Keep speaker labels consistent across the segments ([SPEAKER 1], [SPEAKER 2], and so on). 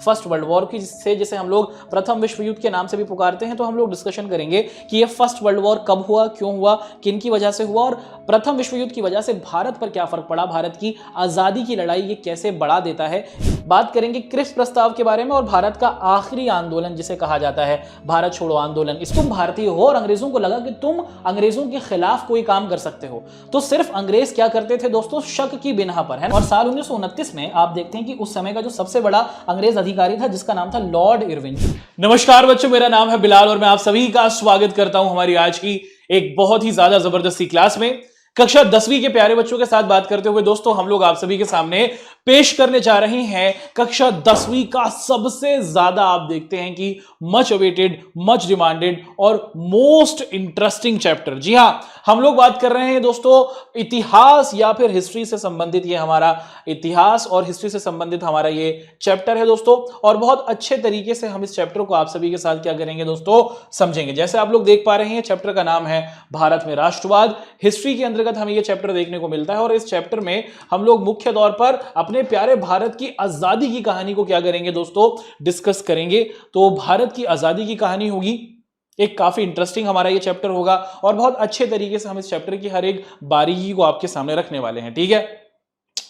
[SPEAKER 1] First world war की, जिसे हम लोग प्रथम विश्व युद्ध के नाम से भी पुकारते हैं। तो हम लोग डिस्कशन करेंगे कि ये फर्स्ट वर्ल्ड वॉर कब हुआ, क्यों हुआ, किन की वजह से हुआ और प्रथम विश्व युद्ध की वजह से भारत पर क्या फर्क पड़ा, भारत की आजादी की लड़ाई ये कैसे बढ़ा देता है। बात करेंगे क्रिप्स प्रस्ताव के बारे में और भारत का आखिरी आंदोलन जिसे कहा जाता है भारत छोड़ो आंदोलन। इसको भारतीय हो और अंग्रेजों को लगा कि तुम अंग्रेजों के खिलाफ कोई काम कर सकते हो, तो सिर्फ अंग्रेज क्या करते थे दोस्तों, शक की बिना पर है। और साल 1929 में आप देखते हैं कि उस समय का जो सबसे बड़ा अंग्रेज अधिकारी था जिसका नाम था लॉर्ड इरविन। नमस्कार बच्चों, मेरा नाम है बिलाल और मैं आप सभी का स्वागत करता हूं हमारी आज की एक बहुत ही ज्यादा जबरदस्ती क्लास में। कक्षा 10वीं के प्यारे बच्चों के साथ बात करते हुए दोस्तों हम लोग आप सभी के सामने पेश करने जा रहे हैं कक्षा 10वीं का सबसे ज्यादा आप देखते हैं कि मच अवेटेड, मच डिमांडेड और मोस्ट इंटरेस्टिंग चैप्टर। जी हां, हम लोग बात कर रहे हैं दोस्तों इतिहास या फिर हिस्ट्री से संबंधित, ये हमारा इतिहास और हिस्ट्री से संबंधित हमारा ये चैप्टर है दोस्तों। और बहुत अच्छे तरीके से हम इस चैप्टर को आप सभी के साथ क्या करेंगे दोस्तों, समझेंगे। जैसे आप लोग देख पा रहे हैं चैप्टर का नाम है भारत में राष्ट्रवाद। हिस्ट्री के अंतर्गत हमें ये चैप्टर देखने को मिलता है और इस चैप्टर में हम लोग मुख्य तौर पर अपने प्यारे भारत की आजादी की कहानी को क्या करेंगे दोस्तों, डिस्कस करेंगे। तो भारत की आजादी की कहानी होगी, एक काफी इंटरेस्टिंग हमारा ये चैप्टर होगा और बहुत अच्छे तरीके से हम इस चैप्टर की हर एक बारीकी को आपके सामने रखने वाले हैं। ठीक है,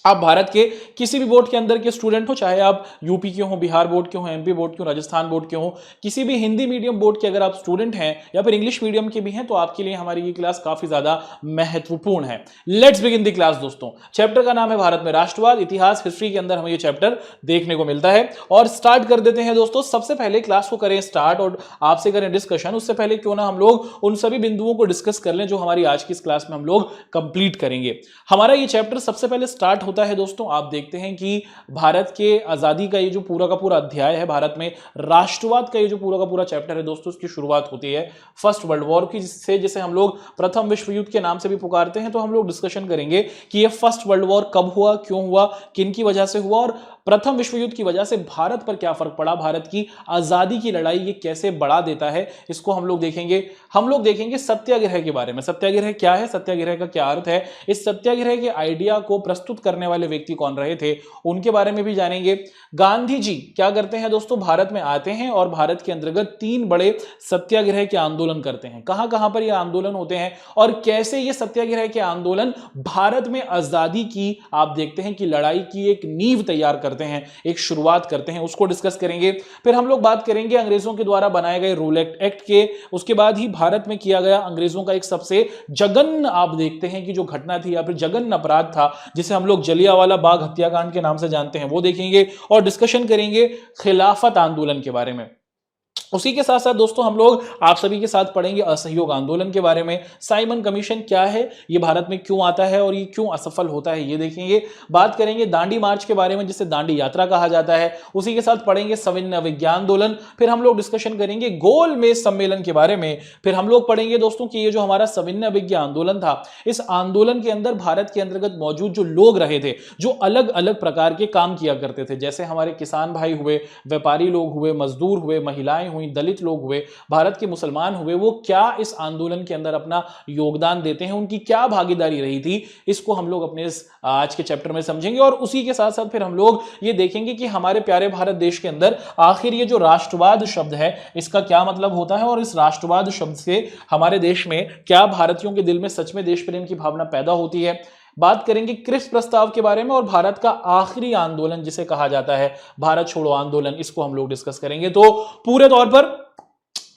[SPEAKER 1] आप भारत के किसी भी बोर्ड के अंदर के स्टूडेंट हो, चाहे आप यूपी के हो, बिहार बोर्ड के हो, एमपी बोर्ड के हो, राजस्थान बोर्ड के हो, किसी भी हिंदी मीडियम बोर्ड के अगर आप स्टूडेंट हैं या फिर इंग्लिश मीडियम के भी हैं, तो आपके लिए हमारी ये क्लास काफी ज्यादा महत्वपूर्ण है। लेट्स बिगिन द क्लास दोस्तों। चैप्टर का नाम है भारत में राष्ट्रवाद। इतिहास हिस्ट्री के अंदर हमें ये चैप्टर देखने को मिलता है और स्टार्ट कर देते हैं दोस्तों। सबसे पहले क्लास को करें स्टार्ट और आपसे करें डिस्कशन। उससे पहले क्यों ना हम लोग उन सभी बिंदुओं को डिस्कस कर लें जो हमारी आज की इस क्लास में हम लोग कंप्लीट करेंगे। हमारा ये चैप्टर सबसे पहले स्टार्ट होता है दोस्तों, आप देखते हैं कि भारत के आजादी का ये जो पूरा का पूरा अध्याय है, भारत में राष्ट्रवाद का ये जो पूरा का पूरा चैप्टर है दोस्तों, उसकी शुरुआत होती है फर्स्ट वर्ल्ड वॉर की, जिसे हम लोग प्रथम विश्व युद्ध के नाम से भी पुकारते हैं। तो हम लोग डिस्कशन करेंगे कि ये फर्स्ट वर्ल्ड वॉर कब हुआ, क्यों हुआ, किन की वजह से हुआ और प्रथम विश्व युद्ध की वजह से भारत पर क्या फर्क पड़ा, भारत की आजादी की लड़ाई ये कैसे बढ़ा देता है, इसको हम लोग देखेंगे। हम लोग देखेंगे सत्याग्रह के बारे में। सत्याग्रह क्या है, सत्याग्रह का क्या अर्थ है, इस सत्याग्रह के आइडिया को प्रस्तुत करने वाले व्यक्ति कौन रहे थे, उनके बारे में भी जानेंगे। गांधी जी क्या करते हैं दोस्तों, भारत में आते हैं और भारत के अंतर्गत 3 बड़े सत्याग्रह के आंदोलन करते हैं। कहां कहां पर ये आंदोलन होते हैं और कैसे ये सत्याग्रह के आंदोलन भारत में आजादी की आप देखते हैं कि लड़ाई की एक नींव तैयार करते हैं, एक शुरुआत करते हैं, उसको डिस्कस करेंगे। फिर हम लोग बात करेंगे अंग्रेजों के द्वारा बनाए गए रूल एक्ट के। उसके बाद ही भारत में किया गया अंग्रेजों का एक सबसे जघन्य आप देखते हैं कि जो घटना थी या फिर जघन्य अपराध था जिसे हम लोग जलियांवाला बाग हत्याकांड के नाम से जानते हैं, वो देखेंगे और डिस्कशन करेंगे खिलाफत आंदोलन के बारे में। उसी के साथ साथ दोस्तों हम लोग आप सभी के साथ पढ़ेंगे असहयोग आंदोलन के बारे में। साइमन कमीशन क्या है, ये भारत में क्यों आता है और ये क्यों असफल होता है, ये देखेंगे। बात करेंगे दांडी मार्च के बारे में जिसे दांडी यात्रा कहा जाता है। उसी के साथ पढ़ेंगे सविनय अवज्ञा आंदोलन। फिर हम लोग डिस्कशन करेंगे गोल मेज सम्मेलन के बारे में। फिर हम लोग पढ़ेंगे दोस्तों कि ये जो हमारा सविनय अवज्ञा आंदोलन था, इस आंदोलन के अंदर भारत के अंतर्गत मौजूद जो लोग रहे थे, जो अलग अलग प्रकार के काम किया करते थे, जैसे हमारे किसान भाई हुए, व्यापारी लोग हुए, मजदूर हुए, महिलाएं हुई, दलित लोग हुए, भारत के मुसलमान हुए, वो क्या इस आंदोलन के अंदर अपना योगदान देते हैं, उनकी क्या भागीदारी रही थी, इसको हम लोग अपने इस आज के चैप्टर में समझेंगे। और उसी के साथ साथ फिर हम लोग ये देखेंगे कि हमारे प्यारे भारत देश के अंदर आखिर ये जो राष्ट्रवाद शब्द है इसका क्या मतलब होता है और इस राष्ट्रवाद शब्द से हमारे देश में क्या भारतीयों के दिल में सच में देश प्रेम की भावना पैदा होती है। बात करेंगे क्रिप्स प्रस्ताव के बारे में और भारत का आखिरी आंदोलन जिसे कहा जाता है भारत छोड़ो आंदोलन, इसको हम लोग डिस्कस करेंगे। तो पूरे तौर पर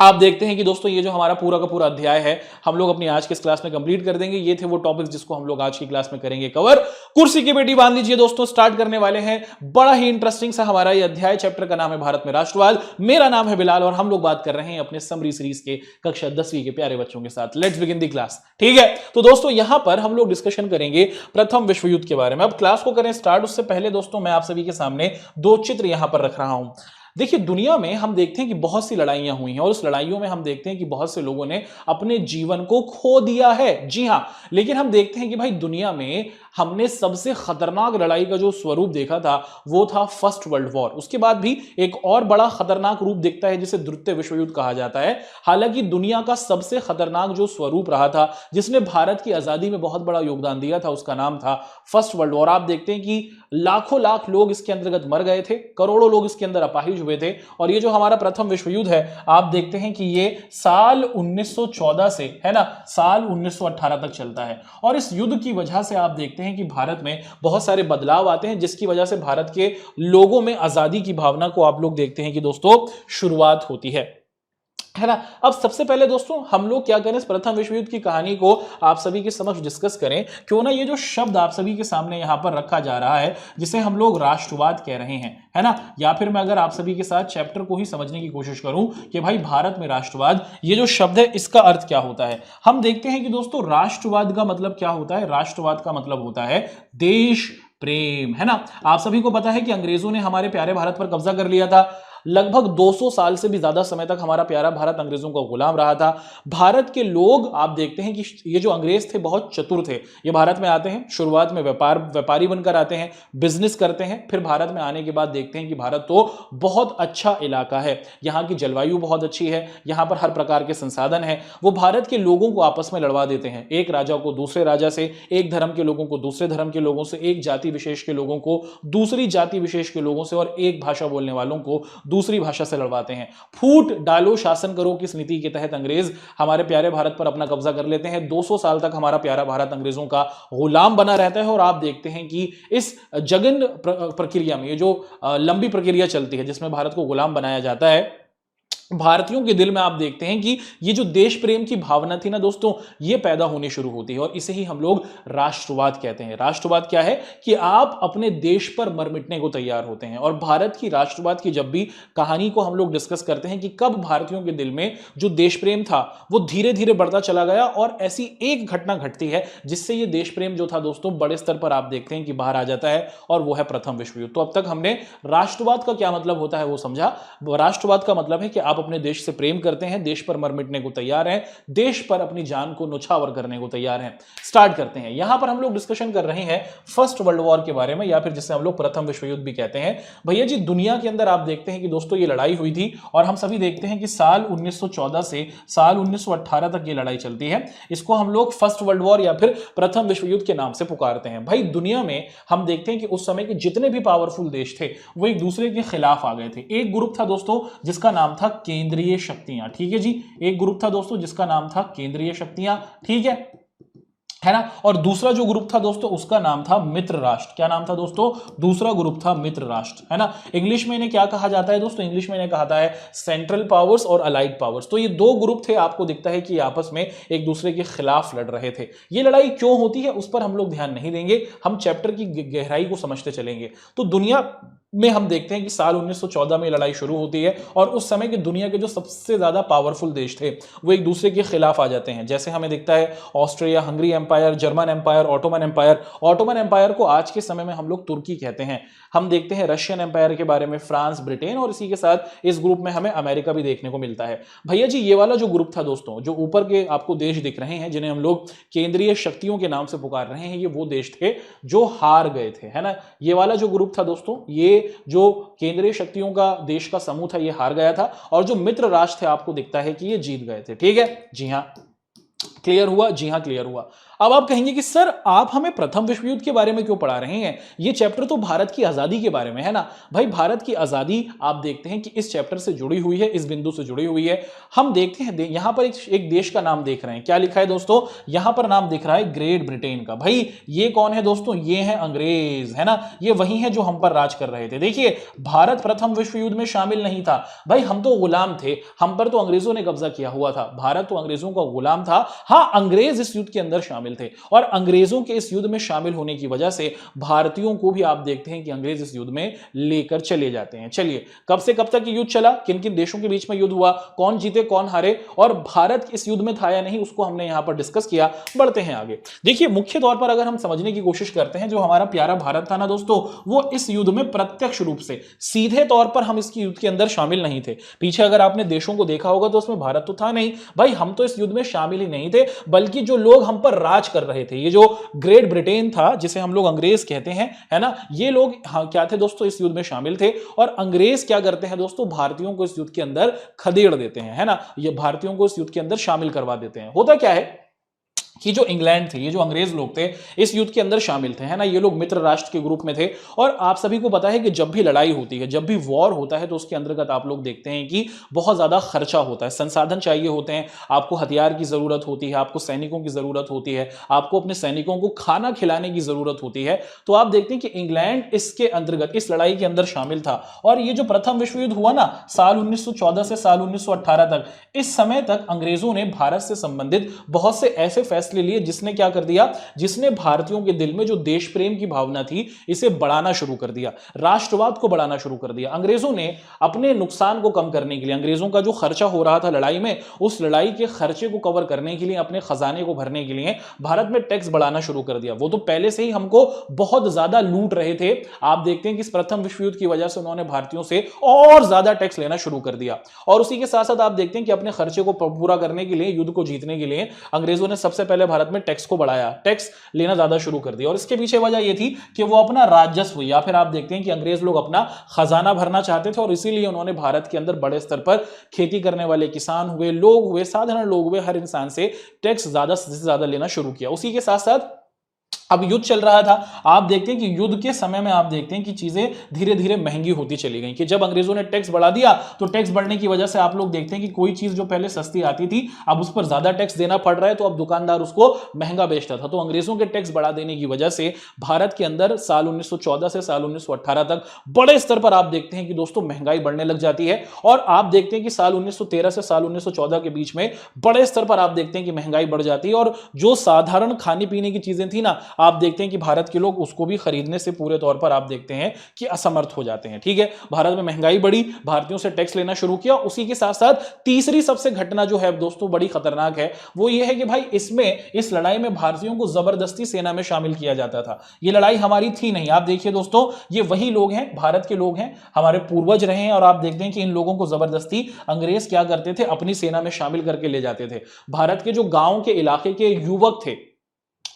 [SPEAKER 1] आप देखते हैं कि दोस्तों ये जो हमारा पूरा का पूरा अध्याय है हम लोग अपनी आज की इस क्लास में कंप्लीट कर देंगे। ये थे वो टॉपिक्स जिसको हम लोग आज की क्लास में करेंगे कवर। कुर्सी की बेटी बांध लीजिए दोस्तों, स्टार्ट करने वाले हैं। बड़ा ही इंटरेस्टिंग सा हमारा ये अध्याय, चैप्टर का नाम है भारत में राष्ट्रवाद। मेरा नाम है बिलाल और हम लोग बात कर रहे हैं अपने समरी सीरीज के कक्षा 10वीं के प्यारे बच्चों के साथ। Let's begin the class. ठीक है, तो दोस्तों यहां पर हम लोग डिस्कशन करेंगे प्रथम विश्व युद्ध के बारे में। अब क्लास को करें स्टार्ट, उससे पहले दोस्तों मैं आप सभी के सामने 2 चित्र यहां पर रख रहा हूं। देखिए दुनिया में हम देखते हैं कि बहुत सी लड़ाइयां हुई हैं और उस लड़ाइयों में हम देखते हैं कि बहुत से लोगों ने अपने जीवन को खो दिया है, जी हां। लेकिन हम देखते हैं कि भाई दुनिया में हमने सबसे खतरनाक लड़ाई का जो स्वरूप देखा था वो था फर्स्ट वर्ल्ड वॉर। उसके बाद भी एक और बड़ा खतरनाक रूप दिखता है जिसे द्वितीय विश्व युद्ध कहा जाता है। हालांकि दुनिया का सबसे खतरनाक जो स्वरूप रहा था जिसने भारत की आजादी में बहुत बड़ा योगदान दिया था उसका नाम था फर्स्ट वर्ल्ड वॉर। आप देखते हैं कि लाखों लाख लोग इसके अंतर्गत मर गए थे, करोड़ों लोग इसके अंदर अपाहिज हुए थे। और ये जो हमारा प्रथम विश्व युद्ध है आप देखते हैं कि ये साल 1914 से है ना साल 1918 तक चलता है। और इस युद्ध की वजह से आप देखते हैं कि भारत में बहुत सारे बदलाव आते हैं जिसकी वजह से भारत के लोगों में आजादी की भावना को आप लोग देखते हैं कि दोस्तों शुरुआत होती है ना। अब सबसे पहले दोस्तों हम लोग क्या करें, इस प्रथम विश्व युद्ध की कहानी को आप सभी के समक्ष डिस्कस करें। क्यों ना ये जो शब्द आप सभी के सामने यहां पर रखा जा रहा है जिसे हम लोग राष्ट्रवाद कह रहे हैं, है ना, या फिर मैं अगर आप सभी के साथ चैप्टर को ही समझने की कोशिश करूं कि भाई भारत में राष्ट्रवाद ये जो शब्द है इसका अर्थ क्या होता है। हम देखते हैं कि दोस्तों राष्ट्रवाद का मतलब क्या होता है। राष्ट्रवाद का मतलब होता है देश प्रेम, है ना। आप सभी को पता है कि अंग्रेजों ने हमारे प्यारे भारत पर कब्जा कर लिया था। लगभग 200 साल से भी ज्यादा समय तक हमारा प्यारा भारत अंग्रेजों का गुलाम रहा था। भारत के लोग आप देखते हैं कि ये जो अंग्रेज थे बहुत चतुर थे। ये भारत में आते हैं, शुरुआत में व्यापारी बनकर आते हैं, बिजनेस करते हैं, फिर भारत में आने के बाद देखते हैं कि भारत तो बहुत अच्छा इलाका है, यहाँ की जलवायु बहुत अच्छी है, यहाँ पर हर प्रकार के संसाधन है। वो भारत के लोगों को आपस में लड़वा देते हैं, एक राजा को दूसरे राजा से, एक धर्म के लोगों को दूसरे धर्म के लोगों से, एक जाति विशेष के लोगों को दूसरी जाति विशेष के लोगों से, और एक भाषा बोलने वालों को दूसरी भाषा से लड़वाते हैं। फूट डालो शासन करो किस नीति के तहत अंग्रेज हमारे प्यारे भारत पर अपना कब्जा कर लेते हैं। 200 साल तक हमारा प्यारा भारत अंग्रेजों का गुलाम बना रहता है। और आप देखते हैं कि इस जघन्य प्रक्रिया में ये जो लंबी प्रक्रिया चलती है जिसमें भारत को गुलाम बनाया जाता है, भारतीयों के दिल में आप देखते हैं कि ये जो देश प्रेम की भावना थी ना दोस्तों ये पैदा होनी शुरू होती है और इसे ही हम लोग राष्ट्रवाद कहते हैं। राष्ट्रवाद क्या है कि आप अपने देश पर मर मिटने को तैयार होते हैं। और भारत की राष्ट्रवाद की जब भी कहानी को हम लोग डिस्कस करते हैं कि कब भारतीयों के दिल में जो देश प्रेम था वो धीरे धीरे बढ़ता चला गया, और ऐसी एक घटना घटती है जिससे ये देश प्रेम जो था दोस्तों बड़े स्तर पर आप देखते हैं कि बाहर आ जाता है, और वो है प्रथम विश्व युद्ध। तो अब तक हमने राष्ट्रवाद का क्या मतलब होता है वो समझा। राष्ट्रवाद का मतलब है कि आप अपने देश से प्रेम करते हैं, देश पर मर मिटने को तैयार हैं, देश पर अपनी जान को न्यौछावर करने को तैयार हैं। स्टार्ट करते हैं। यहां पर हम लोग डिस्कशन कर रहे हैं फर्स्ट वर्ल्ड वॉर के बारे में, या फिर जिसे हम लोग प्रथम विश्व युद्ध भी कहते हैं। भैया जी दुनिया के अंदर आप देखते हैं कि दोस्तों ये लड़ाई हुई थी, और हम सभी देखते हैं कि साल 1914 से साल 1918 तक ये लड़ाई चलती है। इसको हम लोग फर्स्ट वर्ल्ड वॉर या फिर प्रथम विश्व युद्ध के नाम से पुकारते हैं। भाई दुनिया में हम देखते हैं कि उस समय के जितने भी पावरफुल देश थे वो एक दूसरे के खिलाफ आ गए थे। एक ग्रुप था दोस्तों जिसका नाम था केंद्रीय शक्तियां, ठीक है जी। एक ग्रुप था दोस्तों जिसका नाम था केंद्रीय शक्तियां, ठीक है ना। और दूसरा जो ग्रुप था दोस्तों उसका नाम था मित्र राष्ट्र। क्या नाम था दोस्तों? दूसरा ग्रुप था मित्र राष्ट्र, है ना। इंग्लिश में इन्हें क्या कहा जाता है दोस्तों? इंग्लिश में इन्हें कहा जाता है सेंट्रल पावर्स और अलाइड पावर्स। तो ये दो ग्रुप थे, आपको दिखता है कि आपस में एक दूसरे के खिलाफ लड़ रहे थे। ये लड़ाई क्यों होती है उस पर हम लोग ध्यान नहीं देंगे, हम चैप्टर की गहराई को समझते चलेंगे। तो दुनिया में हम देखते हैं कि साल 1914 में लड़ाई शुरू होती है, और उस समय के दुनिया के जो सबसे ज्यादा पावरफुल देश थे वो एक दूसरे के खिलाफ आ जाते हैं। जैसे हमें दिखता है Austria Hungary empire, German empire, Ottoman empire. Ottoman empire को आज के समय में हम लोग तुर्की कहते हैं। हम देखते हैं रशियन एम्पायर के बारे में, फ्रांस, ब्रिटेन, और इसी के साथ इस ग्रुप में हमें अमेरिका भी देखने को मिलता है। भैया जी ये वाला जो ग्रुप था दोस्तों, जो ऊपर के आपको देश दिख रहे हैं जिन्हें हम लोग केंद्रीय शक्तियों के नाम से पुकार रहे हैं, ये वो देश थे जो हार गए थे, है ना। ये वाला जो ग्रुप था दोस्तों, ये जो केंद्रीय शक्तियों का देश का समूह था ये हार गया था, और जो मित्र राष्ट्र थे आपको दिखता है कि ये जीत गए थे, ठीक है जी हाँ। क्लियर हुआ? जी हाँ क्लियर हुआ। अब आप कहेंगे कि सर आप हमें प्रथम विश्व युद्ध के बारे में क्यों पढ़ा रहे हैं, ये चैप्टर तो भारत की आजादी के बारे में है ना। भाई भारत की आजादी आप देखते हैं कि इस चैप्टर से जुड़ी हुई है, इस बिंदु से जुड़ी हुई है। हम देखते हैं यहां पर एक देश का नाम देख रहे हैं, क्या लिखा है दोस्तों? यहां पर नाम दिख रहा है ग्रेट ब्रिटेन का। भाई ये कौन है दोस्तों? ये है अंग्रेज, है ना। ये वही है जो हम पर राज कर रहे थे। देखिए भारत प्रथम विश्व युद्ध में शामिल नहीं था। भाई हम तो गुलाम थे, हम पर तो अंग्रेजों ने कब्जा किया हुआ था। भारत तो अंग्रेजों का गुलाम था, हाँ, अंग्रेज इस युद्ध के अंदर शामिल थे और अंग्रेजों के इस युद्ध में शामिल होने की वजह से भारतीयों को भी आप देखते हैं कि अंग्रेज इस युद्ध में लेकर चले जाते हैं। चलिए, कब से कब तक ये युद्ध चला, किन किन देशों के बीच में युद्ध हुआ, कौन जीते कौन हारे और भारत इस युद्ध में था या नहीं, उसको हमने यहां पर डिस्कस किया। बढ़ते हैं आगे। देखिए, मुख्य तौर पर अगर हम समझने की कोशिश करते हैं, जो हमारा प्यारा भारत था ना दोस्तों, वो इस युद्ध में प्रत्यक्ष रूप से सीधे तौर पर हम इसकी युद्ध के अंदर शामिल नहीं थे। पीछे अगर आपने देशों को देखा होगा तो उसमें भारत तो था नहीं भाई, हम तो इस युद्ध में शामिल ही नहीं थे, बल्कि जो लोग हम पर राज कर रहे थे, ये जो ग्रेट ब्रिटेन था जिसे हम लोग अंग्रेज कहते हैं, है ना, ये लोग हाँ क्या थे दोस्तों, इस युद्ध में शामिल थे। और अंग्रेज क्या करते हैं दोस्तों, भारतीयों को इस युद्ध के अंदर खदेड़ देते हैं, है ना, ये भारतीयों को इस युद्ध के अंदर शामिल करवा देते हैं। होता क्या है कि जो इंग्लैंड थे, ये जो अंग्रेज लोग थे, इस युद्ध के अंदर शामिल थे, है ना, ये लोग मित्र राष्ट्र के ग्रुप में थे। और आप सभी को पता है कि जब भी लड़ाई होती है, जब भी वॉर होता है, तो उसके अंतर्गत आप लोग देखते हैं कि बहुत ज्यादा खर्चा होता है, संसाधन चाहिए होते हैं, आपको हथियार की जरूरत होती है, आपको सैनिकों की जरूरत होती है, आपको अपने सैनिकों को खाना खिलाने की जरूरत होती है। तो आप देखते हैं कि इंग्लैंड इसके अंतर्गत, इस लड़ाई के अंदर शामिल था। और ये जो प्रथम विश्व युद्ध हुआ ना, साल 1914 से साल 1918 तक, इस समय तक अंग्रेजों ने भारत से संबंधित बहुत से ऐसे फैसले लिए जिसने क्या कर दिया, जिसने भारतीयों के दिल में जो देश प्रेम की भावना थी, इसे बढ़ाना शुरू कर दिया, राष्ट्रवाद को बढ़ाना शुरू कर दिया। अंग्रेजों ने अपने नुकसान को कम करने के लिए, अंग्रेजों का जो खर्चा हो रहा था लड़ाई में, उस लड़ाई के खर्चे को कवर करने के लिए, अपने खजाने को भरने के लिए भारत में टैक्स बढ़ाना शुरू कर दिया। वो तो पहले से ही हमको बहुत ज्यादा लूट रहे थे। आप देखते हैं कि इस प्रथम विश्व युद्ध की वजह से उन्होंने भारतीयों से और ज्यादा टैक्स लेना शुरू कर दिया। और उसी के साथ साथ आप देखते हैं कि अपने खर्चे को पूरा करने के लिए, युद्ध को जीतने के लिए, अंग्रेजों ने सबसे पहले भारत में टैक्स को बढ़ाया, टैक्स लेना ज्यादा शुरू कर दिया। और इसके पीछे वजह यह थी कि वो अपना राजस्व, या फिर आप देखते हैं कि अंग्रेज लोग अपना खजाना भरना चाहते थे, और इसीलिए उन्होंने भारत के अंदर बड़े स्तर पर खेती करने वाले किसान हुए, लोग हुए, साधारण लोग हुए, हर इंसान से टैक्स ज्यादा से ज्यादा लेना शुरू किया। उसी के साथ साथ अब युद्ध चल रहा था। आप देखते हैं कि युद्ध के समय में आप देखते हैं कि चीजें धीरे धीरे महंगी होती चली गई, कि जब अंग्रेजों ने टैक्स बढ़ा दिया, तो टैक्स बढ़ने की वजह से आप लोग देखते हैं कि कोई चीज जो पहले सस्ती आती थी, अब उस पर ज्यादा टैक्स देना पड़ रहा है, तो अब दुकानदार उसको महंगा बेचता था। तो अंग्रेजों के टैक्स बढ़ा देने की वजह से भारत के अंदर साल 1914 से साल 1918 तक बड़े स्तर पर आप देखते हैं कि दोस्तों महंगाई बढ़ने लग जाती है। और आप देखते हैं कि साल 1913 से साल 1914 के बीच में बड़े स्तर पर आप देखते हैं कि महंगाई बढ़ जाती है, और जो साधारण खाने पीने की चीजें थी ना, आप देखते हैं कि भारत के लोग उसको भी खरीदने से पूरे तौर पर आप देखते हैं कि असमर्थ हो जाते हैं। ठीक है, भारत में महंगाई बढ़ी, भारतीयों से टैक्स लेना शुरू किया। उसी के साथ साथ तीसरी सबसे घटना जो है दोस्तों बड़ी खतरनाक है, वो ये है कि भाई इसमें, इस लड़ाई में भारतीयों को जबरदस्ती सेना में शामिल किया जाता था। ये लड़ाई हमारी थी नहीं। आप देखिए दोस्तों, ये वही लोग हैं, भारत के लोग हैं, हमारे पूर्वज रहे हैं, और आप देखते हैं कि इन लोगों को जबरदस्ती अंग्रेज क्या करते थे, अपनी सेना में शामिल करके ले जाते थे। भारत के जो गांव के इलाके के युवक थे,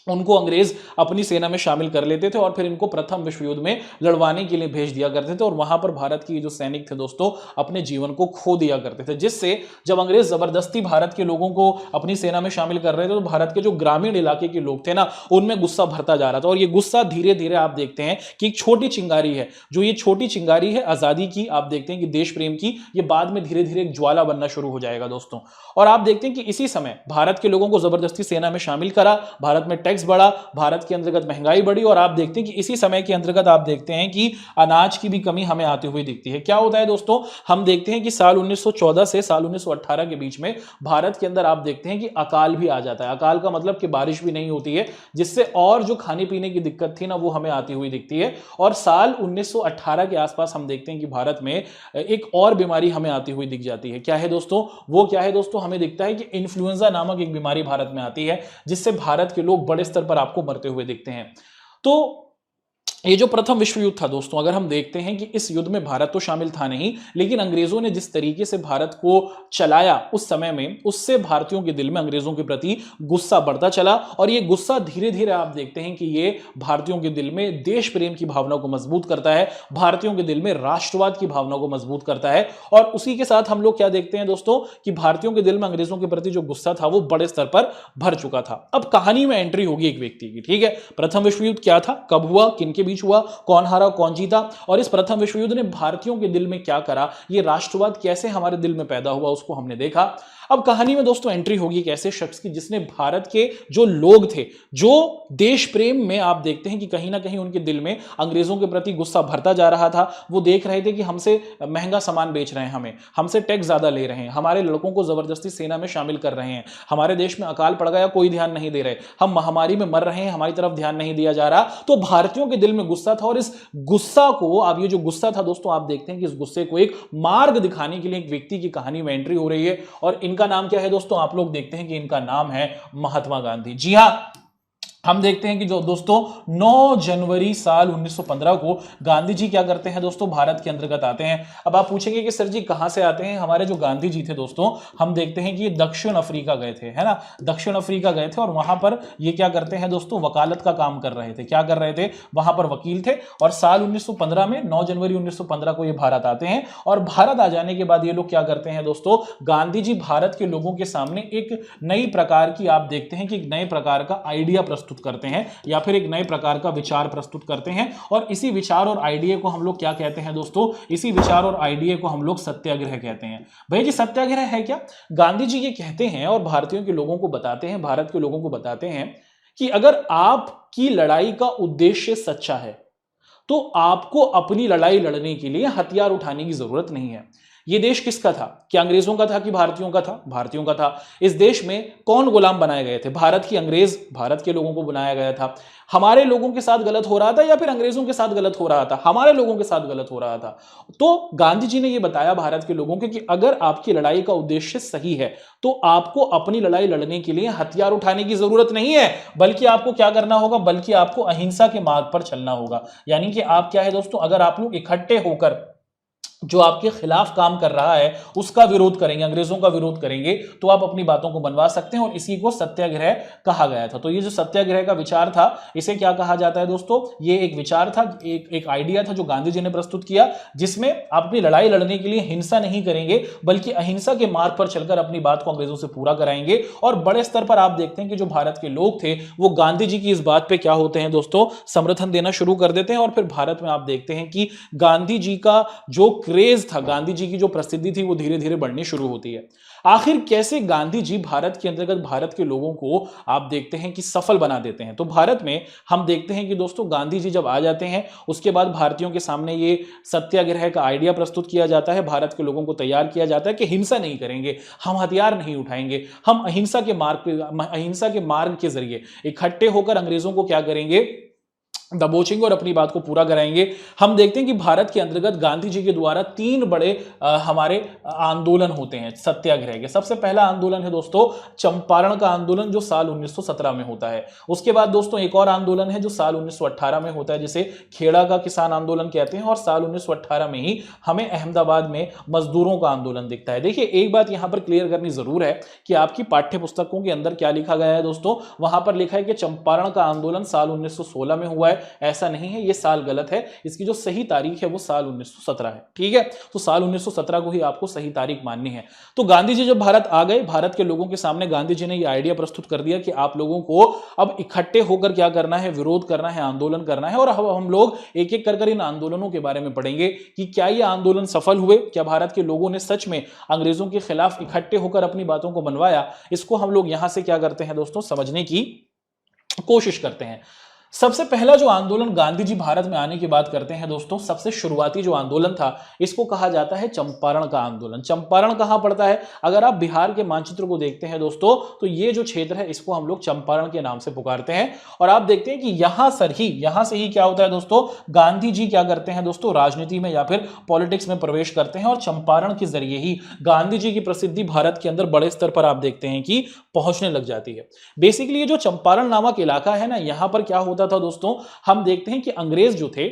[SPEAKER 1] उनको अंग्रेज अपनी सेना में शामिल कर लेते थे और फिर इनको प्रथम विश्व युद्ध में लड़वाने के लिए भेज दिया करते थे। और वहां पर भारत के जो सैनिक थे दोस्तों, अपने जीवन को खो दिया करते थे, जिससे जब अंग्रेज जबरदस्ती भारत के लोगों को अपनी सेना में शामिल कर रहे थे, तो भारत के जो ग्रामीण इलाके के लोग थे ना, उनमें गुस्सा भरता जा रहा था। और ये गुस्सा धीरे धीरे आप देखते हैं कि एक छोटी चिंगारी है, जो ये छोटी चिंगारी है आजादी की, आप देखते हैं कि देश प्रेम की, ये बाद में धीरे धीरे एक ज्वाला बनना शुरू हो जाएगा दोस्तों। और आप देखते हैं कि इसी समय भारत के लोगों को जबरदस्ती सेना में शामिल करा, भारत में टैक्स बढ़ा, भारत के अंतर्गत महंगाई बढ़ी, और आप देखते हैं कि इसी समय के अंतर्गत आप देखते हैं कि अनाज की भी कमी हमें आती हुई दिखती है। क्या होता है दोस्तों, हम देखते हैं कि साल 1914 से साल 1918 के बीच में भारत के अंदर आप देखते हैं कि अकाल भी आ जाता है। अकाल का मतलब कि बारिश भी नहीं होती है, जिससे और जो खाने पीने की दिक्कत थी ना, वो हमें आती हुई दिखती है। और साल 1918 के आसपास हम देखते हैं कि भारत में एक और बीमारी हमें आती हुई दिख जाती है। क्या है दोस्तों, वो क्या है दोस्तों, हमें दिखता है कि इन्फ्लुएंजा नामक एक बीमारी भारत में आती है, जिससे भारत के लोग बड़े स्तर पर आपको मरते हुए दिखते हैं। तो ये जो प्रथम विश्व युद्ध था दोस्तों, अगर हम देखते हैं कि इस युद्ध में भारत तो शामिल था नहीं, लेकिन अंग्रेजों ने जिस तरीके से भारत को चलाया उस समय में, उससे भारतीयों के दिल में अंग्रेजों के प्रति गुस्सा बढ़ता चला। और ये गुस्सा धीरे धीरे आप देखते हैं कि ये भारतीयों के दिल में देश प्रेम की भावना को मजबूत करता है, भारतीयों के दिल में राष्ट्रवाद की भावना को मजबूत करता है। और उसी के साथ हम लोग क्या देखते हैं दोस्तों, कि भारतीयों के दिल में अंग्रेजों के प्रति जो गुस्सा था, वो बड़े स्तर पर भर चुका था। अब कहानी में एंट्री होगी एक व्यक्ति की। ठीक है, प्रथम विश्व युद्ध क्या था, कब हुआ, किन के बीच बीच हुआ, कौन हारा कौन जीता, और इस प्रथम विश्व युद्ध ने भारतीयों के दिल में क्या करा, ये राष्ट्रवाद कैसे हमारे दिल में पैदा हुआ, उसको हमने देखा। अब कहानी में दोस्तों एंट्री होगी एक ऐसे शख्स की जिसने भारत के जो लोग थे, जो देश प्रेम में आप देखते हैं कि कहीं ना कहीं उनके दिल में अंग्रेजों के प्रति गुस्सा भरता जा रहा था। वो देख रहे थे कि हमसे महंगा सामान बेच रहे हैं, हमसे टैक्स ज्यादा ले रहे हैं, हमारे लड़कों को जबरदस्ती सेना में शामिल कर रहे हैं, हमारे देश में अकाल पड़ गया कोई ध्यान नहीं दे रहे, हम महामारी में मर रहे हैं हमारी तरफ ध्यान नहीं दिया जा रहा। तो भारतीयों के दिल में गुस्सा था, और इस गुस्सा को, अब ये जो गुस्सा था दोस्तों, आप देखते हैं कि इस गुस्से को एक मार्ग दिखाने के लिए एक व्यक्ति की कहानी में एंट्री हो रही है, और इनका नाम क्या है दोस्तों, आप लोग देखते हैं कि इनका नाम है महात्मा गांधी। जी हां, हम देखते हैं कि जो दोस्तों 9 जनवरी साल 1915 को गांधी जी क्या करते हैं दोस्तों, भारत के अंतर्गत आते हैं। अब आप पूछेंगे कि सर जी कहां से आते हैं, हमारे जो गांधी जी थे दोस्तों, हम देखते हैं कि ये दक्षिण अफ्रीका गए थे, है ना, दक्षिण अफ्रीका गए थे, और वहां पर ये क्या करते हैं दोस्तों, वकालत का काम कर रहे थे। क्या कर रहे थे, वहां पर वकील थे, और साल 1915 में 9 जनवरी 1915 को ये भारत आते हैं। और भारत आ जाने के बाद ये लोग क्या करते हैं दोस्तों, गांधी जी भारत के लोगों के सामने एक नई प्रकार की, आप देखते हैं कि एक नए प्रकार का आइडिया प्रस्तुत करते हैं, या फिर एक नए प्रकार का विचार प्रस्तुत करते हैं। और इसी विचार और आइडिया को हम लोग क्या कहते हैं दोस्तों, इसी विचार और आइडिया को हम लोग सत्याग्रह कहते हैं। भैया जी सत्याग्रह है क्या, गांधी जी ये कहते हैं और भारतीयों के लोगों को बताते हैं, भारत के लोगों को बताते हैं कि अगर आपकी लड़ाई का उद्देश्य सच्चा है तो आपको अपनी लड़ाई लड़ने के लिए हथियार उठाने की जरूरत नहीं है। ये देश किसका था, क्या अंग्रेजों का था कि भारतीयों का था, भारतीयों का था। इस देश में कौन गुलाम बनाए गए थे, भारत की अंग्रेज, भारत के लोगों को बनाया गया था। हमारे लोगों के साथ गलत हो रहा था या फिर अंग्रेजों के साथ गलत हो रहा था, हमारे लोगों के साथ गलत हो रहा था। तो गांधी जी ने यह बताया भारत के लोगों को कि अगर आपकी लड़ाई का उद्देश्य सही है तो आपको अपनी लड़ाई लड़ने के लिए हथियार उठाने की जरूरत नहीं है, बल्कि आपको क्या करना होगा, बल्कि आपको अहिंसा के मार्ग पर चलना होगा। यानी कि आप क्या है दोस्तों, अगर आप लोग इकट्ठे होकर जो आपके खिलाफ काम कर रहा है उसका विरोध करेंगे, अंग्रेजों का विरोध करेंगे, तो आप अपनी बातों को मनवा सकते हैं, और इसी को सत्याग्रह कहा गया था। तो ये जो सत्याग्रह का विचार था, इसे क्या कहा जाता है दोस्तों, ये एक विचार था, एक आइडिया था जो गांधी जी ने प्रस्तुत किया, जिसमें आप अपनी लड़ाई लड़ने के लिए हिंसा नहीं करेंगे, बल्कि अहिंसा के मार्ग पर चलकर अपनी बात को अंग्रेजों से पूरा कराएंगे। और बड़े स्तर पर आप देखते हैं कि जो भारत के लोग थे वो गांधी जी की इस बात पर क्या होते हैं दोस्तों, समर्थन देना शुरू कर देते हैं। और फिर भारत में आप देखते हैं कि गांधी जी का जो क्रेज था, गांधी जी की जो प्रसिद्धि थी, वो धीरे धीरे बढ़नी शुरू होती है। आखिर कैसे गांधी जी भारत के अंतर्गत भारत के लोगों को आप देखते हैं कि सफल बना देते हैं। तो भारत में हम देखते हैं कि दोस्तों गांधी जी जब आ जाते हैं उसके बाद भारतीयों के सामने ये सत्याग्रह का आइडिया प्रस्तुत किया जाता है, भारत के लोगों को तैयार किया जाता है कि हिंसा नहीं करेंगे, हम हथियार नहीं उठाएंगे, हम अहिंसा के मार्ग के जरिए इकट्ठे होकर अंग्रेजों को क्या करेंगे, दबोचेंगे और अपनी बात को पूरा कराएंगे। हम देखते हैं कि भारत के अंतर्गत गांधी जी के द्वारा 3 बड़े हमारे आंदोलन होते हैं सत्याग्रह के। सबसे पहला आंदोलन है दोस्तों चंपारण का आंदोलन, जो साल 1917 में होता है। उसके बाद दोस्तों एक और आंदोलन है जो साल 1918 में होता है, जिसे खेड़ा का किसान आंदोलन कहते हैं। और साल 1918 में ही हमें अहमदाबाद में मजदूरों का आंदोलन दिखता है। देखिए एक बात यहां पर क्लियर करनी जरूर है कि आपकी पाठ्य पुस्तकों के अंदर क्या लिखा गया है दोस्तों, वहां पर लिखा है कि चंपारण का आंदोलन साल 1916 में हुआ है। ऐसा नहीं है, ये साल गलत है, इसकी जो सही तारीख है वो साल 1917 है। ठीक है, तो साल 1917 को ही आपको सही तारीख माननी है। तो गांधी जी जब भारत आ गए, भारत के लोगों के सामने गांधी जी ने ये आइडिया प्रस्तुत कर दिया कि आप लोगों को अब इकट्ठे होकर क्या करना है, विरोध करना है, आंदोलन करना है। और अब हम लोग एक एक कर इन आंदोलनों के बारे में पढ़ेंगे कि क्या ये आंदोलन सफल हुए, क्या भारत के लोगों ने सच में अंग्रेजों के खिलाफ इकट्ठे होकर अपनी बातों को मनवाया। इसको हम लोग यहां से क्या करते हैं दोस्तों, समझने की कोशिश करते हैं। सबसे पहला जो आंदोलन गांधी जी भारत में आने की बात करते हैं दोस्तों, सबसे शुरुआती जो आंदोलन था इसको कहा जाता है चंपारण का आंदोलन। चंपारण कहां पड़ता है, अगर आप बिहार के मानचित्र को देखते हैं दोस्तों, तो ये जो क्षेत्र है इसको हम लोग चंपारण के नाम से पुकारते हैं। और आप देखते हैं कि यहां से ही क्या होता है दोस्तों, गांधी जी क्या करते हैं दोस्तों, राजनीति में या फिर पॉलिटिक्स में प्रवेश करते हैं। और चंपारण के जरिए ही गांधी जी की प्रसिद्धि भारत के अंदर बड़े स्तर पर आप देखते हैं कि पहुंचने लग जाती है। बेसिकली ये जो चंपारण नामक इलाका है ना, यहां पर क्या होता था दोस्तों, हम देखते हैं कि अंग्रेज जो थे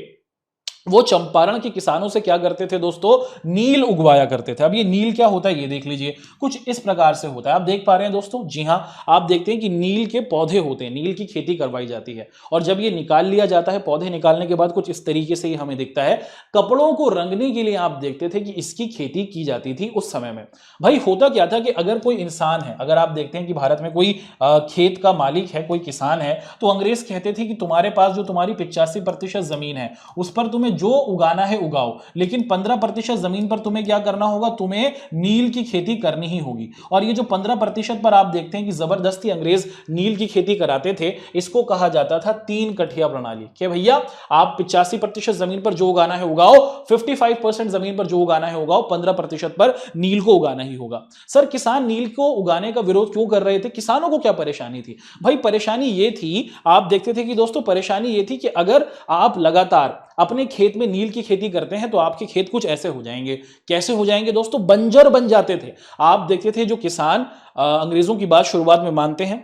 [SPEAKER 1] वो चंपारण के किसानों से क्या करते थे दोस्तों, नील उगवाया करते थे। अब ये नील क्या होता है ये देख लीजिए, कुछ इस प्रकार से होता है। आप देख पा रहे हैं दोस्तों, जी हां, आप देखते हैं कि नील के पौधे होते हैं, नील की खेती करवाई जाती है और जब ये निकाल लिया जाता है, पौधे निकालने के बाद कुछ इस तरीके से ही हमें दिखता है। कपड़ों को रंगने के लिए आप देखते थे कि इसकी खेती की जाती थी उस समय में। भाई होता क्या था कि अगर कोई इंसान है, अगर आप देखते हैं कि भारत में कोई खेत का मालिक है, कोई किसान है, तो अंग्रेज कहते थे कि तुम्हारे पास जो तुम्हारी 85% जमीन है उस पर तुम्हें जो उगाना है उगाओ, लेकिन 15% जमीन पर तुम्हें क्या करना होगा, तुम्हें नील की खेती करनी ही होगी। और ये जो 15% पर आप देखते हैं कि जबरदस्ती अंग्रेज नील की खेती कराते थे, इसको कहा जाता था 3 कठिया प्रणाली। कि भैया आप 85% जमीन पर जो उगाना है उगाओ, 55% जमीन पर जो उगाना है उगाओ, 15% पर नील को उगाना ही होगा। सर किसान नील को उगाने का विरोध क्यों कर रहे थे, किसानों को क्या परेशानी थी? भाई परेशानी ये थी, आप देखते थे कि दोस्तों परेशानी ये थी कि अगर आप लगातार अपने खेत में नील की खेती करते हैं तो आपके खेत कुछ ऐसे हो जाएंगे। कैसे हो जाएंगे दोस्तों, बंजर बन जाते थे। आप देखते थे जो किसान अंग्रेजों की बात शुरुआत में मानते हैं,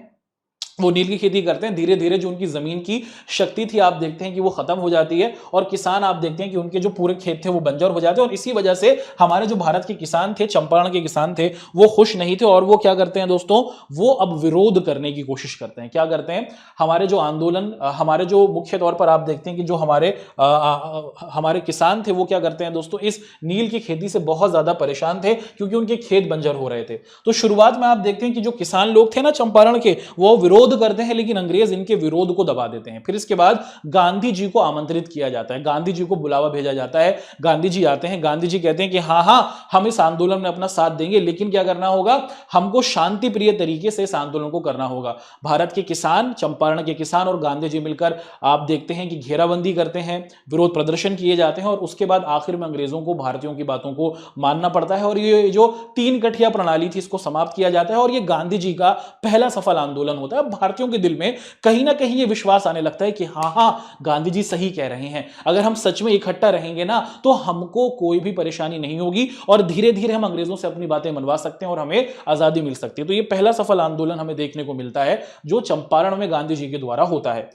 [SPEAKER 1] वो नील की खेती करते हैं, धीरे धीरे जो उनकी जमीन की शक्ति थी आप देखते हैं कि वो खत्म हो जाती है और किसान आप देखते हैं कि उनके जो पूरे खेत थे वो बंजर हो जाते हैं। और इसी वजह से हमारे जो भारत के किसान थे, चंपारण के किसान थे, वो खुश नहीं थे और वो क्या करते हैं दोस्तों, वो अब विरोध करने की कोशिश करते हैं। क्या करते हैं, हमारे जो आंदोलन, हमारे जो मुख्य तौर पर आप देखते हैं कि जो हमारे किसान थे वो क्या करते हैं दोस्तों, इस नील की खेती से बहुत ज्यादा परेशान थे क्योंकि उनके खेत बंजर हो रहे थे। तो शुरुआत में आप देखते हैं कि जो किसान लोग थे ना चंपारण के, वो विरोध करते हैं, लेकिन अंग्रेज इनके विरोध को दबा देते हैं। फिर इसके बाद गांधी जी को आमंत्रित किया जाता है, गांधी जी को बुलावा भेजा जाता है। गांधी जी आते हैं, गांधी जी कहते हैं कि हाँ हाँ हम इस आंदोलन में अपना साथ देंगे, लेकिन क्या करना होगा, हमको शांति प्रिय तरीके से इस आंदोलन को करना होगा। भारत के किसान, चंपारण के किसान और गांधी जी मिलकर आप देखते हैं कि घेराबंदी करते हैं, विरोध प्रदर्शन किए जाते हैं और उसके बाद आखिर में अंग्रेजों को भारतीयों की बातों को मानना पड़ता है और ये जो 3 कठिया प्रणाली थी इसको समाप्त किया जाता है और ये गांधी जी का पहला सफल आंदोलन होता है। भारतीयों के दिल में कहीं ना कहीं ये विश्वास आने लगता है कि हाँ हाँ गांधी जी सही कह रहे हैं, अगर हम सच में इकट्ठा रहेंगे ना तो हमको कोई भी परेशानी नहीं होगी और धीरे धीरे हम अंग्रेजों से अपनी बातें मनवा सकते हैं और हमें आजादी मिल सकती है। तो ये पहला सफल आंदोलन हमें देखने को मिलता है जो चंपारण में गांधी जी के द्वारा होता है।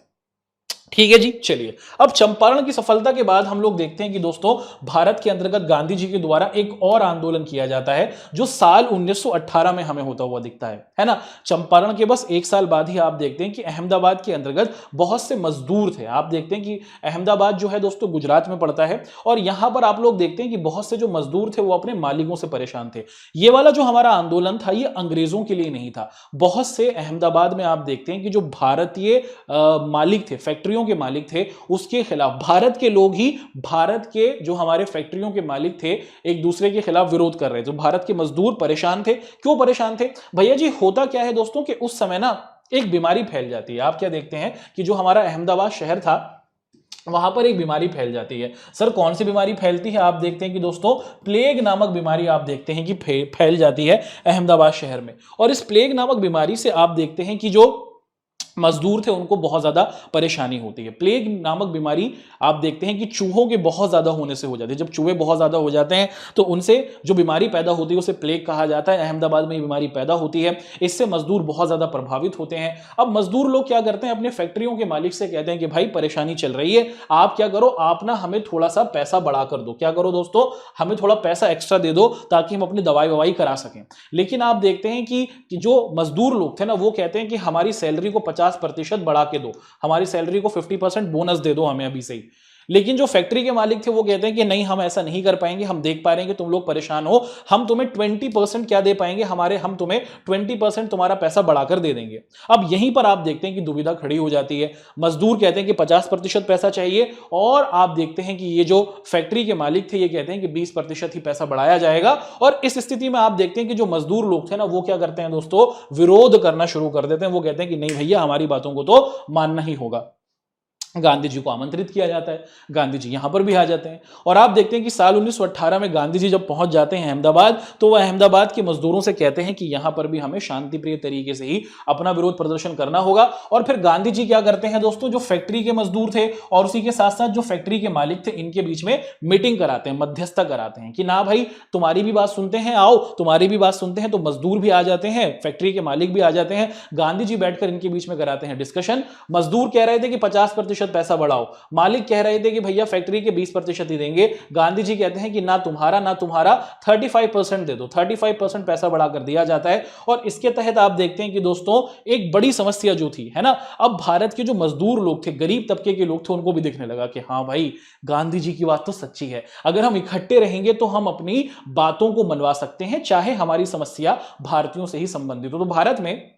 [SPEAKER 1] ठीक है जी, चलिए अब चंपारण की सफलता के बाद हम लोग देखते हैं कि दोस्तों भारत के अंतर्गत गांधी जी के द्वारा एक और आंदोलन किया जाता है जो साल 1918 में हमें होता हुआ दिखता है ना। चंपारण के बस 1 साल बाद ही आप देखते हैं कि अहमदाबाद के अंतर्गत बहुत से मजदूर थे। आप देखते हैं कि अहमदाबाद जो है दोस्तों गुजरात में पड़ता है और यहां पर आप लोग देखते हैं कि बहुत से जो मजदूर थे वो अपने मालिकों से परेशान थे। ये वाला जो हमारा आंदोलन था ये अंग्रेजों के लिए नहीं था। बहुत से अहमदाबाद में आप देखते हैं कि जो भारतीय मालिक थे, फैक्ट्री के मालिक थे, उसके खिलाफ भारत के लोग ही, भारत के जो हमारे फैक्ट्रियों के मालिक थे एक दूसरे के खिलाफ विरोध कर रहे थे। भारत के मजदूर परेशान थे। क्यों परेशान थे भैया जी, होता क्या है दोस्तों कि उस समय ना एक बीमारी फैल जाती है। आप क्या देखते हैं कि जो हमारा अहमदाबाद शहर था वहां पर एक बीमारी फैल जाती है। सर कौन सी बीमारी फैलती है? आप देखते हैं कि दोस्तों प्लेग नामक बीमारी आप देखते हैं कि फैल जाती है अहमदाबाद शहर में। और इस प्लेग नामक बीमारी से आप देखते हैं कि जो मजदूर थे उनको बहुत ज्यादा परेशानी होती है। प्लेग नामक बीमारी आप देखते हैं कि चूहों के बहुत ज्यादा होने से हो जाती है। जब चूहे बहुत ज्यादा हो जाते हैं तो उनसे जो बीमारी पैदा होती है उसे प्लेग कहा जाता है। अहमदाबाद में ये बीमारी पैदा होती है, इससे मजदूर बहुत ज्यादा प्रभावित होते हैं। अब मजदूर लोग क्या करते हैं, अपने फैक्ट्रियों के मालिक से कहते हैं कि भाई परेशानी चल रही है, आप क्या करो, आप ना हमें थोड़ा सा पैसा बढ़ा कर दो। क्या करो दोस्तों, हमें थोड़ा पैसा एक्स्ट्रा दे दो ताकि हम अपनी दवाई ववाई करा सकें। लेकिन आप देखते हैं कि जो मजदूर लोग थे ना वो कहते हैं कि हमारी सैलरी को 50% बढ़ा के दो, हमारी सैलरी को 50% बोनस दे दो हमें अभी से ही। लेकिन जो फैक्ट्री के मालिक थे वो कहते हैं कि नहीं हम ऐसा नहीं कर पाएंगे, हम देख पा रहे हैं कि तुम लोग परेशान हो, हम तुम्हें 20% क्या दे पाएंगे, हम तुम्हें 20% तुम्हारा पैसा बढ़ाकर दे देंगे। अब यहीं पर आप देखते हैं कि दुविधा खड़ी हो जाती है। मजदूर कहते हैं कि 50% पैसा चाहिए और आप देखते हैं कि ये जो फैक्ट्री के मालिक थे ये कहते हैं कि 20% ही पैसा बढ़ाया जाएगा। और इस स्थिति में आप देखते हैं कि जो मजदूर लोग थे ना वो क्या करते हैं दोस्तों, विरोध करना शुरू कर देते हैं। वो कहते हैं कि नहीं भैया हमारी बातों को तो मानना ही होगा। गांधी जी को आमंत्रित किया जाता है, गांधी जी यहां पर भी आ जाते हैं और आप देखते हैं कि साल 1918 में गांधी जी जब पहुंच जाते हैं अहमदाबाद तो वह अहमदाबाद के मजदूरों से कहते हैं कि यहां पर भी हमें शांति प्रिय तरीके से ही अपना विरोध प्रदर्शन करना होगा। और फिर गांधी जी क्या करते हैं दोस्तों, जो फैक्ट्री के मजदूर थे और उसी के साथ साथ जो फैक्ट्री के मालिक थे इनके बीच में मीटिंग कराते हैं, मध्यस्थता कराते हैं कि ना भाई तुम्हारी भी बात सुनते हैं, आओ तुम्हारी भी बात सुनते हैं। तो मजदूर भी आ जाते हैं, फैक्ट्री के मालिक भी आ जाते हैं, गांधी जी बैठकर इनके बीच में कराते हैं डिस्कशन। मजदूर कह रहे थे कि 50% 20% पैसा बढ़ाओ। मालिक कह रहे थे कि भैया फैक्ट्री के 20% ही देंगे, गांधी जी कहते हैं कि ना तुम्हारा 35% दे दो, 35% पैसा बढ़ाकर दिया जाता है। और इसके तहत आप देखते हैं कि दोस्तों एक बड़ी समस्या जो थी, है ना, अब भारत के जो मजदूर लोग थे, गरीब तबके के लोग थे, उनको भी दिखने लगा कि हाँ भाई गांधी जी की बात तो सच्ची है, अगर हम इकट्ठे रहेंगे तो हम अपनी बातों को मनवा सकते हैं, चाहे हमारी समस्या भारतीयों से ही संबंधित हो। तो भारत में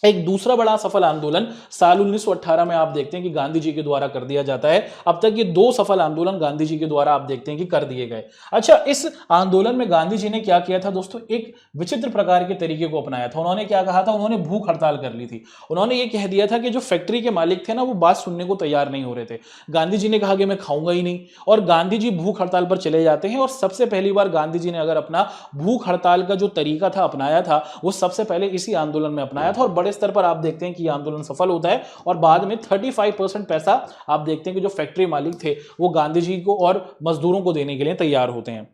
[SPEAKER 1] एक दूसरा बड़ा सफल आंदोलन साल 1918 में आप देखते हैं कि गांधी जी के द्वारा कर दिया जाता है। अब तक ये 2 सफल आंदोलन गांधी जी के द्वारा आप देखते हैं कि कर दिए गए। अच्छा, इस आंदोलन में गांधी जी ने क्या किया था दोस्तों, एक विचित्र प्रकार के तरीके को अपनाया था। उन्होंने क्या कहा था, उन्होंने भूख हड़ताल कर ली थी। उन्होंने ये कह दिया था कि जो फैक्ट्री के मालिक थे ना, वो बात सुनने को तैयार नहीं हो रहे थे। गांधी जी ने कहा कि मैं खाऊंगा ही नहीं, और गांधी जी भूख हड़ताल पर चले जाते हैं। और सबसे पहली बार गांधी जी ने अगर अपना भूख हड़ताल का जो तरीका था अपनाया था, वो सबसे पहले इसी आंदोलन में अपनाया था। और बड़े स्तर पर आप देखते हैं कि आंदोलन सफल होता है, और बाद में 35% पैसा आप देखते हैं कि जो फैक्ट्री मालिक थे वो गांधी जी को और मजदूरों को देने के लिए तैयार होते हैं।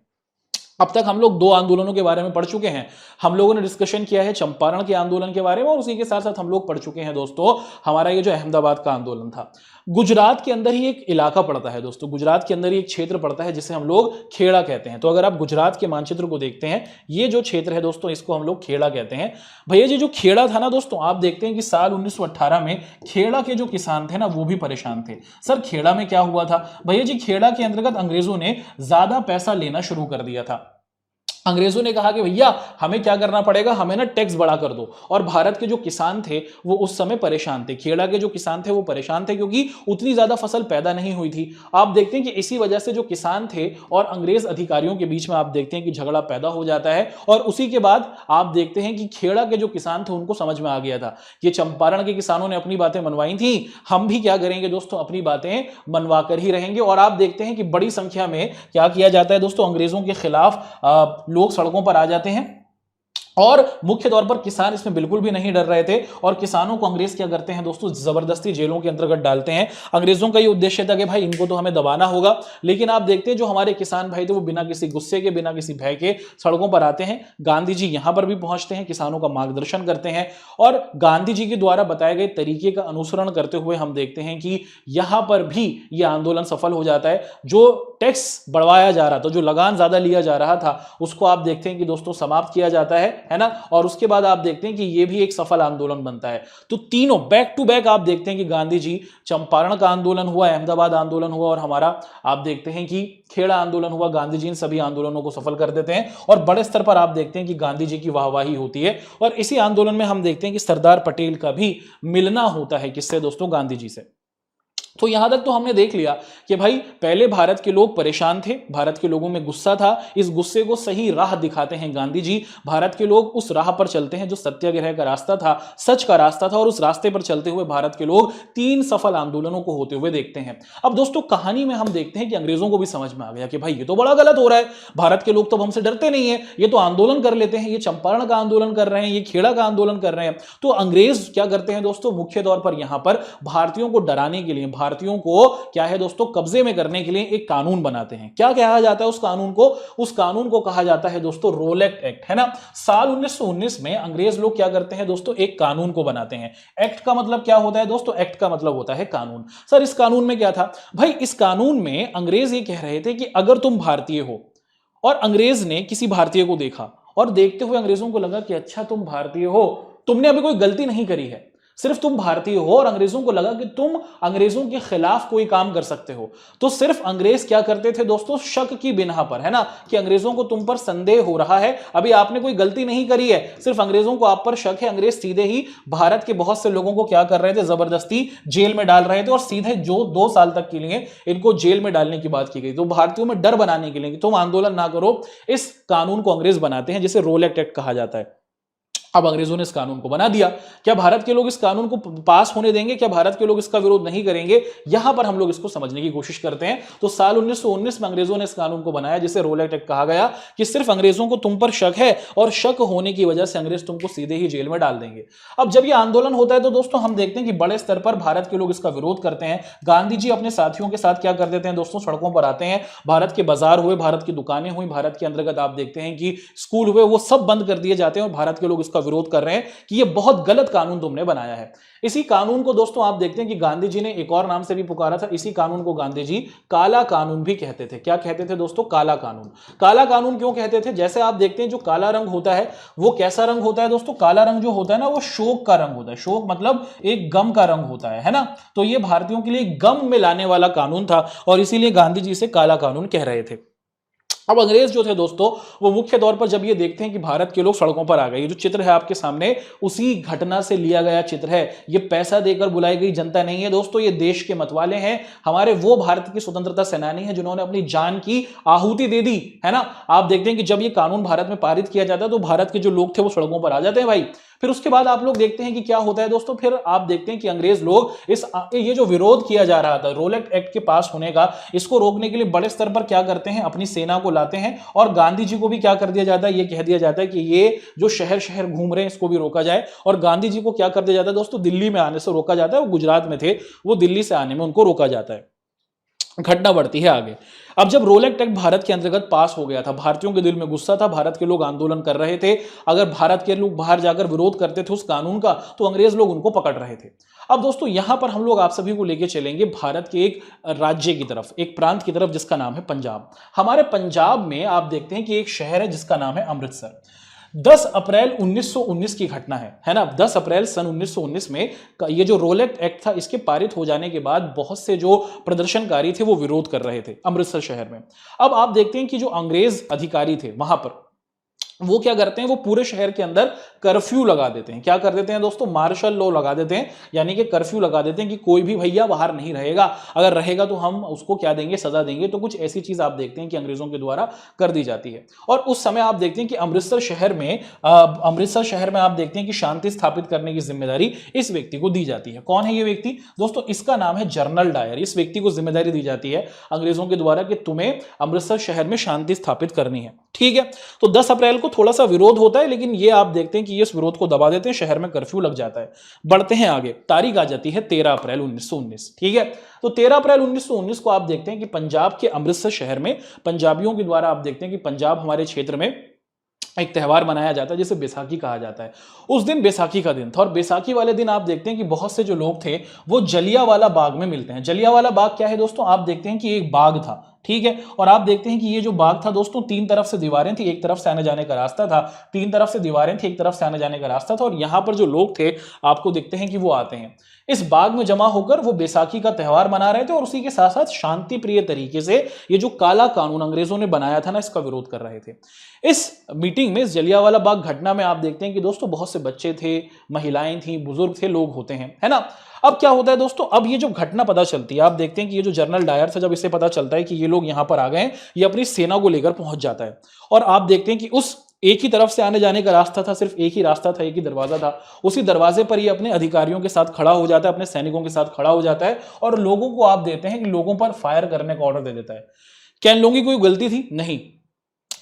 [SPEAKER 1] अब तक हम लोग 2 आंदोलनों के बारे में पढ़ चुके हैं। हम लोगों ने डिस्कशन किया है चंपारण के आंदोलन के बारे में, और उसी के साथ साथ हम लोग पढ़ चुके हैं दोस्तों हमारा ये जो अहमदाबाद का आंदोलन था। गुजरात के अंदर ही एक इलाका पड़ता है दोस्तों, गुजरात के अंदर ही एक क्षेत्र पड़ता है जिसे हम लोग खेड़ा कहते हैं। तो अगर आप गुजरात के मानचित्र को देखते हैं, ये जो क्षेत्र है दोस्तों, इसको हम लोग खेड़ा कहते हैं। भैया जी जो खेड़ा था ना दोस्तों, आप देखते हैं कि साल 1918 में खेड़ा के जो किसान थे ना, वो भी परेशान थे। सर खेड़ा में क्या हुआ था? भैया जी खेड़ा के अंतर्गत अंग्रेजों ने ज्यादा पैसा लेना शुरू कर दिया था। अंग्रेजों ने कहा कि भैया हमें क्या करना पड़ेगा, हमें ना टैक्स बढ़ा कर दो। और भारत के जो किसान थे वो उस समय परेशान थे, खेड़ा के जो किसान थे वो परेशान थे, क्योंकि उतनी ज्यादा फसल पैदा नहीं हुई थी। आप देखते हैं कि इसी वजह से जो किसान थे और अंग्रेज अधिकारियों के बीच में आप देखते हैं कि झगड़ा पैदा हो जाता है। और उसी के बाद आप देखते हैं कि खेड़ा के जो किसान थे उनको समझ में आ गया था कि चंपारण के किसानों ने अपनी बातें मनवाई थी, हम भी क्या करेंगे दोस्तों, अपनी बातें मनवा कर ही रहेंगे। और आप देखते हैं कि बड़ी संख्या में क्या किया जाता है दोस्तों, अंग्रेजों के खिलाफ लोग सड़कों पर आ जाते हैं। और मुख्य तौर पर किसान इसमें बिल्कुल भी नहीं डर रहे थे, और किसानों को अंग्रेज क्या करते हैं दोस्तों, जबरदस्ती जेलों के अंतर्गत डालते हैं। अंग्रेजों का ये उद्देश्य था कि भाई इनको तो हमें दबाना होगा। लेकिन आप देखते हैं जो हमारे किसान भाई थे वो बिना किसी गुस्से के, बिना किसी भय के सड़कों पर आते हैं। गांधी जी यहां पर भी पहुंचते हैं, किसानों का मार्गदर्शन करते हैं, और गांधी जी के द्वारा बताए गए तरीके का अनुसरण करते हुए हम देखते हैं कि यहां पर भी यह आंदोलन सफल हो जाता है। जो टैक्स बढ़वाया जा रहा था, जो लगान ज्यादा लिया जा रहा था, उसको आप देखते हैं कि दोस्तों समाप्त किया जाता है ना। और उसके बाद आप देखते हैं कि यह भी एक सफल आंदोलन बनता है। तो तीनों बैक टू बैक आप देखते हैं कि गांधी जी, चंपारण का आंदोलन हुआ, अहमदाबाद आंदोलन हुआ, और हमारा आप देखते हैं कि खेड़ा आंदोलन हुआ। गांधी जी इन सभी आंदोलनों को सफल कर देते हैं, और बड़े स्तर पर आप देखते हैं कि गांधी जी की वाहवाही होती है। और इसी आंदोलन में हम देखते हैं कि सरदार पटेल का भी मिलना होता है, किससे दोस्तों, गांधी जी से। तो यहां तक तो हमने देख लिया कि भाई पहले भारत के लोग परेशान थे, भारत के लोगों में गुस्सा था, इस गुस्से को सही राह दिखाते हैं गांधी जी। भारत के लोग उस राह पर चलते हैं जो सत्याग्रह का रास्ता था, सच का रास्ता था, और उस रास्ते पर चलते हुए भारत के लोग 3 सफल आंदोलनों को होते हुए देखते हैं। अब दोस्तों कहानी में हम देखते हैं कि अंग्रेजों को भी समझ में आ गया कि भाई ये तो बड़ा गलत हो रहा है, भारत के लोग तो हमसे डरते नहीं है, ये तो आंदोलन कर लेते हैं, ये चंपारण का आंदोलन कर रहे हैं, ये खेड़ा का आंदोलन कर रहे हैं। तो अंग्रेज क्या करते हैं दोस्तों, मुख्य तौर पर यहां पर भारतीयों को डराने के लिए, भारतीयों को क्या है दोस्तों, कब्जे में करने के लिए एक कानून बनाते हैं। क्या कहा जाता है उस कानून को? उस कानून को कहा जाता है दोस्तों रोलेट एक्ट, है ना। साल 1919 में अंग्रेज लोग क्या करते हैं दोस्तों, एक कानून को बनाते हैं। एक्ट का मतलब क्या होता है दोस्तों? एक्ट का मतलब होता है कानून। सर इस कानून में क्या था भाई? इस कानून में अंग्रेज ये कह रहे थे कि अगर तुम भारतीय हो, और अंग्रेज ने किसी भारतीय को देखा, और देखते हुए अंग्रेजों को लगा कि अच्छा तुम भारतीय हो, तुमने अभी कोई गलती नहीं करी है, सिर्फ तुम भारतीय हो, और अंग्रेजों को लगा कि तुम अंग्रेजों के खिलाफ कोई काम कर सकते हो, तो सिर्फ अंग्रेज क्या करते थे दोस्तों, शक की बिना पर, है ना, कि अंग्रेजों को तुम पर संदेह हो रहा है, अभी आपने कोई गलती नहीं करी है, सिर्फ अंग्रेजों को आप पर शक है, अंग्रेज सीधे ही भारत के बहुत से लोगों को क्या कर रहे थे, जबरदस्ती जेल में डाल रहे थे, और सीधे जो 2 साल तक के लिए इनको जेल में डालने की बात की गई। तो भारतीयों में डर बनाने के लिए कि तुम आंदोलन ना करो, इस कानून को अंग्रेज बनाते हैं, जिसे रोलेट एक्ट कहा जाता है। अब अंग्रेजों ने इस कानून को बना दिया। क्या भारत के लोग इस कानून को पास होने देंगे? क्या भारत के लोग इसका विरोध नहीं करेंगे? यहां पर हम लोग इसको समझने की कोशिश करते हैं। तो साल 1919 में अंग्रेजों ने इस कानून को बनाया, जिसे रोलेट एक्ट कहा गया, कि सिर्फ अंग्रेजों को तुम पर शक है, और शक होने की वजह से अंग्रेज तुमको सीधे ही जेल में डाल देंगे। अब जब यह आंदोलन होता है तो दोस्तों हम देखते हैं कि बड़े स्तर पर भारत के लोग इसका विरोध करते हैं। गांधी जी अपने साथियों के साथ क्या कर देते हैं दोस्तों, सड़कों पर आते हैं। भारत के बाजार हुए, भारत की दुकानें हुई, भारत के अंतर्गत आप देखते हैं कि स्कूल हुए, वो सब बंद कर दिए जाते हैं, और भारत के लोग इसका उसका विरोध कर रहे हैं कि ये बहुत गलत कानून तुमने बनाया है। इसी कानून को दोस्तों आप देखते हैं कि गांधी जी ने एक और नाम से भी पुकारा था। इसी कानून को गांधी जी काला कानून भी कहते थे। क्या कहते थे दोस्तों? काला कानून। काला कानून क्यों कहते थे? जैसे आप देखते हैं जो काला रंग होता है वो कैसा रंग होता है दोस्तों? काला रंग जो होता है ना वो शोक का रंग होता है। शोक मतलब एक गम का रंग होता है ना। तो ये भारतीयों के लिए गम में लाने वाला कानून था और इसीलिए गांधी जी इसे काला कानून कह रहे थे। अब अंग्रेज जो थे दोस्तों वो मुख्य तौर पर जब ये देखते हैं कि भारत के लोग सड़कों पर आ गए, ये जो चित्र है आपके सामने उसी घटना से लिया गया चित्र है। ये पैसा देकर बुलाई गई जनता नहीं है दोस्तों, ये देश के मतवाले हैं, हमारे वो भारत की स्वतंत्रता सेनानी हैं जिन्होंने अपनी जान की आहुति दे दी है ना। आप देखते हैं कि जब ये कानून भारत में पारित किया जाता है तो भारत के जो लोग थे वो सड़कों पर आ जाते हैं भाई। फिर उसके बाद आप लोग देखते हैं कि क्या होता है दोस्तों, फिर आप देखते हैं कि अंग्रेज लोग ये जो विरोध किया जा रहा था रोलेट एक्ट के पास होने का, इसको रोकने के लिए बड़े स्तर पर क्या करते हैं, अपनी सेना को लाते हैं और गांधी जी को भी क्या कर दिया जाता है, ये कह दिया जाता है कि ये जो शहर शहर घूम रहे हैं इसको भी रोका जाए। और गांधी जी को क्या कर दिया जाता है दोस्तों, दिल्ली में आने से रोका जाता है। वो गुजरात में थे, वो दिल्ली से आने में उनको रोका जाता है। घटना बढ़ती है आगे। अब जब रोलेट एक्ट भारत के अंतर्गत पास हो गया था, भारतीयों के दिल में गुस्सा था, भारत के लोग आंदोलन कर रहे थे। अगर भारत के लोग बाहर जाकर विरोध करते थे उस कानून का तो अंग्रेज लोग उनको पकड़ रहे थे। अब दोस्तों यहां पर हम लोग आप सभी को लेके चलेंगे भारत के एक राज्य की तरफ, एक प्रांत की तरफ जिसका नाम है पंजाब। हमारे पंजाब में आप देखते हैं कि एक शहर है जिसका नाम है अमृतसर। 10 अप्रैल 1919 की घटना है ना। 10 अप्रैल सन 1919 में ये जो रोलेट एक्ट था इसके पारित हो जाने के बाद बहुत से जो प्रदर्शनकारी थे वो विरोध कर रहे थे अमृतसर शहर में। अब आप देखते हैं कि जो अंग्रेज अधिकारी थे वहां पर वो क्या करते हैं, वो पूरे शहर के अंदर कर्फ्यू लगा देते हैं। क्या कर देते हैं दोस्तों, मार्शल लॉ लगा देते हैं, यानी कि कर्फ्यू लगा देते हैं कि कोई भी भैया बाहर नहीं रहेगा, अगर रहेगा तो हम उसको क्या देंगे, सजा देंगे। तो कुछ ऐसी चीज आप देखते हैं कि अंग्रेजों के द्वारा कर दी जाती है। और उस समय आप देखते हैं कि अमृतसर शहर में आप देखते हैं कि शांति स्थापित करने की जिम्मेदारी इस व्यक्ति को दी जाती है। कौन है ये व्यक्ति दोस्तों? इसका नाम है जनरल डायर। इस व्यक्ति को जिम्मेदारी दी जाती है अंग्रेजों के द्वारा कि तुम्हें अमृतसर शहर में शांति स्थापित करनी है। ठीक है, तो 10 अप्रैल को थोड़ा सा विरोध होता है, लेकिन ये आप देखते हैं कि ये इस विरोध को दबा देते हैं, शहर में कर्फ्यू लग जाता है। बढ़ते हैं आगे, तारीख आ जाती है 13 अप्रैल 1919। ठीक है, तो 13 अप्रैल 1919 को आप देखते हैं कि पंजाब के अमृतसर शहर में पंजाबियों के द्वारा आप देखते हैं कि पंजाब हमारे क्षेत्र में एक त्यौहार मनाया जाता है जिसे बैसाखी कहा जाता है। उस दिन बैसाखी का दिन था और बैसाखी वाले दिन आप देखते हैं कि बहुत से जो लोग थे वो जलियांवाला बाग में मिलते हैं। जलियांवाला बाग क्या है दोस्तों? आप देखते हैं कि एक बाग था, ठीक है, और आप देखते हैं कि ये जो बाग था दोस्तों 3 तरफ से दीवारें थी, एक तरफ से आने जाने का रास्ता था, 3 तरफ से दीवारें थी, एक तरफ से आने जाने का रास्ता था। और यहां पर जो लोग थे आपको देखते हैं कि वो आते हैं इस बाग में जमा होकर, वो बैसाखी का त्यौहार मना रहे थे और उसी के साथ साथ शांति प्रिय तरीके से ये जो काला कानून अंग्रेजों ने बनाया था ना इसका विरोध कर रहे थे। इस मीटिंग में, इस जलियांवाला बाग घटना में आप देखते हैं कि दोस्तों बहुत से बच्चे थे, महिलाएं थी, बुजुर्ग थे, लोग होते हैं, है ना। अब क्या होता है दोस्तों, अब ये जो घटना पता चलती है, आप देखते हैं कि ये जो जनरल डायर था, जब इसे पता चलता है कि ये लोग यहां पर आ गए, ये अपनी सेना को लेकर पहुंच जाता है। और आप देखते हैं कि उस एक ही तरफ से आने जाने का रास्ता था, सिर्फ एक ही रास्ता था, एक ही दरवाजा था, उसी दरवाजे पर ये अपने अधिकारियों के साथ खड़ा हो जाता है, अपने सैनिकों के साथ खड़ा हो जाता है और लोगों को आप देते हैं कि लोगों पर फायर करने का ऑर्डर दे देता है। क्या इन लोगों की कोई गलती थी? नहीं,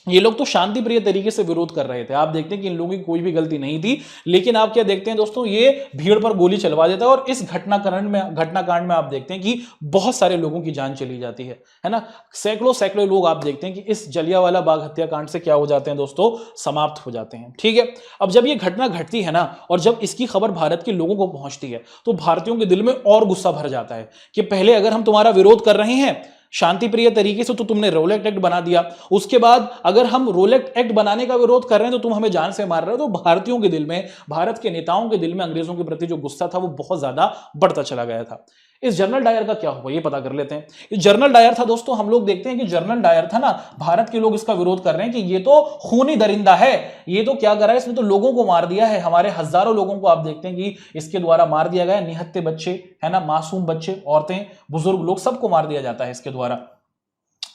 [SPEAKER 1] ये लोग तो शांति प्रिय तरीके से विरोध कर रहे थे। आप देखते हैं कि इन लोगों की कोई भी गलती नहीं थी, लेकिन आप क्या देखते हैं दोस्तों, ये भीड़ पर गोली चलवा देता है और इस घटनाकांड में आप देखते हैं कि बहुत सारे लोगों की जान चली जाती है ना। सैकड़ों लोग आप देखते हैं कि इस जलियांवाला बाग हत्याकांड से क्या हो जाते हैं दोस्तों, समाप्त हो जाते हैं। ठीक है, अब जब ये घटना घटती है ना और जब इसकी खबर भारत के लोगों को पहुंचती है तो भारतीयों के दिल में और गुस्सा भर जाता है कि पहले अगर हम तुम्हारा विरोध कर रहे हैं शांति प्रिय तरीके से तो तुमने रोलेट एक्ट बना दिया, उसके बाद अगर हम रोलेट एक्ट बनाने का विरोध कर रहे हैं तो तुम हमें जान से मार रहे हो। तो भारतीयों के दिल में, भारत के नेताओं के दिल में अंग्रेजों के प्रति जो गुस्सा था वो बहुत ज्यादा बढ़ता चला गया था। इस जनरल डायर का क्या हुआ ये पता कर लेते हैं। इस जनरल डायर था दोस्तों, हम लोग देखते हैं कि जनरल डायर था ना, भारत के लोग इसका विरोध कर रहे हैं कि ये तो खूनी दरिंदा है, ये तो क्या कर रहा है, इसने तो लोगों को मार दिया है, हमारे हजारों लोगों को आप देखते हैं कि इसके द्वारा मार दिया गया, निहत्थे बच्चे है ना, मासूम बच्चे, औरतें, बुजुर्ग लोग, सबको मार दिया जाता है इसके द्वारा।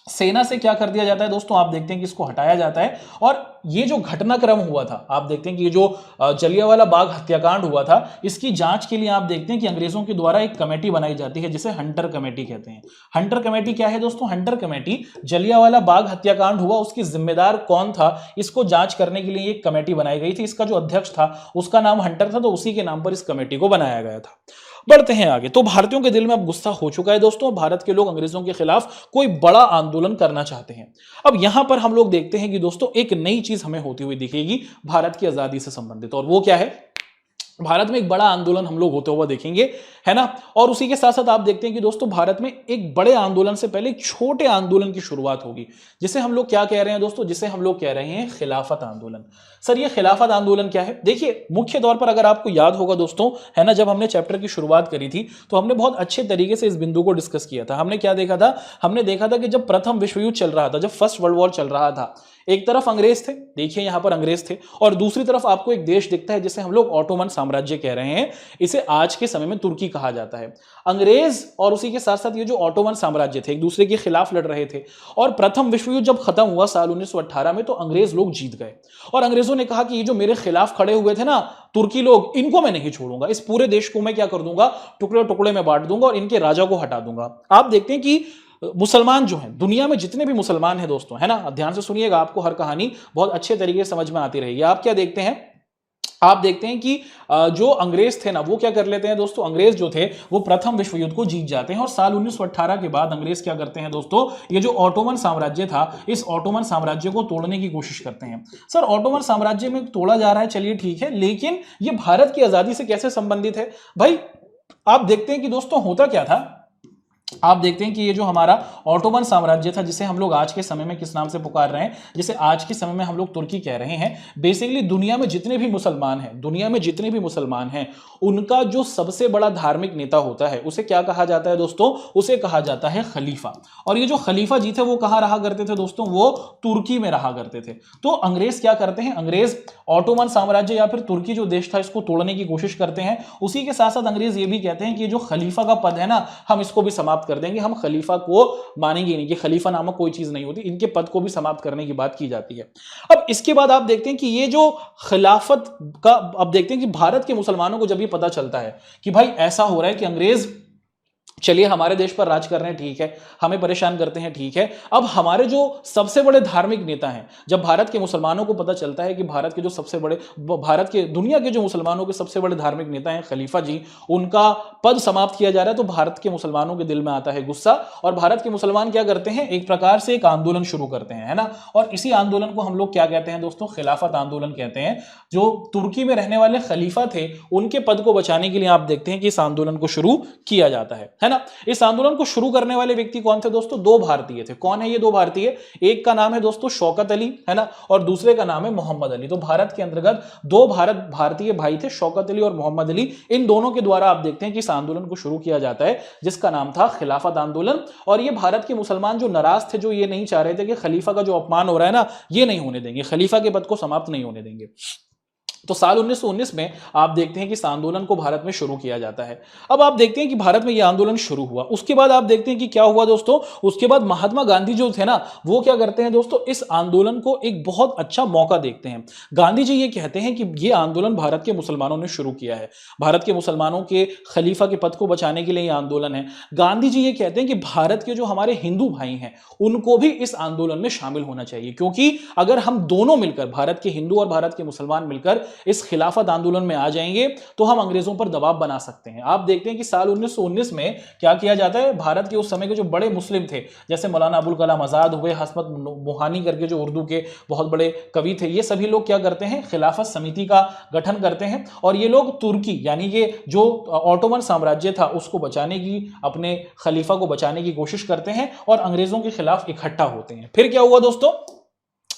[SPEAKER 1] सेना से क्या कर दिया जाता है दोस्तों, आप देखते हैं कि इसको हटाया जाता है। और ये जो घटनाक्रम हुआ था, आप देखते हैं कि ये जो जलियांवाला बाग हत्याकांड हुआ था, इसकी जांच के लिए आप देखते हैं कि अंग्रेजों के द्वारा एक कमेटी बनाई जाती है जिसे हंटर कमेटी कहते हैं। हंटर कमेटी क्या है दोस्तों? हंटर कमेटी, जलियांवाला बाग हत्याकांड हुआ उसकी जिम्मेदार कौन था इसको जांच करने के लिए एक कमेटी बनाई गई थी। इसका जो अध्यक्ष था उसका नाम हंटर था, तो उसी के नाम पर इस कमेटी को बनाया गया था। बढ़ते हैं आगे। तो भारतीयों के दिल में अब गुस्सा हो चुका है दोस्तों, भारत के लोग अंग्रेजों के खिलाफ कोई बड़ा आंदोलन करना चाहते हैं। अब यहां पर हम लोग देखते हैं कि दोस्तों एक नई चीज हमें होती हुई दिखेगी भारत की आजादी से संबंधित, और वो क्या है, भारत में एक बड़ा आंदोलन हम लोग होते हुए देखेंगे, है ना। और उसी के साथ साथ आप देखते हैं कि दोस्तों भारत में एक बड़े आंदोलन से पहले एक छोटे आंदोलन की शुरुआत होगी, जिसे हम लोग क्या कह रहे हैं दोस्तों, जिसे हम लोग कह रहे हैं खिलाफत आंदोलन। सर ये खिलाफत आंदोलन क्या है? देखिए मुख्य तौर पर अगर आपको याद होगा दोस्तों, है ना, जब हमने चैप्टर की शुरुआत करी थी तो हमने बहुत अच्छे तरीके से इस बिंदु को डिस्कस किया था। हमने क्या देखा था, हमने देखा था कि जब प्रथम विश्व युद्ध चल रहा था, जब फर्स्ट वर्ल्ड वॉर चल रहा था, एक तरफ अंग्रेज थे, देखिए यहां पर अंग्रेज थे, और दूसरी तरफ आपको एक देश दिखता है जिसे हम लोग ऑटोमन साम्राज्य कह रहे हैं, इसे आज के समय में तुर्की कहा जाता है। अंग्रेज और उसी के साथ साथ ये जो ऑटोमन साम्राज्य थे एक दूसरे के खिलाफ लड़ रहे थे, और प्रथम विश्व युद्ध जब खत्म हुआ साल 1918 में, तो अंग्रेज लोग जीत गए, और अंग्रेजों ने कहा कि ये जो मेरे खिलाफ खड़े हुए थे ना तुर्की लोग, इनको मैं नहीं छोड़ूंगा, इस पूरे देश को मैं क्या कर दूंगा, टुकड़े टुकड़े में बांट दूंगा और इनके राजा को हटा दूंगा। आप देखते हैं कि मुसलमान जो हैं, दुनिया में जितने भी मुसलमान हैं दोस्तों, है ना, ध्यान से सुनिएगा, आपको हर कहानी बहुत अच्छे तरीके से समझ में आती रहेगी। आप क्या देखते हैं, आप देखते हैं कि जो अंग्रेज थे ना वो क्या कर लेते हैं दोस्तों, अंग्रेज जो थे वो प्रथम विश्व युद्ध को जीत जाते हैं, और साल 1918 के बाद अंग्रेज क्या करते हैं दोस्तों, ये जो ऑटोमन साम्राज्य था, इस ऑटोमन साम्राज्य को तोड़ने की कोशिश करते हैं। सर ऑटोमन साम्राज्य में तोड़ा जा रहा है, चलिए ठीक है, लेकिन ये भारत की आजादी से कैसे संबंधित है भाई? आप देखते हैं कि दोस्तों होता क्या था, आप देखते हैं कि ये जो हमारा ऑटोमन साम्राज्य था, जिसे हम लोग आज के समय में किस नाम से पुकार रहे हैं, जिसे आज के समय में हम लोग तुर्की कह रहे हैं, बेसिकली दुनिया में जितने भी मुसलमान हैं, दुनिया में जितने भी मुसलमान हैं, उनका जो सबसे बड़ा धार्मिक नेता होता है उसे क्या कहा जाता है दोस्तों, उसे कहा जाता है खलीफा। और ये जो खलीफा जी थे वो कहां रहा करते थे दोस्तों, वो तुर्की में रहा करते थे। तो अंग्रेज क्या करते हैं, अंग्रेज ऑटोमन साम्राज्य या फिर तुर्की जो देश था इसको तोड़ने की कोशिश करते हैं। उसी के साथ साथ अंग्रेज ये भी कहते हैं कि जो खलीफा का पद है ना, हम इसको भी समाप्त कर देंगे, हम खलीफा को मानेंगे नहीं, कि खलीफा नामक कोई चीज नहीं होती, इनके पद को भी समाप्त करने की बात की जाती है। अब इसके बाद आप देखते हैं कि ये जो खिलाफत का, अब देखते हैं कि भारत के मुसलमानों को जब ये पता चलता है कि भाई ऐसा हो रहा है कि अंग्रेज चलिए हमारे देश पर राज कर रहे हैं, ठीक है, हमें परेशान करते हैं, ठीक है, अब हमारे जो सबसे बड़े धार्मिक नेता हैं, जब भारत के मुसलमानों को पता चलता है कि भारत के जो सबसे बड़े, भारत के, दुनिया के जो मुसलमानों के सबसे बड़े धार्मिक नेता हैं खलीफा जी, उनका पद समाप्त किया जा रहा है, तो भारत के मुसलमानों के दिल में आता है गुस्सा, और भारत के मुसलमान क्या करते हैं, एक प्रकार से एक आंदोलन शुरू करते हैं, है ना। और इसी आंदोलन को हम लोग क्या कहते हैं दोस्तों, खिलाफत आंदोलन कहते हैं। जो तुर्की में रहने वाले खलीफा थे उनके पद को बचाने के लिए आप देखते हैं कि इस आंदोलन को शुरू किया जाता है ना। इस आंदोलन को शुरू करने वाले व्यक्ति कौन थे दोस्तों, दो भारतीय थे। कौन है ये दो भारतीय, एक का नाम है दोस्तों शौकत अली, है ना, और दूसरे का नाम है मोहम्मद अली। तो भारत के अंतर्गत दो भारतीय भाई थे, शौकत अली और मोहम्मद अली, इन दोनों के द्वारा आप देखते हैं कि इस आंदोलन को शुरू किया जाता है, जिसका नाम था खिलाफत आंदोलन। और ये भारत के मुसलमान जो नाराज थे, जो ये नहीं चाह रहे थे कि खलीफा का जो अपमान हो रहा है ना, ये नहीं होने देंगे, खलीफा के पद को समाप्त नहीं होने देंगे। तो साल 1919 में आप देखते हैं कि इस आंदोलन को भारत में शुरू किया जाता है। अब आप देखते हैं कि भारत में यह आंदोलन शुरू हुआ, उसके बाद आप देखते हैं कि क्या हुआ दोस्तों, उसके बाद महात्मा गांधी जो थे ना, वो क्या करते हैं दोस्तों, इस आंदोलन को एक बहुत अच्छा मौका देखते हैं। गांधी जी ये कहते हैं कि ये आंदोलन भारत के मुसलमानों ने शुरू किया है, भारत के मुसलमानों के खलीफा के पद को बचाने के लिए यह आंदोलन है। गांधी जी ये कहते हैं कि भारत के जो हमारे हिंदू भाई हैं उनको भी इस आंदोलन में शामिल होना चाहिए, क्योंकि अगर हम दोनों मिलकर, भारत के हिंदू और भारत के मुसलमान मिलकर इस खिलाफत आंदोलन में आ जाएंगे तो हम अंग्रेजों पर दबाव बना सकते हैं। आप देखते हैं कि साल 1919 में क्या किया जाता है, भारत के उस समय के जो बड़े मुस्लिम थे, जैसे मौलाना अबुल कलाम आजाद हुए, हसमत मोहानी करके जो उर्दू के बहुत बड़े कवि थे, ये सभी लोग क्या करते हैं, खिलाफत समिति का गठन करते हैं, और ये लोग तुर्की यानी ये जो ऑटोमन साम्राज्य था उसको बचाने की, अपने खलीफा को बचाने की कोशिश करते हैं और अंग्रेजों के खिलाफ इकट्ठा होते हैं। फिर क्या हुआ दोस्तों,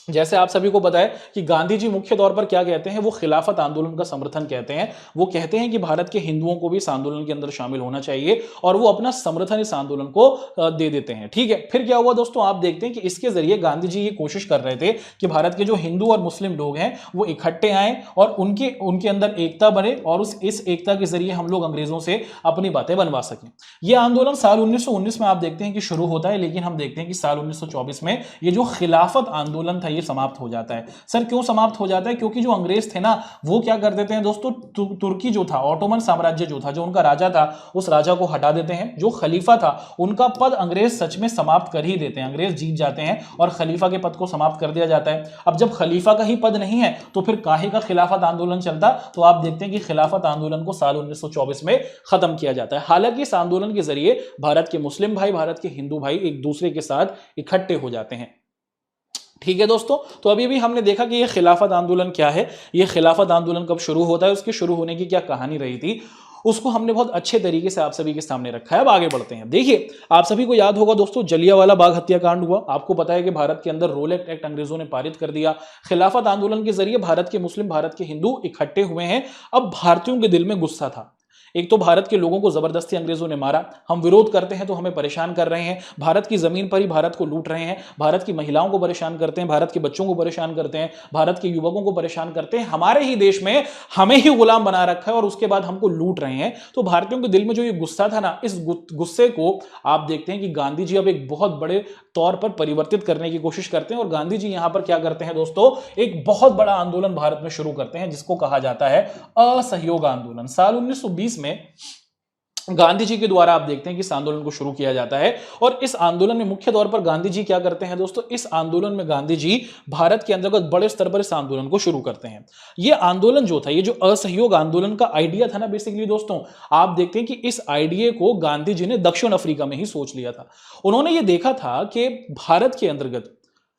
[SPEAKER 1] जैसे आप सभी को पता है कि गांधी जी मुख्य तौर पर क्या कहते हैं, वो खिलाफत आंदोलन का समर्थन कहते हैं। वो कहते हैं कि भारत के हिंदुओं को भी इस आंदोलन के अंदर शामिल होना चाहिए, और वो अपना समर्थन इस आंदोलन को दे देते हैं, ठीक है। फिर क्या हुआ दोस्तों, आप देखते हैं कि इसके जरिए गांधी जी ये कोशिश कर रहे थे कि भारत के जो हिंदू और मुस्लिम लोग हैं वो इकट्ठे आए और उनके अंदर एकता बने, और इस एकता के जरिए हम लोग अंग्रेजों से अपनी बातें बनवा सकें। यह आंदोलन साल 1919 में आप देखते हैं कि शुरू होता है, लेकिन हम देखते हैं कि साल 1924 में ये जो खिलाफत आंदोलन था ये समाप्त हो जाता है। सर क्यों समाप्त हो जाता है? क्योंकि जो अंग्रेज थे ना वो क्या कर देते हैं दोस्तों, तुर्की जो था, ऑटोमन साम्राज्य जो था, जो उनका राजा था, उस राजा को हटा देते हैं। जो खलीफा था उनका पद अंग्रेज सच में समाप्त कर ही देते हैं, अंग्रेज जीत जाते हैं और खलीफा के पद को समाप्त कर दिया जाता है। अब जब खलीफा का ही पद नहीं है तो फिर काहे का खिलाफत आंदोलन चलता? तो आप देखते हैं कि खिलाफत आंदोलन को साल 1924 में खत्म किया जाता है। हालांकि इस आंदोलन के जरिए भारत के मुस्लिम भाई, भारत के हिंदू भाई एक दूसरे के साथ इकट्ठे हो जाते हैं। ठीक है दोस्तों, तो अभी भी हमने देखा कि यह खिलाफत आंदोलन क्या है, यह खिलाफत आंदोलन कब शुरू होता है, उसके शुरू होने की क्या कहानी रही थी, उसको हमने बहुत अच्छे तरीके से आप सभी के सामने रखा है। अब आगे बढ़ते हैं। देखिए, आप सभी को याद होगा दोस्तों, जलियांवाला बाग हत्याकांड हुआ। आपको पता है कि भारत के अंदर रोल एक्ट अंग्रेजों ने पारित कर दिया। खिलाफत आंदोलन के जरिए भारत के मुस्लिम, भारत के हिंदू इकट्ठे हुए हैं। अब भारतीयों के दिल में गुस्सा था। एक तो भारत के लोगों को जबरदस्ती अंग्रेजों ने मारा, हम विरोध करते हैं तो हमें परेशान कर रहे हैं, भारत की जमीन पर ही भारत को लूट रहे हैं, भारत की महिलाओं को परेशान करते हैं, भारत के बच्चों को परेशान करते हैं, भारत के युवकों को परेशान करते हैं, हमारे ही देश में हमें ही गुलाम बना रखा है और उसके बाद हमको लूट रहे हैं। तो भारतीयों के दिल में जो ये गुस्सा था ना, इस गुस्से को आप देखते हैं कि गांधी जी अब एक बहुत बड़े तौर पर परिवर्तित करने की कोशिश करते हैं और गांधी जी यहां पर क्या करते हैं दोस्तों, एक बहुत बड़ा आंदोलन भारत में शुरू करते हैं जिसको कहा जाता है असहयोग आंदोलन। साल 1920 में गांधी जी के द्वारा आप देखते हैं कि इस आंदोलन को शुरू किया जाता है और इस आंदोलन में मुख्य तौर पर गांधी जी क्या करते हैं दोस्तों, इस आंदोलन में गांधी जी भारत के अंतर्गत बड़े स्तर पर इस आंदोलन को शुरू करते हैं। ये आंदोलन जो था, ये जो असहयोग आंदोलन का आइडिया था ना, बेसिकली दोस्तों आप देखते हैं कि इस आइडिया को गांधी जी ने दक्षिण अफ्रीका में ही सोच लिया था। उन्होंने ये देखा था कि भारत के अंतर्गत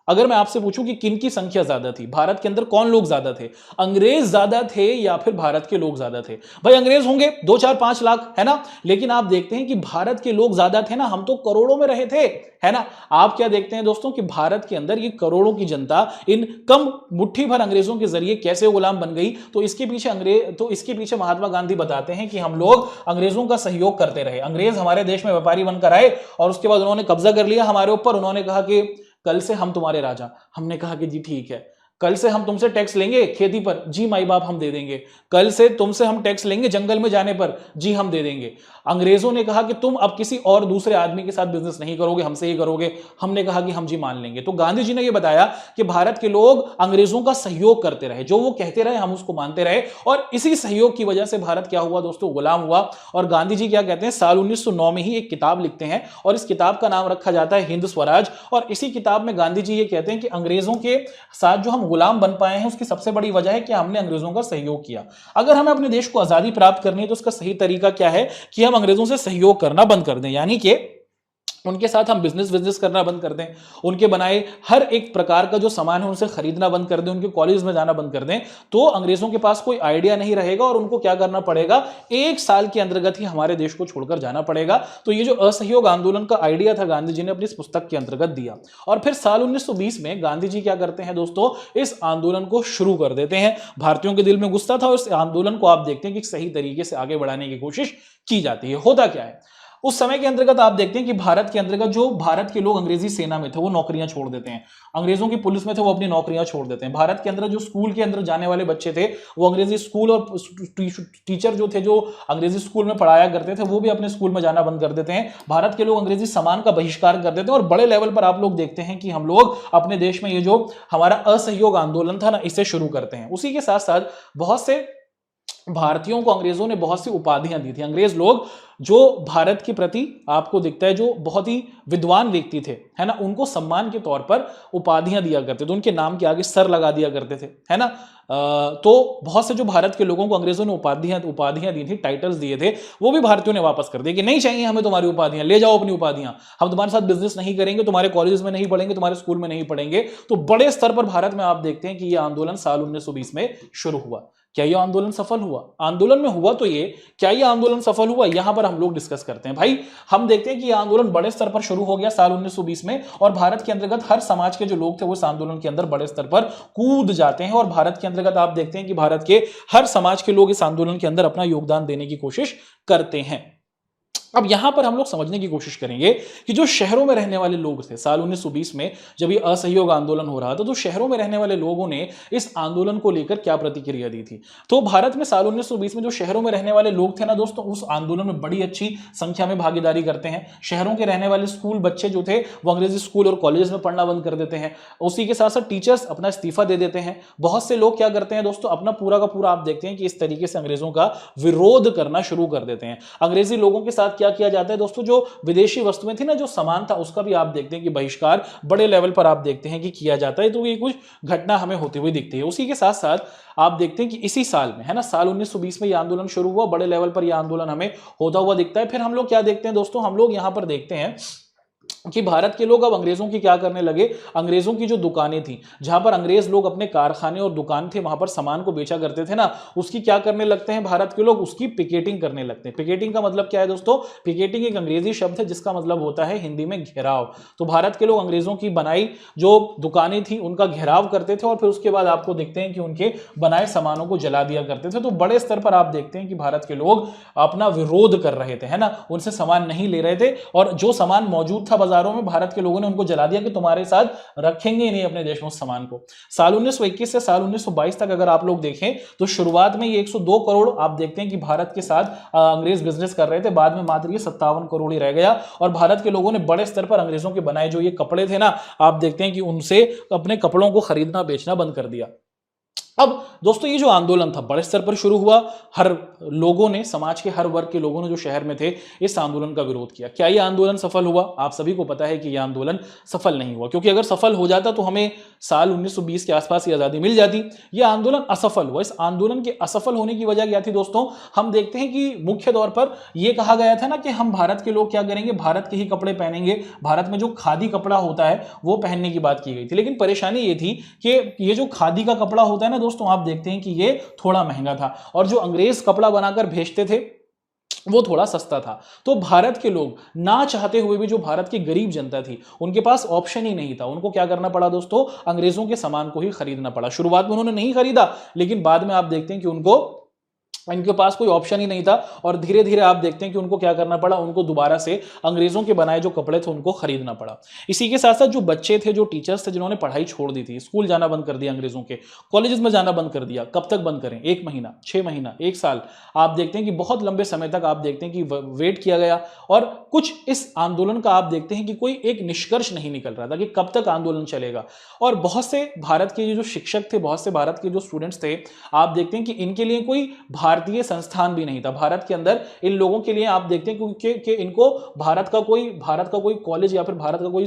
[SPEAKER 1] अगर मैं आपसे पूछूं कि किन की संख्या ज्यादा थी, भारत के अंदर कौन लोग ज्यादा थे, अंग्रेज ज्यादा थे या फिर भारत के लोग ज्यादा थे? भाई अंग्रेज होंगे 2, 4, 5 लाख, है ना, लेकिन आप देखते हैं कि भारत के लोग ज्यादा थे ना, हम तो करोड़ों में रहे थे, है ना। आप क्या देखते हैं दोस्तों कि भारत के अंदर ये करोड़ों की जनता इन कम मुट्ठी भर अंग्रेजों के जरिए कैसे गुलाम बन गई? तो इसके पीछे महात्मा गांधी बताते हैं कि हम लोग अंग्रेजों का सहयोग करते रहे, अंग्रेज हमारे देश में व्यापारी बनकर आए और उसके बाद उन्होंने कब्जा कर लिया हमारे ऊपर। उन्होंने कहा कि कल से हम तुम्हारे राजा। हमने कहा कि जी ठीक है। कल से हम तुमसे टैक्स लेंगे खेती पर, जी माई बाप हम दे देंगे। कल से तुमसे हम टैक्स लेंगे जंगल में जाने पर, जी हम दे देंगे। अंग्रेजों ने कहा कि तुम अब किसी और दूसरे आदमी के साथ बिजनेस नहीं करोगे, हमसे ही करोगे। हमने कहा कि हम जी मान लेंगे। तो गांधी जी ने यह बताया कि भारत के लोग अंग्रेजों का सहयोग करते रहे, जो वो कहते रहे हम उसको मानते रहे और इसी सहयोग की वजह से भारत क्या हुआ दोस्तों, गुलाम हुआ। और गांधी जी क्या कहते हैं, साल 1909 में ही एक किताब लिखते हैं और इस किताब का नाम रखा जाता है हिंद स्वराज। और इसी किताब में गांधी जी ये कहते हैं कि अंग्रेजों के साथ जो हम गुलाम बन पाए हैं उसकी सबसे बड़ी वजह है कि हमने अंग्रेजों का सहयोग किया। अगर हमें अपने देश को आजादी प्राप्त करनी है तो उसका सही तरीका क्या है कि हम अंग्रेजों से सहयोग करना बंद कर दें, यानी कि उनके साथ हम बिजनेस करना बंद कर दें, उनके बनाए हर एक प्रकार का जो सामान है उनसे खरीदना बंद कर दें, उनके कॉलेज में जाना बंद कर दें। तो अंग्रेजों के पास कोई आइडिया नहीं रहेगा और उनको क्या करना पड़ेगा, 1 साल के अंतर्गत ही हमारे देश को छोड़कर जाना पड़ेगा। तो ये जो असहयोग आंदोलन का आइडिया था गांधी जी ने अपनी इस पुस्तक के अंतर्गत दिया। और फिर साल 1920 में गांधी जी क्या करते हैं दोस्तों, इस आंदोलन को शुरू कर देते हैं। भारतीयों के दिल में गुस्सा था और इस आंदोलन को आप देखते हैं कि सही तरीके से आगे बढ़ाने की कोशिश की जाती है। होता क्या है उस समय के अंतर्गत, आप देखते हैं कि भारत के अंतर्गत जो भारत के लोग अंग्रेजी सेना में थे वो नौकरियां छोड़ देते हैं, अंग्रेजों की पुलिस में थे वो अपनी नौकरियां छोड़ देते हैं। भारत के अंदर जो स्कूल के अंदर जाने वाले बच्चे थे वो अंग्रेजी स्कूल, और टीचर जो थे जो अंग्रेजी स्कूल में पढ़ाया करते थे वो भी अपने स्कूल में जाना बंद कर देते हैं। भारत के लोग अंग्रेजी सामान का बहिष्कार कर देते हैं और बड़े लेवल पर आप लोग देखते हैं कि हम लोग अपने देश में ये जो हमारा असहयोग आंदोलन था ना, इसे शुरू करते हैं। उसी के साथ साथ बहुत से भारतीयों को अंग्रेजों ने बहुत सी उपाधियां दी थी। अंग्रेज लोग जो भारत के प्रति आपको दिखता है जो बहुत ही विद्वान व्यक्ति थे, है ना, उनको सम्मान के तौर पर उपाधियां दिया करते थे, उनके नाम के आगे सर लगा दिया करते थे, है ना। तो बहुत से जो भारत के लोगों को अंग्रेजों ने उपाधियां दी थी, टाइटल्स दिए थे, वो भी भारतीयों ने वापस कर दिए कि नहीं चाहिए हमें तुम्हारी उपाधियां, ले जाओ अपनी उपाधियां, हम तुम्हारे साथ बिजनेस नहीं करेंगे, तुम्हारे कॉलेज में नहीं पढ़ेंगे, तुम्हारे स्कूल में नहीं पढ़ेंगे। तो बड़े स्तर पर भारत में आप देखते हैं कि यह आंदोलन साल 1920 में शुरू हुआ। क्या यह आंदोलन सफल हुआ? आंदोलन में हुआ तो ये, क्या यह आंदोलन सफल हुआ, यहां पर हम लोग डिस्कस करते हैं। भाई हम देखते हैं कि यह आंदोलन बड़े स्तर पर शुरू हो गया साल 1920 में और भारत के अंतर्गत हर समाज के जो लोग थे वो इस आंदोलन के अंदर बड़े स्तर पर कूद जाते हैं और भारत के अंतर्गत आप देखते हैं कि भारत के हर समाज के लोग इस आंदोलन के अंदर अपना योगदान देने की कोशिश करते हैं। अब यहां पर हम लोग समझने की कोशिश करेंगे कि जो शहरों में रहने वाले लोग थे साल 1920 में, जब ये असहयोग आंदोलन हो रहा था, तो शहरों में रहने वाले लोगों ने इस आंदोलन को लेकर क्या प्रतिक्रिया दी थी। तो भारत में साल 1920 में जो शहरों में रहने वाले लोग थे ना दोस्तों, उस आंदोलन में बड़ी अच्छी संख्या में भागीदारी करते हैं। शहरों के रहने वाले स्कूल बच्चे जो थे वो अंग्रेजी स्कूल और कॉलेज में पढ़ना बंद कर देते हैं। उसी के साथ साथ टीचर्स अपना इस्तीफा दे देते हैं। बहुत से लोग क्या करते हैं दोस्तों, अपना पूरा का पूरा आप देखते हैं कि इस तरीके से अंग्रेजों का विरोध करना शुरू कर देते हैं। अंग्रेजी लोगों के साथ क्या किया जाता है दोस्तों, जो विदेशी वस्तुएं थी ना, जो सामान था, उसका भी आप देखते हैं कि बहिष्कार बड़े लेवल पर आप देखते हैं कि किया जाता है। तो ये कुछ घटना हमें होती हुई दिखती है। उसी के साथ साथ आप देखते हैं कि इसी साल में, है ना, साल 1920 में ये आंदोलन शुरू हुआ, बड़े लेवल पर यह आंदोलन हमें होता हुआ दिखता है। फिर हम लोग क्या देखते हैं दोस्तों, हम लोग यहां पर देखते हैं कि भारत के लोग अब अंग्रेजों की क्या करने लगे, अंग्रेजों की जो दुकानें थी, जहां पर अंग्रेज लोग अपने कारखाने और दुकान थे वहां पर सामान को बेचा करते थे ना, उसकी क्या करने लगते हैं भारत के लोग, उसकी पिकेटिंग करने लगते हैं। पिकेटिंग का मतलब क्या है दोस्तों, पिकेटिंग एक अंग्रेजी शब्द है जिसका मतलब होता है हिंदी में घेराव। तो भारत के लोग अंग्रेजों की बनाई जो दुकानें थी उनका घेराव करते थे और फिर उसके बाद आपको देखते हैं कि उनके बनाए सामानों को जला दिया करते थे। तो बड़े स्तर पर आप देखते हैं कि भारत के लोग अपना विरोध कर रहे थे, है ना, उनसे सामान नहीं ले रहे थे और जो सामान मौजूद था बाजारों में, भारत के लोगों ने उनको जला दिया कि तुम्हारे साथ रखेंगे ही नहीं अपने देश में उस सामान को। साल 1921 से साल 1922 तक अगर आप लोग देखें तो शुरुआत में ये 102 करोड़ आप देखते हैं कि भारत के साथ अंग्रेज बिजनेस कर रहे थे। बाद में मात्र ये 57 करोड़ ही रह गया और भारत के लोगों ने बड़े स्तर पर अंग्रेजों के बनाए जो ये कपड़े थे ना, आप देखते हैं कि उनसे अपने कपड़ों को खरीदना बेचना बंद कर दिया। अब दोस्तों ये जो आंदोलन था बड़े स्तर पर शुरू हुआ, हर लोगों ने, समाज के हर वर्ग के लोगों ने जो शहर में थे इस आंदोलन का विरोध किया। क्या ये आंदोलन सफल हुआ? आप सभी को पता है कि यह आंदोलन सफल नहीं हुआ, क्योंकि अगर सफल हो जाता तो हमें साल 1920 के आसपास की आजादी मिल जाती। यह आंदोलन असफल हुआ। इस आंदोलन के असफल होने की वजह क्या थी दोस्तों, हम देखते हैं कि मुख्य तौर पर यह कहा गया था ना कि हम भारत के लोग क्या करेंगे, भारत के ही कपड़े पहनेंगे, भारत में जो खादी कपड़ा होता है वो पहनने की बात की गई थी। लेकिन परेशानी ये थी कि ये जो खादी का कपड़ा होता है ना दोस्तों, आप देखते हैं कि ये थोड़ा महंगा था और जो अंग्रेज कपड़ा बनाकर भेजते थे वो थोड़ा सस्ता था। तो भारत के लोग ना चाहते हुए भी, जो भारत की गरीब जनता थी, उनके पास ऑप्शन ही नहीं था, उनको क्या करना पड़ा दोस्तों, अंग्रेजों के सामान को ही खरीदना पड़ा। शुरुआत में उन्होंने नहीं खरीदा, लेकिन बाद में आप देखते हैं कि इनके पास कोई ऑप्शन ही नहीं था और धीरे धीरे आप देखते हैं कि उनको क्या करना पड़ा, उनको दोबारा से अंग्रेजों के बनाए जो कपड़े थे उनको खरीदना पड़ा। इसी के साथ साथ जो बच्चे थे, जो टीचर्स थे, जिन्होंने पढ़ाई छोड़ दी थी, स्कूल जाना बंद कर दिया अंग्रेजों के, कॉलेजेस में जाना बंद कर दिया। कब तक बंद करें, 1 महीना, 6 महीना, 1 साल, आप देखते हैं कि बहुत लंबे समय तक आप देखते हैं कि वेट किया गया और कुछ इस आंदोलन का आप देखते हैं कि कोई एक निष्कर्ष नहीं निकल रहा था कि कब तक आंदोलन चलेगा। और बहुत से भारत के जो शिक्षक थे, बहुत से भारत के जो स्टूडेंट्स थे, आप देखते हैं कि इनके लिए कोई भारतीय संस्थान भी नहीं था भारत के अंदर। इन लोगों के लिए आप देखते हैं कि इनको भारत का कोई कॉलेज या फिर भारत का कोई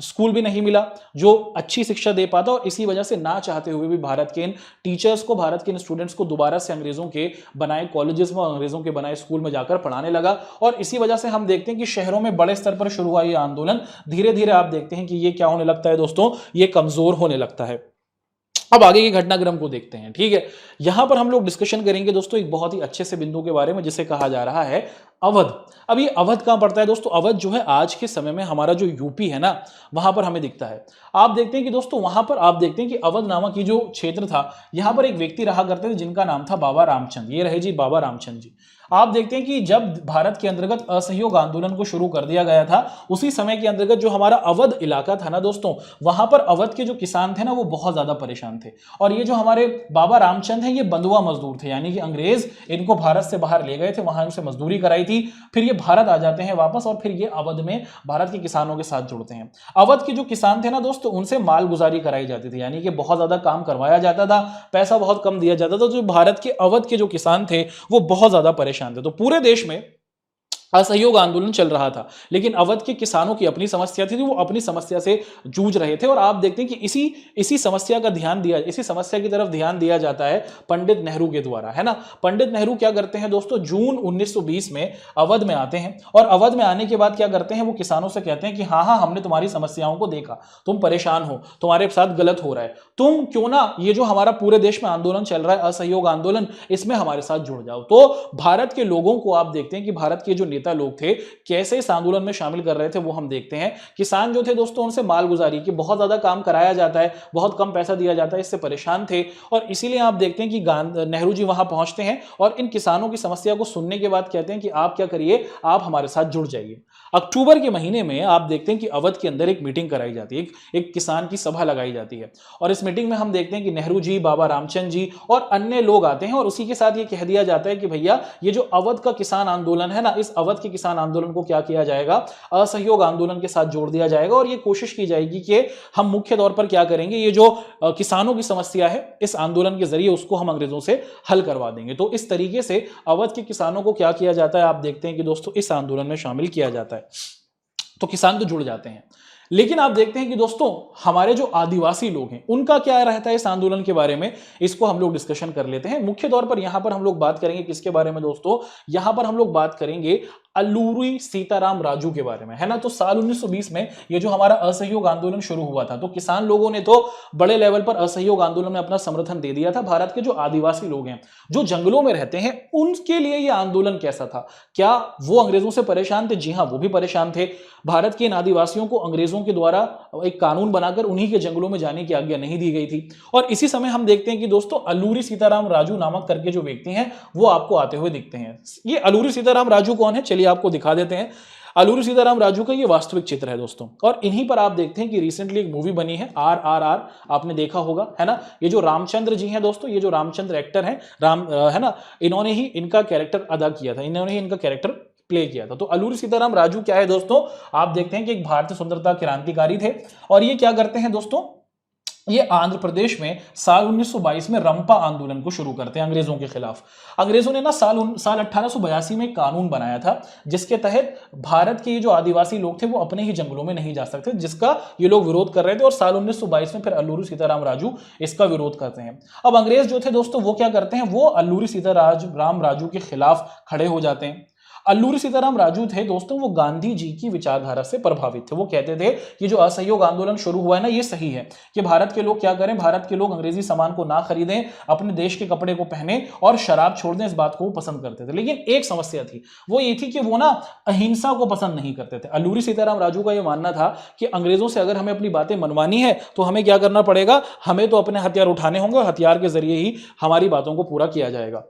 [SPEAKER 1] स्कूल भी नहीं मिला जो अच्छी शिक्षा दे पाता। और इसी वजह से ना चाहते हुए भी भारत के इन टीचर्स को, भारत के इन स्टूडेंट्स को दोबारा से अंग्रेजों के बनाए कॉलेजेस में, अंग्रेजों के बनाए स्कूल में जाकर पढ़ाने लगा। और इसी वजह से हम देखते हैं कि शहरों में बड़े स्तर पर शुरू हुआ ये आंदोलन, धीरे धीरे आप देखते हैं कि ये क्या होने लगता है दोस्तों, ये कमजोर होने लगता है। अब आगे के घटनाक्रम को देखते हैं। ठीक है, यहां पर हम लोग डिस्कशन करेंगे दोस्तों एक बहुत ही अच्छे से बिंदु के बारे में, जिसे कहा जा रहा है अवध। अब ये अवध कहां पड़ता है दोस्तों? अवध जो है आज के समय में हमारा जो यूपी है ना, वहां पर हमें दिखता है। आप देखते हैं कि दोस्तों वहां पर आप देखते हैं कि अवध नामक की जो क्षेत्र था, यहां पर एक व्यक्ति रहा करते थे जिनका नाम था बाबा रामचंद। ये रहे जी बाबा रामचंद जी। आप देखते हैं कि जब भारत के अंतर्गत असहयोग आंदोलन को शुरू कर दिया गया था, उसी समय के अंतर्गत जो हमारा अवध इलाका था ना दोस्तों, वहां पर अवध के जो किसान थे ना वो बहुत ज्यादा परेशान थे। और ये जो हमारे बाबा रामचंद हैं, ये बंधुआ मजदूर थे, यानी कि अंग्रेज इनको भारत से बाहर ले गए थे, वहां उनसे मजदूरी कराई थी, फिर ये भारत आ जाते हैं वापस और फिर ये अवध में भारत के किसानों के साथ जुड़ते हैं। अवध के जो किसान थे ना दोस्तों, उनसे मालगुजारी कराई जाती थी, यानी कि बहुत ज्यादा काम करवाया जाता था, पैसा बहुत कम दिया जाता था। तो जो भारत के अवध के जो किसान थे वो बहुत ज्यादा परेशान थे। तो पूरे देश में असहयोग आंदोलन चल रहा था, लेकिन अवध के किसानों की अपनी समस्या थी, वो अपनी समस्या से जूझ रहे थे। और आप देखते हैं कि इसी समस्या की तरफ ध्यान दिया जाता है पंडित नेहरू के द्वारा, है ना। पंडित नेहरू क्या करते हैं दोस्तों, जून 1920 में अवध में आते हैं और अवध में आने के बाद क्या करते हैं, वो किसानों से कहते हैं कि हाँ, हमने तुम्हारी समस्याओं को देखा, तुम परेशान हो, तुम्हारे साथ गलत हो रहा है, तुम क्यों ना ये जो हमारा पूरे देश में आंदोलन चल रहा है असहयोग आंदोलन, इसमें हमारे साथ जुड़ जाओ। तो भारत के लोगों को आप देखते हैं कि भारत के जो नेता लोग थे कैसे इस आंदोलन में शामिल कर रहे थे वो हम देखते हैं। किसान जो थे दोस्तों उनसे मालगुजारी की बहुत ज्यादा काम कराया जाता है, बहुत कम पैसा दिया जाता है, इससे परेशान थे और इसीलिए आप देखते हैं कि नेहरू जी वहां पहुंचते हैं और इन किसानों की समस्या को सुनने के बाद कहते हैं कि आप क्या करिए, आप हमारे साथ जुड़ जाइए। अक्टूबर के महीने में आप देखते हैं कि अवध के अंदर एक मीटिंग कराई जाती है, एक किसान की सभा लगाई जाती है और इस मीटिंग में हम देखते हैं कि नेहरू जी, बाबा रामचंद्र जी और अन्य लोग आते हैं और उसी के साथ ये कह दिया जाता है कि भैया ये जो अवध का किसान आंदोलन है ना, इस अवध के किसान आंदोलन को क्या किया जाएगा, असहयोग आंदोलन के साथ जोड़ दिया जाएगा और ये कोशिश की जाएगी कि हम मुख्य तौर पर क्या करेंगे, ये जो किसानों की समस्या है इस आंदोलन के जरिए उसको हम अंग्रेजों से हल करवा देंगे। तो इस तरीके से अवध के किसानों को क्या किया जाता है, आप देखते हैं कि दोस्तों इस आंदोलन में शामिल किया जाता है। तो किसान तो जुड़ जाते हैं, लेकिन आप देखते हैं कि दोस्तों हमारे जो आदिवासी लोग हैं उनका क्या रहता है इस आंदोलन के बारे में, इसको हम लोग डिस्कशन कर लेते हैं। मुख्य तौर पर यहां पर हम लोग बात करेंगे किसके बारे में दोस्तों, यहां पर हम लोग बात करेंगे अल्लूरी सीताराम राजू के बारे में, है ना। तो साल 1920 में ये जो हमारा असहयोग आंदोलन शुरू हुआ था, तो किसान लोगों ने तो बड़े लेवल पर असहयोग आंदोलन में अपना समर्थन दे दिया था। भारत के जो आदिवासी लोग हैं जो जंगलों में रहते हैं उनके लिए ये आंदोलन कैसा था, क्या वो अंग्रेजों से परेशान थे? जी हां, वो भी परेशान थे। भारत के इन आदिवासियों को अंग्रेजों के द्वारा एक कानून बनाकर उन्हीं के जंगलों में जाने की आज्ञा नहीं दी गई थी। और इसी समय हम देखते हैं कि दोस्तों अल्लूरी सीताराम राजू नामक करके जो व्यक्ति हैं वो आपको आते हुए दिखते हैं। ये अल्लूरी सीताराम राजू कौन है, चलिए आपको दिखा देते हैं। अल्लूरी सीताराम राजू का ये वास्तविक चित्र है दोस्तों, और इन्हीं पर आप देखते हैं कि रिसेंटली एक मूवी बनी है RRR, आपने देखा होगा, है ना। ये जो रामचंद्र जी हैं दोस्तों, ये जो रामचंद्र एक्टर हैं, है ना, इन्होंने ही इनका कैरेक्टर अदा किया था, इन्होंने ही इनका कैरेक्टर प्ले किया था। तो अल्लूरी सीताराम राजू क्या है दोस्तों, आप देखते हैं कि एक भारतीय स्वतंत्रता क्रांतिकारी थे और ये क्या करते हैं दोस्तों, ये आंध्र प्रदेश में साल 1922 में रंपा आंदोलन को शुरू करते हैं अंग्रेजों के खिलाफ। अंग्रेजों ने ना साल 1882 में कानून बनाया था जिसके तहत भारत के ये जो आदिवासी लोग थे वो अपने ही जंगलों में नहीं जा सकते, जिसका ये लोग विरोध कर रहे थे और साल 1922 में फिर अल्लूरी सीताराम राजू इसका विरोध करते हैं। अब अंग्रेज जो थे दोस्तों वो क्या करते हैं, वो अल्लूरी सीताराम राजू के खिलाफ खड़े हो जाते हैं। अल्लूरी सीताराम राजू थे दोस्तों वो गांधी जी की विचारधारा से प्रभावित थे। वो कहते थे कि जो असहयोग आंदोलन शुरू हुआ है ना, ये सही है कि भारत के लोग क्या करें, भारत के लोग अंग्रेजी सामान को ना खरीदें, अपने देश के कपड़े को पहने और शराब छोड़ दें, इस बात को वो पसंद करते थे। लेकिन एक समस्या थी, वो ये थी कि वो ना अहिंसा को पसंद नहीं करते थे। अल्लूरी सीताराम राजू का ये मानना था कि अंग्रेजों से अगर हमें अपनी बातें मनवानी है तो हमें क्या करना पड़ेगा, हमें तो अपने हथियार उठाने होंगे और हथियार के जरिए ही हमारी बातों को पूरा किया जाएगा।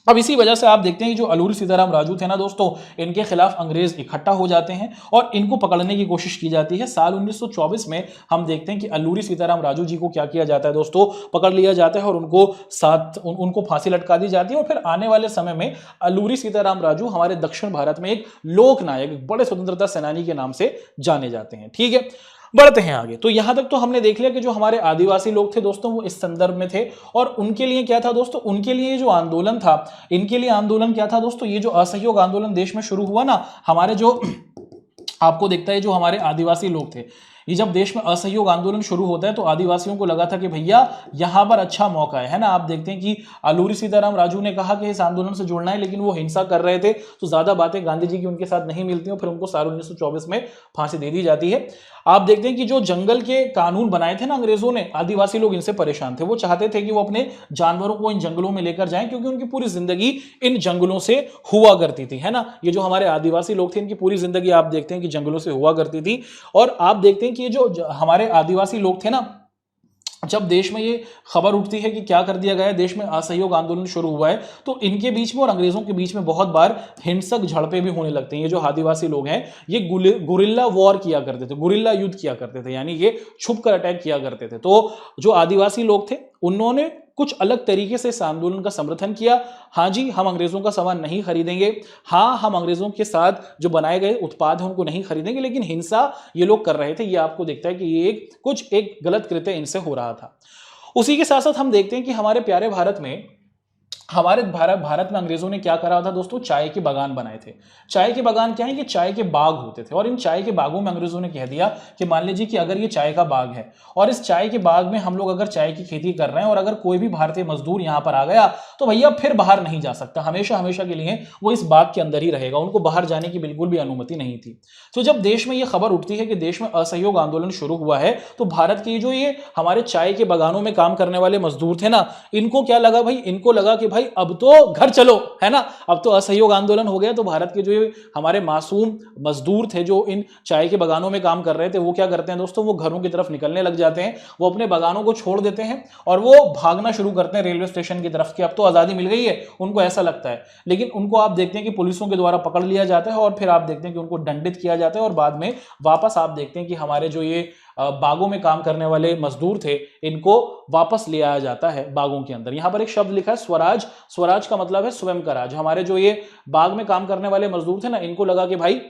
[SPEAKER 1] अब इसी वजह से आप देखते हैं कि जो अल्लूरी सीताराम राजू थे ना दोस्तों, इनके खिलाफ अंग्रेज इकट्ठा हो जाते हैं और इनको पकड़ने की कोशिश की जाती है। साल 1924 में हम देखते हैं कि अल्लूरी सीताराम राजू जी को क्या किया जाता है दोस्तों, पकड़ लिया जाता है और उनको फांसी लटका दी जाती है। और फिर आने वाले समय में अल्लूरी सीताराम राजू हमारे दक्षिण भारत में एक लोक नायक, बड़े स्वतंत्रता सेनानी के नाम से जाने जाते हैं। ठीक है, बढ़ते हैं आगे। तो यहां तक तो हमने देख लिया कि जो हमारे आदिवासी लोग थे दोस्तों वो इस संदर्भ में थे और उनके लिए क्या था दोस्तों, उनके लिए जो आंदोलन था, इनके लिए आंदोलन क्या था दोस्तों, ये जो असहयोग आंदोलन देश में शुरू हुआ ना, हमारे जो आपको दिखता है जो हमारे आदिवासी लोग थे, ये जब देश में असहयोग आंदोलन शुरू होता है तो आदिवासियों को लगा था कि भैया यहां पर अच्छा मौका है ना। आप देखते हैं कि अल्लूरी सीताराम राजू ने कहा कि इस आंदोलन से जुड़ना है, लेकिन वो हिंसा कर रहे थे तो ज्यादा बातें गांधी जी की उनके साथ नहीं मिलती और फिर उनको साल 1924 में फांसी दे दी जाती है। आप देखते हैं कि जो जंगल के कानून बनाए थे ना अंग्रेजों ने, आदिवासी लोग इनसे परेशान थे। वो चाहते थे कि वो अपने जानवरों को इन जंगलों में लेकर जाएं क्योंकि उनकी पूरी जिंदगी इन जंगलों से हुआ करती थी, है ना। ये जो हमारे आदिवासी लोग थे इनकी पूरी जिंदगी आप देखते हैं कि जंगलों से हुआ करती थी। और आप देखते हैं कि ये जो हमारे आदिवासी लोग थे ना, जब देश में ये खबर उठती है कि क्या कर दिया गया है, देश में असहयोग आंदोलन शुरू हुआ है, तो इनके बीच में और अंग्रेजों के बीच में बहुत बार हिंसक झड़पें भी होने लगती हैं। ये जो आदिवासी लोग हैं ये गुरिल्ला वॉर किया करते थे, गुरिल्ला युद्ध किया करते थे, यानी ये छुप कर अटैक किया करते थे। तो जो आदिवासी लोग थे उन्होंने कुछ अलग तरीके से इस आंदोलन का समर्थन किया। हाँ जी, हम अंग्रेजों का सामान नहीं खरीदेंगे, हाँ हम अंग्रेजों के साथ जो बनाए गए उत्पाद हैं उनको नहीं खरीदेंगे, लेकिन हिंसा ये लोग कर रहे थे। ये आपको दिखता है कि ये एक गलत कृत्य इनसे हो रहा था। उसी के साथ साथ हम देखते हैं कि हमारे प्यारे भारत में भारत में अंग्रेजों ने क्या करा था दोस्तों, चाय के बागान बनाए थे। चाय के बागान क्या है कि चाय के बाग होते थे और इन चाय के बागों में अंग्रेजों ने कह दिया कि मान लीजिए कि अगर ये चाय का बाग है और इस चाय के बाग में हम लोग अगर चाय की खेती कर रहे हैं और अगर कोई भी भारतीय मजदूर यहां पर आ गया तो भैया फिर बाहर नहीं जा सकता, हमेशा हमेशा के लिए वो इस बाग के अंदर ही रहेगा, उनको बाहर जाने की बिल्कुल भी अनुमति नहीं थी। तो जब देश में ये खबर उठती है कि देश में असहयोग आंदोलन शुरू हुआ है तो भारत के जो ये हमारे चाय के बागानों में काम करने वाले मजदूर थे ना, इनको क्या लगा भाई, इनको लगा कि भाई भाई अब तो घर चलो, है ना, अब तो असहयोग आंदोलन हो गया। तो भारत के जो ये हमारे मासूम मजदूर थे जो इन चाय के बागानों में काम कर रहे थे, वो क्या करते हैं दोस्तों, वो घरों की तरफ निकलने लग जाते हैं, वो अपने बागानों को छोड़ देते हैं और वो भागना शुरू करते हैं रेलवे स्टेशन की तरफ कि अब तो आजादी मिल गई है, उनको ऐसा लगता है। लेकिन उनको आप देखते हैं कि पुलिसों के द्वारा पकड़ लिया जाता है और फिर आप देखते हैं कि उनको दंडित किया जाता है और बाद में वापस आप देखते हैं कि हमारे जो ये बागों में काम करने वाले मजदूर थे, इनको वापस ले आया जाता है बागों के अंदर। यहां पर एक शब्द लिखा है स्वराज, स्वराज का मतलब है स्वयं का राज। हमारे जो ये बाग में काम करने वाले मजदूर थे ना, इनको लगा कि भाई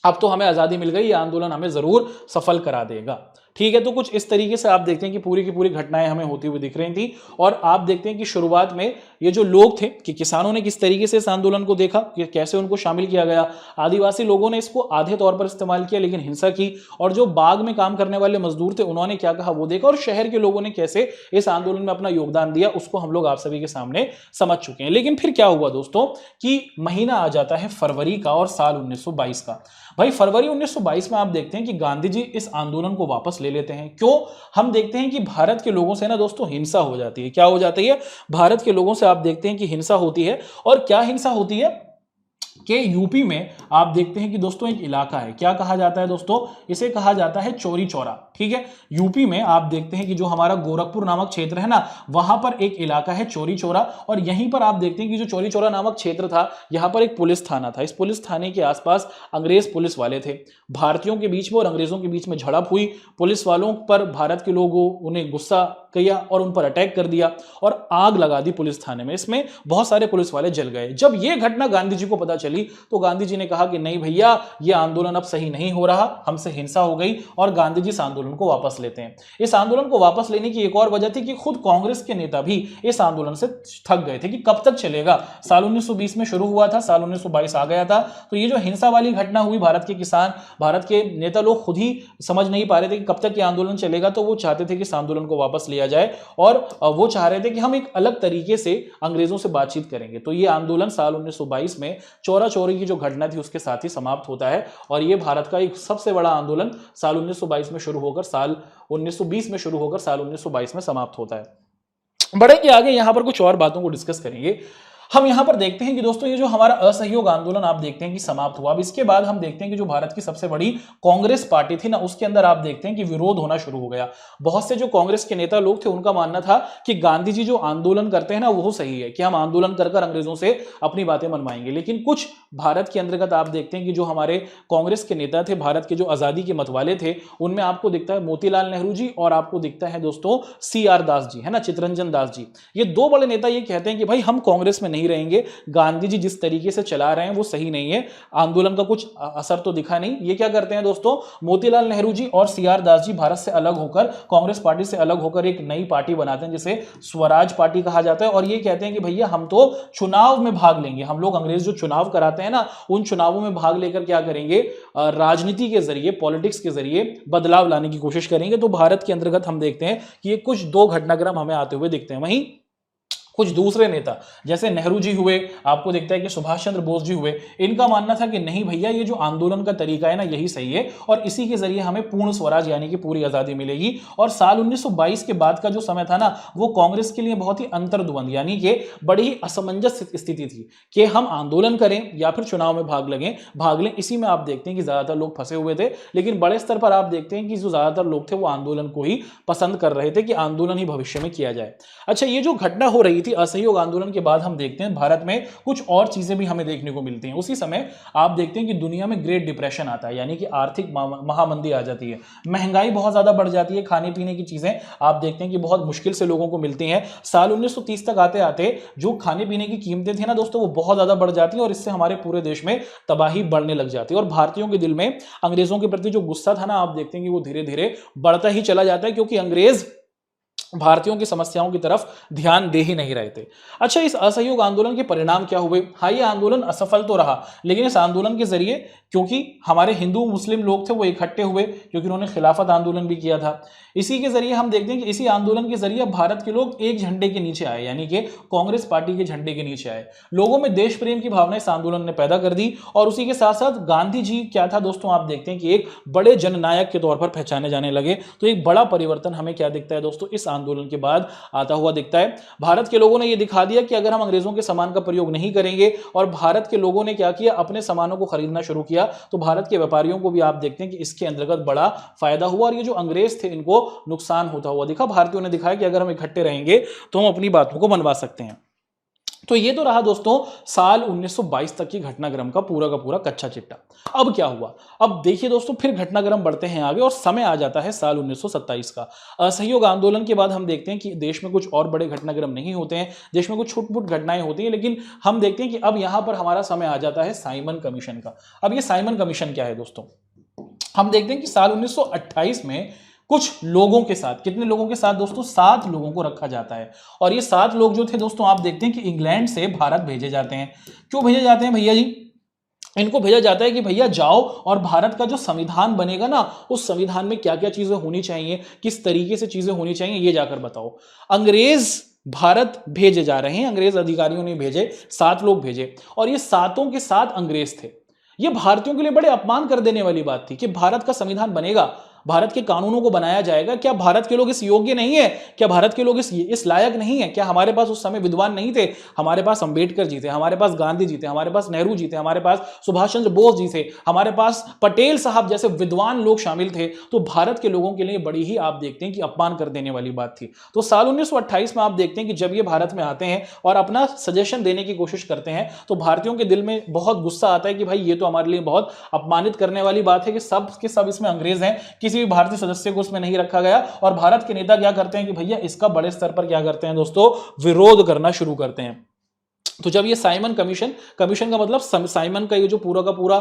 [SPEAKER 1] अब तो हमें आजादी मिल गई, ये आंदोलन हमें जरूर सफल करा देगा। ठीक है, तो कुछ इस तरीके से आप देखते हैं कि पूरी की पूरी घटनाएं हमें होती हुई दिख रही थी। और आप देखते हैं कि शुरुआत में ये जो लोग थे कि किसानों ने किस तरीके से इस आंदोलन को देखा, कि कैसे उनको शामिल किया गया। आदिवासी लोगों ने इसको आधे तौर पर इस्तेमाल किया लेकिन हिंसा की, और जो बाग में काम करने वाले मजदूर थे उन्होंने क्या कहा वो देखा, और शहर के लोगों ने कैसे इस आंदोलन में अपना योगदान दिया उसको हम लोग आप सभी के सामने समझ चुके हैं। लेकिन फिर क्या हुआ दोस्तों कि महीना आ जाता है फरवरी का और साल 1922 का। भाई फरवरी 1922 में आप देखते हैं कि गांधी जी इस आंदोलन को वापस ले लेते हैं। क्यों? हम देखते हैं कि भारत के लोगों से ना दोस्तों हिंसा हो जाती है। क्या हो जाती है? भारत के लोगों से आप देखते हैं कि हिंसा होती है। और क्या हिंसा होती है कि यूपी में आप देखते हैं कि दोस्तों एक इलाका है, क्या कहा जाता है दोस्तों, इसे कहा जाता है चौरी चौरा। ठीक है, यूपी में आप देखते हैं कि जो हमारा गोरखपुर नामक क्षेत्र है ना, वहां पर एक इलाका है चौरी चौरा, और यहीं पर आप देखते हैं कि जो चौरी चौरा नामक क्षेत्र था, यहां पर एक पुलिस थाना था। इस पुलिस थाने के आसपास अंग्रेज पुलिस वाले थे। भारतीयों के बीच में और अंग्रेजों के बीच में झड़प हुई। पुलिस वालों पर भारत के लोगों उन्हें गुस्सा किया और उन पर अटैक कर दिया और आग लगा दी पुलिस थाने में। इसमें बहुत सारे पुलिस वाले जल गए। जब यह घटना गांधी जी को पता चली तो गांधी जी ने कहा कि नहीं भैया, यह आंदोलन अब सही नहीं हो रहा, हमसे हिंसा हो गई, और गांधी जी इस आंदोलन को वापस लेते हैं। इस आंदोलन को वापस लेने की एक और वजह थी कि खुद कांग्रेस के नेता भी इस आंदोलन से थक गए थे कि कब तक चलेगा। साल 1920 में शुरू हुआ था, साल 1922 आ गया था, तो ये जो हिंसा वाली घटना हुई, भारत के किसान, भारत के नेता लोग खुद ही समझ नहीं पा रहे थे कि कब तक ये आंदोलन चलेगा। तो वो चाहते थे कि इस आंदोलन को वापस लिया जाए और वो चाह रहे थे कि हम एक अलग तरीके से अंग्रेजों से बातचीत करेंगे। तो ये आंदोलन साल 1922 में चौरा चौरी की जो घटना थी उसके साथ ही समाप्त होता है, और ये भारत का एक सबसे बड़ा आंदोलन साल 1922 में शुरू होकर साल 1920 में शुरू होकर साल 1922 में समाप्त होता है। बढ़ेंगे आगे, यहां पर कुछ और बातों को डिस्कस करेंगे। हम यहां पर देखते हैं कि दोस्तों ये जो हमारा असहयोग आंदोलन आप देखते हैं कि समाप्त हुआ। अब इसके बाद हम देखते हैं कि जो भारत की सबसे बड़ी कांग्रेस पार्टी थी ना, उसके अंदर आप देखते हैं कि विरोध होना शुरू हो गया। बहुत से जो कांग्रेस के नेता लोग थे उनका मानना था कि गांधी जी जो आंदोलन करते हैं ना वो सही है, कि हम आंदोलन कर अंग्रेजों से अपनी बातें मनवाएंगे। लेकिन कुछ भारत के अंतर्गत आप देखते हैं कि जो हमारे कांग्रेस के नेता थे, भारत के जो आजादी के मतवाले थे, उनमें आपको दिखता है मोतीलाल नेहरू जी और आपको दिखता है दोस्तों CR दास जी, है ना, चित्तरंजन दास जी। ये दो बड़े नेता ये कहते हैं कि भाई हम कांग्रेस में नहीं रहेंगे, गांधी जी जिस तरीके से चला रहे हैं वो सही नहीं है, आंदोलन का कुछ असर तो दिखा नहीं। ये क्या करते हैं दोस्तों, मोतीलाल नेहरू जी और CR दास जी भारत से अलग होकर, कांग्रेस पार्टी से अलग होकर एक नई पार्टी बनाते हैं जिसे स्वराज पार्टी कहा जाता है। और ये कहते हैं कि भैया हम तो चुनाव में भाग लेंगे, हम लोग अंग्रेज जो चुनाव कराते हैं ना, उन चुनावों में भाग लेकर क्या करेंगे, राजनीति के जरिए, पॉलिटिक्स के जरिए बदलाव लाने की कोशिश करेंगे। तो भारत के अंतर्गत हम देखते हैं कि ये कुछ दो घटनाक्रम हमें आते हुए दिखते हैं। वहीं कुछ दूसरे नेता जैसे नेहरू जी हुए, आपको दिखता है कि सुभाष चंद्र बोस जी हुए, इनका मानना था कि नहीं भैया ये जो आंदोलन का तरीका है ना यही सही है और इसी के जरिए हमें पूर्ण स्वराज यानी कि पूरी आजादी मिलेगी। और साल 1922 के बाद का जो समय था ना वो कांग्रेस के लिए बहुत ही अंतर्द्वंद यानी कि बड़ी ही असमंजस स्थिति थी कि हम आंदोलन करें या फिर चुनाव में भाग लें। इसी में आप देखते हैं कि ज्यादातर लोग फंसे हुए थे, लेकिन बड़े स्तर पर आप देखते हैं कि जो ज्यादातर लोग थे वो आंदोलन को ही पसंद कर रहे थे कि आंदोलन ही भविष्य में किया जाए। अच्छा, ये जो घटना हो रही थी असहयोग आंदोलन के बाद हम देखते हैं भारत में कुछ और चीजें भी हमें देखने को मिलती हैं। उसी समय आप देखते हैं कि दुनिया में ग्रेट डिप्रेशन आता है यानी कि आर्थिक महामंदी आ जाती है, महंगाई बहुत ज्यादा बढ़ जाती है, खाने पीने की चीजें आप देखते हैं कि बहुत मुश्किल से लोगों को मिलती हैं। साल 1930 तक आते आते जो खाने पीने की कीमतें थी ना दोस्तों वो बहुत ज्यादा बढ़ जाती है और इससे हमारे पूरे देश में तबाही बढ़ने लग जाती है और भारतीयों के दिल में अंग्रेजों के प्रति जो गुस्सा था ना आप देखते हैं कि वो धीरे धीरे बढ़ता ही चला जाता है क्योंकि अंग्रेज भारतीयों की समस्याओं की तरफ ध्यान दे ही नहीं रहे थे। अच्छा, इस असहयोग आंदोलन के परिणाम क्या हुए? हाँ, ये आंदोलन असफल तो रहा, लेकिन इस आंदोलन के जरिए क्योंकि हमारे हिंदू मुस्लिम लोग थे वो इकट्ठे हुए, क्योंकि उन्होंने खिलाफत आंदोलन भी किया था। इसी के जरिए हम देखते हैं कि इसी आंदोलन के जरिए भारत के लोग एक झंडे के नीचे आए, यानी कि कांग्रेस पार्टी के झंडे के नीचे आए। लोगों में देश प्रेम की भावना इस आंदोलन ने पैदा कर दी। और उसी के साथ साथ गांधी जी क्या था दोस्तों, आप देखते हैं कि एक बड़े जननायक के तौर पर पहचाने जाने लगे। तो एक बड़ा परिवर्तन हमें क्या दिखता है दोस्तों, इस आंदोलन के बाद आता हुआ दिखता है। भारत के लोगों ने यह दिखा दिया कि अगर हम अंग्रेजों के सामान का प्रयोग नहीं करेंगे, और भारत के लोगों ने क्या किया, अपने सामानों को खरीदना शुरू किया, तो भारत के व्यापारियों को भी आप देखते हैं कि इसके अंतर्गत बड़ा फायदा हुआ। और ये जो अंग्रेज थे इनको नुकसान होता हुआ दिखा। भारतीयों ने दिखाया कि अगर हम इकट्ठे रहेंगे तो हम अपनी बातों को मनवा सकते हैं। तो ये तो रहा दोस्तों साल 1922 तक की घटनाक्रम का पूरा कच्चा चिट्टा। अब क्या हुआ, अब देखिए दोस्तों, फिर घटनाक्रम बढ़ते हैं आगे और समय आ जाता है साल 1927 का। असहयोग आंदोलन के बाद हम देखते हैं कि देश में कुछ और बड़े घटनाक्रम नहीं होते हैं, देश में कुछ छुटपुट घटनाएं होती हैं, लेकिन हम देखते हैं कि अब यहां पर हमारा समय आ जाता है साइमन कमीशन का। अब ये साइमन कमीशन क्या है दोस्तों, हम देखते हैं कि साल 1928 में कुछ लोगों के साथ, कितने लोगों के साथ दोस्तों, 7 लोगों को रखा जाता है। और ये 7 लोग जो थे दोस्तों, आप देखते हैं कि इंग्लैंड से भारत भेजे जाते हैं। क्यों भेजे जाते हैं भैया जी, इनको भेजा जाता है कि भैया जाओ और भारत का जो संविधान बनेगा ना, उस संविधान में क्या क्या चीजें होनी चाहिए, किस तरीके से चीजें होनी चाहिए, ये जाकर बताओ। अंग्रेज भारत भेजे जा रहे हैं, अंग्रेज अधिकारियों ने भेजे, 7 लोग भेजे, और ये 7 के 7 अंग्रेज थे। ये भारतीयों के लिए बड़े अपमान कर देने वाली बात थी कि भारत का संविधान बनेगा, भारत के कानूनों को बनाया जाएगा। क्या भारत के लोग इस योग्य नहीं है, क्या भारत के लोग इस लायक नहीं है? क्या हमारे पास उस समय विद्वान नहीं थे? हमारे पास अंबेडकर जी थे, हमारे पास गांधी जी थे, हमारे पास नेहरू जी थे, हमारे पास सुभाष चंद्र बोस जी थे, हमारे पास पटेल साहब जैसे विद्वान लोग शामिल थे। तो भारत के लोगों के लिए बड़ी ही आप देखते हैं कि अपमान कर देने वाली बात थी। तो साल 1928 में आप देखते हैं कि जब ये भारत में आते हैं और अपना सजेशन देने की कोशिश करते हैं, तो भारतीयों के दिल में बहुत गुस्सा आता है कि भाई ये तो हमारे लिए बहुत अपमानित करने वाली बात है कि सब के सब इसमें अंग्रेज हैं, किसी भी भारतीय सदस्य को उसमें नहीं रखा गया। और भारत के नेता क्या करते हैं कि भैया इसका बड़े स्तर पर क्या करते हैं दोस्तों, विरोध करना शुरू करते हैं। तो जब ये साइमन कमीशन का मतलब साइमन का ये जो पूरा का पूरा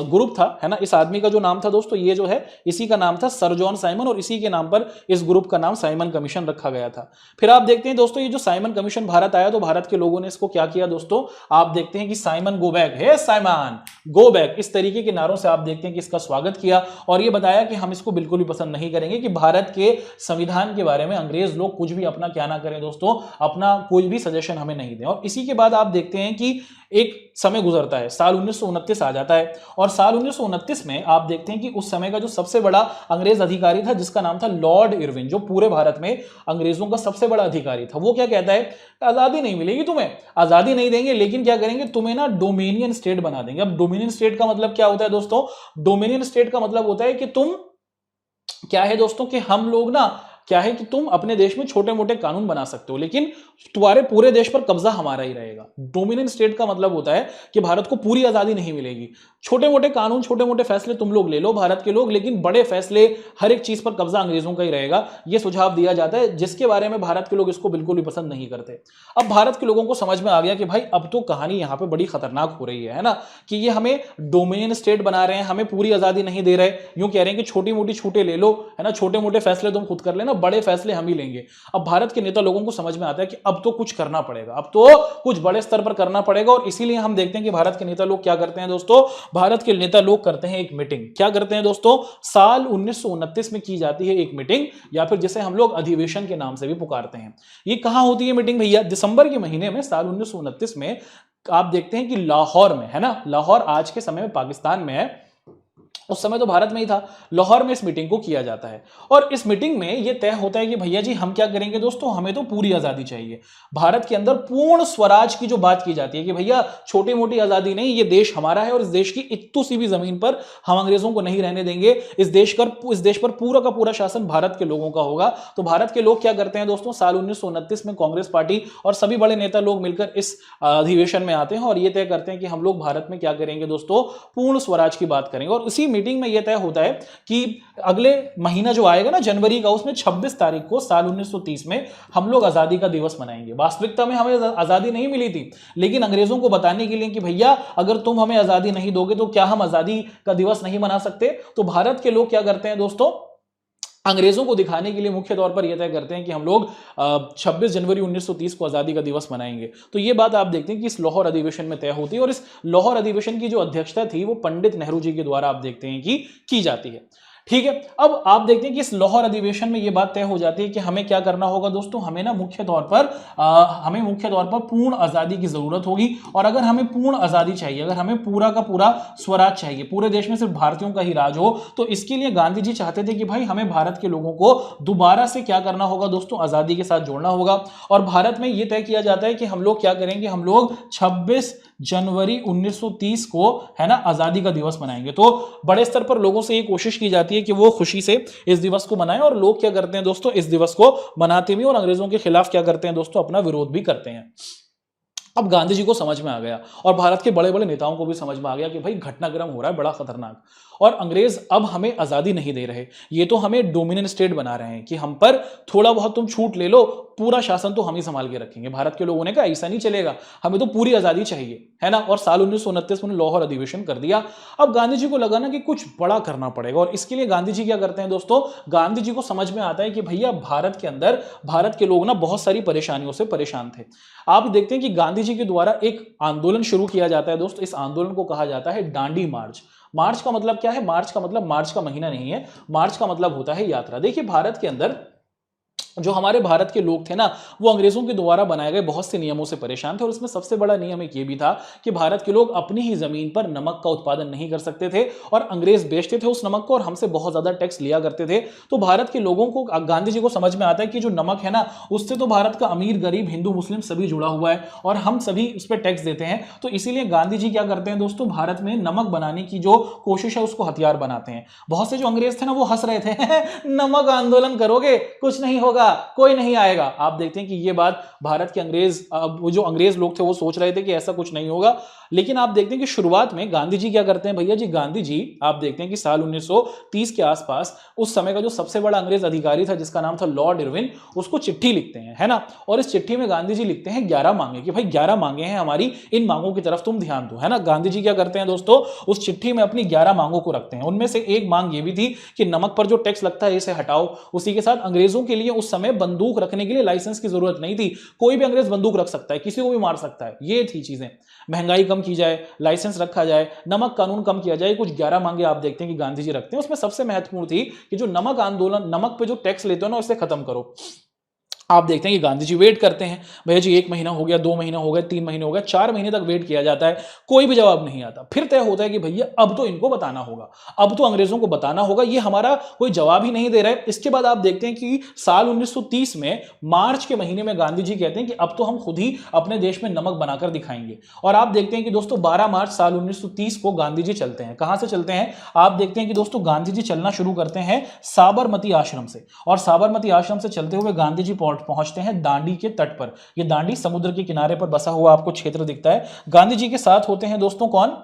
[SPEAKER 1] ग्रुप था, है ना, इस आदमी का जो नाम था दोस्तों, ये जो है इसी का नाम था सर जॉन साइमन, और इसी के नाम पर इस ग्रुप का नाम साइमन कमीशन रखा गया था। फिर आप देखते हैं दोस्तों, ये जो साइमन कमीशन भारत आया, तो भारत के लोगों ने इसको क्या किया दोस्तों, आप देखते हैं कि साइमन गो बैक, हे साइमन गो बैक, इस तरीके के नारों से आप देखते हैं कि इसका स्वागत किया। और ये बताया कि हम इसको बिल्कुल भी पसंद नहीं करेंगे कि भारत के संविधान के बारे में अंग्रेज लोग कुछ भी अपना क्या ना करें दोस्तों, अपना कोई भी सजेशन हमें नहीं दें। और इसी के बाद आप देखते हैं कि एक समय गुजरता है, साल 1929 आ जाता है, और साल 1929 में आप देखते हैं कि उस समय का जो सबसे बड़ा अंग्रेज अधिकारी था, जिसका नाम था लॉर्ड इरविन, जो पूरे भारत में अंग्रेजों का सबसे बड़ा अधिकारी था, वो क्या कहता है, आजादी नहीं मिलेगी तुम्हें, आजादी नहीं देंगे, लेकिन क्या करेंगे, तुम्हें ना डोमिनियन स्टेट बना देंगे। अब डोमिनियन स्टेट का मतलब क्या होता है दोस्तों, डोमिनियन स्टेट का मतलब होता है कि तुम क्या है दोस्तों, कि हम लोग ना क्या है कि तुम अपने देश में छोटे मोटे कानून बना सकते हो, लेकिन तुम्हारे पूरे देश पर कब्जा हमारा ही रहेगा। डोमिनियन स्टेट का मतलब होता है कि भारत को पूरी आजादी नहीं मिलेगी, छोटे मोटे कानून, छोटे मोटे फैसले तुम लोग ले लो भारत के लोग, लेकिन बड़े फैसले, हर एक चीज पर कब्जा अंग्रेजों का ही रहेगा। यह सुझाव दिया जाता है, जिसके बारे में भारत के लोग इसको बिल्कुल भी पसंद नहीं करते। अब भारत के लोगों को समझ में आ गया कि भाई अब तो कहानी यहां पर बड़ी खतरनाक हो रही है ना, कि ये हमें डोमिनियन स्टेट बना रहे हैं, हमें पूरी आजादी नहीं दे रहे, यूं कह रहे हैं कि छोटी मोटी छूटें ले लो, है ना, छोटे मोटे फैसले तुम खुद कर लेना, बड़े फैसले हम ही लेंगे। अब भारत के नेता लोगों को समझ में आता है कि अब तो कुछ करना पड़ेगा, अब तो कुछ बड़े स्तर पर करना पड़ेगा। और इसीलिए हम देखते हैं कि भारत के नेता लोग क्या करते हैं दोस्तों, भारत के नेता लोग करते हैं एक मीटिंग। क्या करते हैं दोस्तों, साल 1929 में की जाती है एक मीटिंग, या फिर जिसे हम लोग अधिवेशन के नाम से भी पुकारते हैं। ये कहां होती है मीटिंग भैया, दिसंबर के महीने में साल 1929 में आप देखते हैं कि लाहौर में, है ना, लाहौर आज के समय में पाकिस्तान में है, उस समय तो भारत में ही था, लाहौर में इस मीटिंग को किया जाता है। और इस मीटिंग में यह तय होता है कि भैया जी हम क्या करेंगे दोस्तों, हमें तो पूरी आजादी चाहिए, भारत के अंदर पूर्ण स्वराज की जो बात की जाती है कि भैया छोटी मोटी आजादी नहीं, ये देश हमारा है और इस देश की इत्तू सी भी जमीन पर हम अंग्रेजों को नहीं रहने देंगे, इस देश पर पूरा का पूरा शासन भारत के लोगों का होगा। तो भारत के लोग क्या करते हैं दोस्तों, साल 1929 में कांग्रेस पार्टी और सभी बड़े नेता लोग मिलकर इस अधिवेशन में आते हैं और यह तय करते हैं कि हम लोग भारत में क्या करेंगे दोस्तों, पूर्ण स्वराज की बात करेंगे। और इसी मीटिंग में यह तय होता है कि अगले महीना जो आएगा ना जनवरी का, उसमें 26 तारीख को साल 1930 में हम लोग आजादी का दिवस मनाएंगे। वास्तविकता में हमें आजादी नहीं मिली थी, लेकिन अंग्रेजों को बताने के लिए कि भैया अगर तुम हमें आजादी नहीं दोगे तो क्या हम आजादी का दिवस नहीं मना सकते। तो भारत के लोग क्या करते हैं दोस्तों, अंग्रेजों को दिखाने के लिए मुख्य तौर पर यह तय करते हैं कि हम लोग 26 जनवरी 1930 को आजादी का दिवस मनाएंगे। तो ये बात आप देखते हैं कि इस लाहौर अधिवेशन में तय होती है, और इस लाहौर अधिवेशन की जो अध्यक्षता थी वो पंडित नेहरू जी के द्वारा आप देखते हैं कि की जाती है। ठीक है, अब आप देखते हैं कि इस लाहौर अधिवेशन में यह बात तय हो जाती है कि हमें क्या करना होगा दोस्तों, हमें ना मुख्य तौर पर पूर्ण आजादी की जरूरत होगी। और अगर हमें पूर्ण आजादी चाहिए, अगर हमें पूरा का पूरा स्वराज चाहिए, पूरे देश में सिर्फ भारतीयों का ही राज हो, तो इसके लिए गांधी जी चाहते थे कि भाई हमें भारत के लोगों को दोबारा से क्या करना होगा दोस्तों, आजादी के साथ जोड़ना होगा। और भारत में यह तय किया जाता है कि हम लोग क्या करेंगे, हम लोग 26 जनवरी 1930 को है ना आजादी का दिवस मनाएंगे। तो बड़े स्तर पर लोगों से ये कोशिश की जाती है कि वो खुशी से इस दिवस को मनाएं, और लोग क्या करते हैं दोस्तों, इस दिवस को मनाते भी और अंग्रेजों के खिलाफ क्या करते हैं दोस्तों, अपना विरोध भी करते हैं। अब गांधी जी को समझ में आ गया और भारत के बड़े बड़े नेताओं को भी समझ में आ गया कि भाई घटनाक्रम हो रहा है बड़ा खतरनाक, और अंग्रेज अब हमें आजादी नहीं दे रहे, ये तो हमें डोमिनेंट स्टेट बना रहे हैं कि हम पर थोड़ा बहुत तुम छूट ले लो, पूरा शासन तो हम ही संभाल के रखेंगे। भारत के लोगों ने कहा ऐसा नहीं चलेगा, हमें तो पूरी आजादी चाहिए, है ना। और साल 1929 में लाहौर अधिवेशन कर दिया। अब गांधी जी को लगा ना कि कुछ बड़ा करना पड़ेगा, और इसके लिए गांधी जी क्या करते हैं दोस्तों, गांधी जी को समझ में आता है कि भैया भारत के अंदर भारत के लोग ना बहुत सारी परेशानियों से परेशान थे। आप देखते हैं कि गांधी जी के द्वारा एक आंदोलन शुरू किया जाता है दोस्तों, इस आंदोलन को कहा जाता है दांडी मार्च। मार्च का मतलब क्या है, मार्च का मतलब मार्च का महीना नहीं है, मार्च का मतलब होता है यात्रा। देखिए भारत के अंदर जो हमारे भारत के लोग थे ना, वो अंग्रेजों के द्वारा बनाए गए बहुत से नियमों से परेशान थे, और इसमें सबसे बड़ा नियम एक ये भी था कि भारत के लोग अपनी ही जमीन पर नमक का उत्पादन नहीं कर सकते थे, और अंग्रेज बेचते थे उस नमक को और हमसे बहुत ज्यादा टैक्स लिया करते थे। तो भारत के लोगों को, गांधी जी को समझ में आता है कि जो नमक है ना, उससे तो भारत का अमीर गरीब हिंदू मुस्लिम सभी जुड़ा हुआ है, और हम सभी उस पर टैक्स देते हैं। तो इसीलिए गांधी जी क्या करते हैं दोस्तों, भारत में नमक बनाने की जो कोशिश है उसको हथियार बनाते हैं। बहुत से जो अंग्रेज थे ना, वो हंस रहे थे नमक आंदोलन करोगे, कुछ नहीं होगा, कोई नहीं आएगा। आप देखते हैं कि ये बात भारत के अंग्रेज, वो जो अंग्रेज लोग थे वो सोच रहे थे कि ऐसा कुछ नहीं होगा। लेकिन आप देखते हैं कि शुरुआत में गांधी जी क्या करते हैं भैया जी, गांधी जी आप देखते हैं कि साल 1930 के आसपास उस समय का जो सबसे बड़ा अंग्रेज अधिकारी था जिसका नाम था लॉर्ड इरविन, उसको चिट्ठी लिखते हैं, है ना। और इस चिट्ठी में गांधी जी लिखते हैं 11 मांगे, कि भाई 11 मांगे हैं हमारी, इन मांगों की तरफ तुम ध्यान दो, है ना। गांधी जी क्या करते हैं दोस्तों, उस चिट्ठी में अपनी 11 मांगों को रखते हैं। उनमें से एक मांग ये भी थी कि नमक पर जो टैक्स लगता है इसे हटाओ। उसी के साथ अंग्रेजों के लिए उस समय बंदूक रखने के लिए लाइसेंस की जरूरत नहीं थी, कोई भी अंग्रेज बंदूक रख सकता है, किसी को भी मार सकता है, ये थी चीजें। महंगाई कम की जाए, लाइसेंस रखा जाए, नमक कानून कम किया जाए, कुछ 11 मांगे आप देखते हैं कि गांधी जी रखते हैं। उसमें सबसे महत्वपूर्ण थी कि जो नमक आंदोलन, नमक पे जो टैक्स लेते हो ना, इसे खत्म करो। आप देखते हैं कि गांधी जी वेट करते हैं, भैया जी 1 महीना हो गया, 2 महीना हो गया, 3 महीने हो गए, 4 महीने तक वेट किया जाता है, कोई भी जवाब नहीं आता। फिर तय होता है कि भैया अब तो इनको बताना होगा, अब तो अंग्रेजों को बताना होगा, ये हमारा कोई जवाब ही नहीं दे रहा है। इसके बाद आप देखते हैं कि साल 1930 में मार्च के महीने में गांधी जी कहते हैं कि अब तो हम खुद ही अपने देश में नमक बनाकर दिखाएंगे। और आप देखते हैं कि दोस्तों 12 मार्च साल 1930 को गांधी जी चलते हैं। कहां से चलते हैं, आप देखते हैं कि दोस्तों गांधी जी चलना शुरू करते हैं साबरमती आश्रम से, और साबरमती आश्रम से चलते हुए गांधी जी पहुंचते हैं दांडी के तट पर। यह दांडी समुद्र के किनारे पर बसा हुआ आपको क्षेत्र दिखता है। गांधी जी के साथ होते हैं दोस्तों कौन,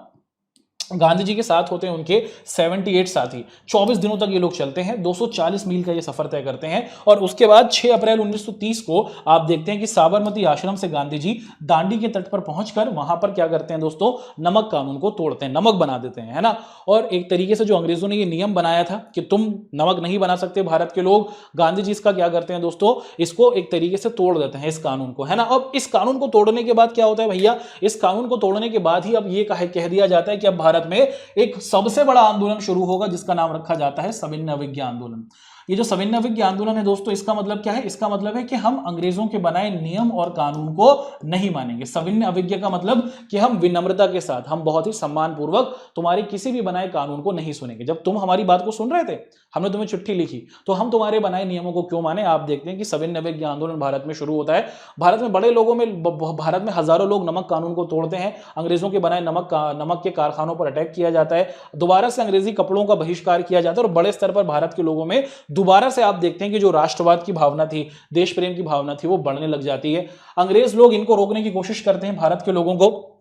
[SPEAKER 1] गांधी जी के साथ होते हैं उनके 78 साथी। 24 दिनों तक ये लोग चलते हैं, 240 मील का ये सफर तय करते हैं। और उसके बाद 6 अप्रैल 1930 को आप देखते हैं कि साबरमती आश्रम से गांधी जी दांडी के तट पर पहुंचकर वहां पर क्या करते हैं दोस्तों, नमक कानून को तोड़ते हैं, नमक बना देते हैं, है ना। और एक तरीके से जो अंग्रेजों ने ये नियम बनाया था कि तुम नमक नहीं बना सकते भारत के लोग, गांधी जी इसका क्या करते हैं दोस्तों, इसको एक तरीके से तोड़ देते हैं, इस कानून को, है ना। अब इस कानून को तोड़ने के बाद क्या होता है भैया, इस कानून को तोड़ने के बाद ही अब ये कह दिया जाता है कि अब भारत में एक सबसे बड़ा आंदोलन शुरू होगा जिसका नाम रखा जाता है सविनय अवज्ञा आंदोलन। ये जो सविनय अवज्ञा आंदोलन है दोस्तों, इसका मतलब क्या है, इसका मतलब है कि हम अंग्रेजों के बनाए नियम और कानून को नहीं मानेंगे। सविनय अवज्ञा का मतलब कि हम विनम्रता के साथ, हम बहुत ही सम्मान पूर्वक तुम्हारे किसी भी बनाए कानून को नहीं सुनेंगे। जब तुम हमारी बात को सुन रहे थे, हमने तुम्हें चिट्ठी लिखी, तो हम तुम्हारे बनाए नियमों को क्यों माने। आप देखते हैं कि सविनय अवज्ञा आंदोलन भारत में शुरू होता है। भारत में बड़े लोगों में, भारत में हजारों लोग नमक कानून को तोड़ते हैं, अंग्रेजों के बनाए नमक के कारखानों पर अटैक किया जाता है, दोबारा से अंग्रेजी कपड़ों का बहिष्कार किया जाता है, और बड़े स्तर पर भारत के लोगों में दोबारा से आप देखते हैं कि जो राष्ट्रवाद की भावना थी, देश प्रेम की भावना थी, वो बढ़ने लग जाती है। अंग्रेज लोग इनको रोकने की कोशिश करते हैं, भारत के लोगों को।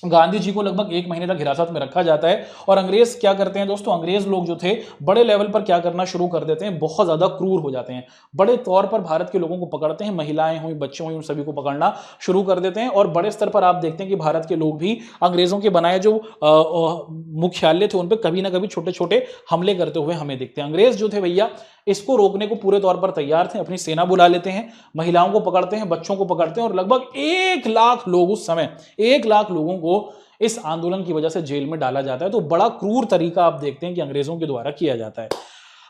[SPEAKER 1] गांधी जी को लगभग 1 महीने तक हिरासत में रखा जाता है, और अंग्रेज क्या करते हैं दोस्तों, अंग्रेज लोग जो थे बड़े लेवल पर क्या करना शुरू कर देते हैं, बहुत ज्यादा क्रूर हो जाते हैं, बड़े तौर पर भारत के लोगों को पकड़ते हैं, महिलाएं हुई, बच्चे हुई, उन सभी को पकड़ना शुरू कर देते हैं। और बड़े स्तर पर आप देखते हैं कि भारत के लोग भी अंग्रेजों के बनाए जो मुख्यालय थे उन पर कभी ना कभी छोटे छोटे हमले करते हुए हमें दिखते हैं। अंग्रेज जो थे भैया इसको रोकने को पूरे तौर पर तैयार थे, अपनी सेना बुला लेते हैं, महिलाओं को पकड़ते हैं, बच्चों को पकड़ते हैं और लगभग 1 लाख लोग, उस समय 1 लाख लोगों को इस आंदोलन की वजह से जेल में डाला जाता है। तो बड़ा क्रूर तरीका आप देखते हैं कि अंग्रेजों के द्वारा किया जाता है।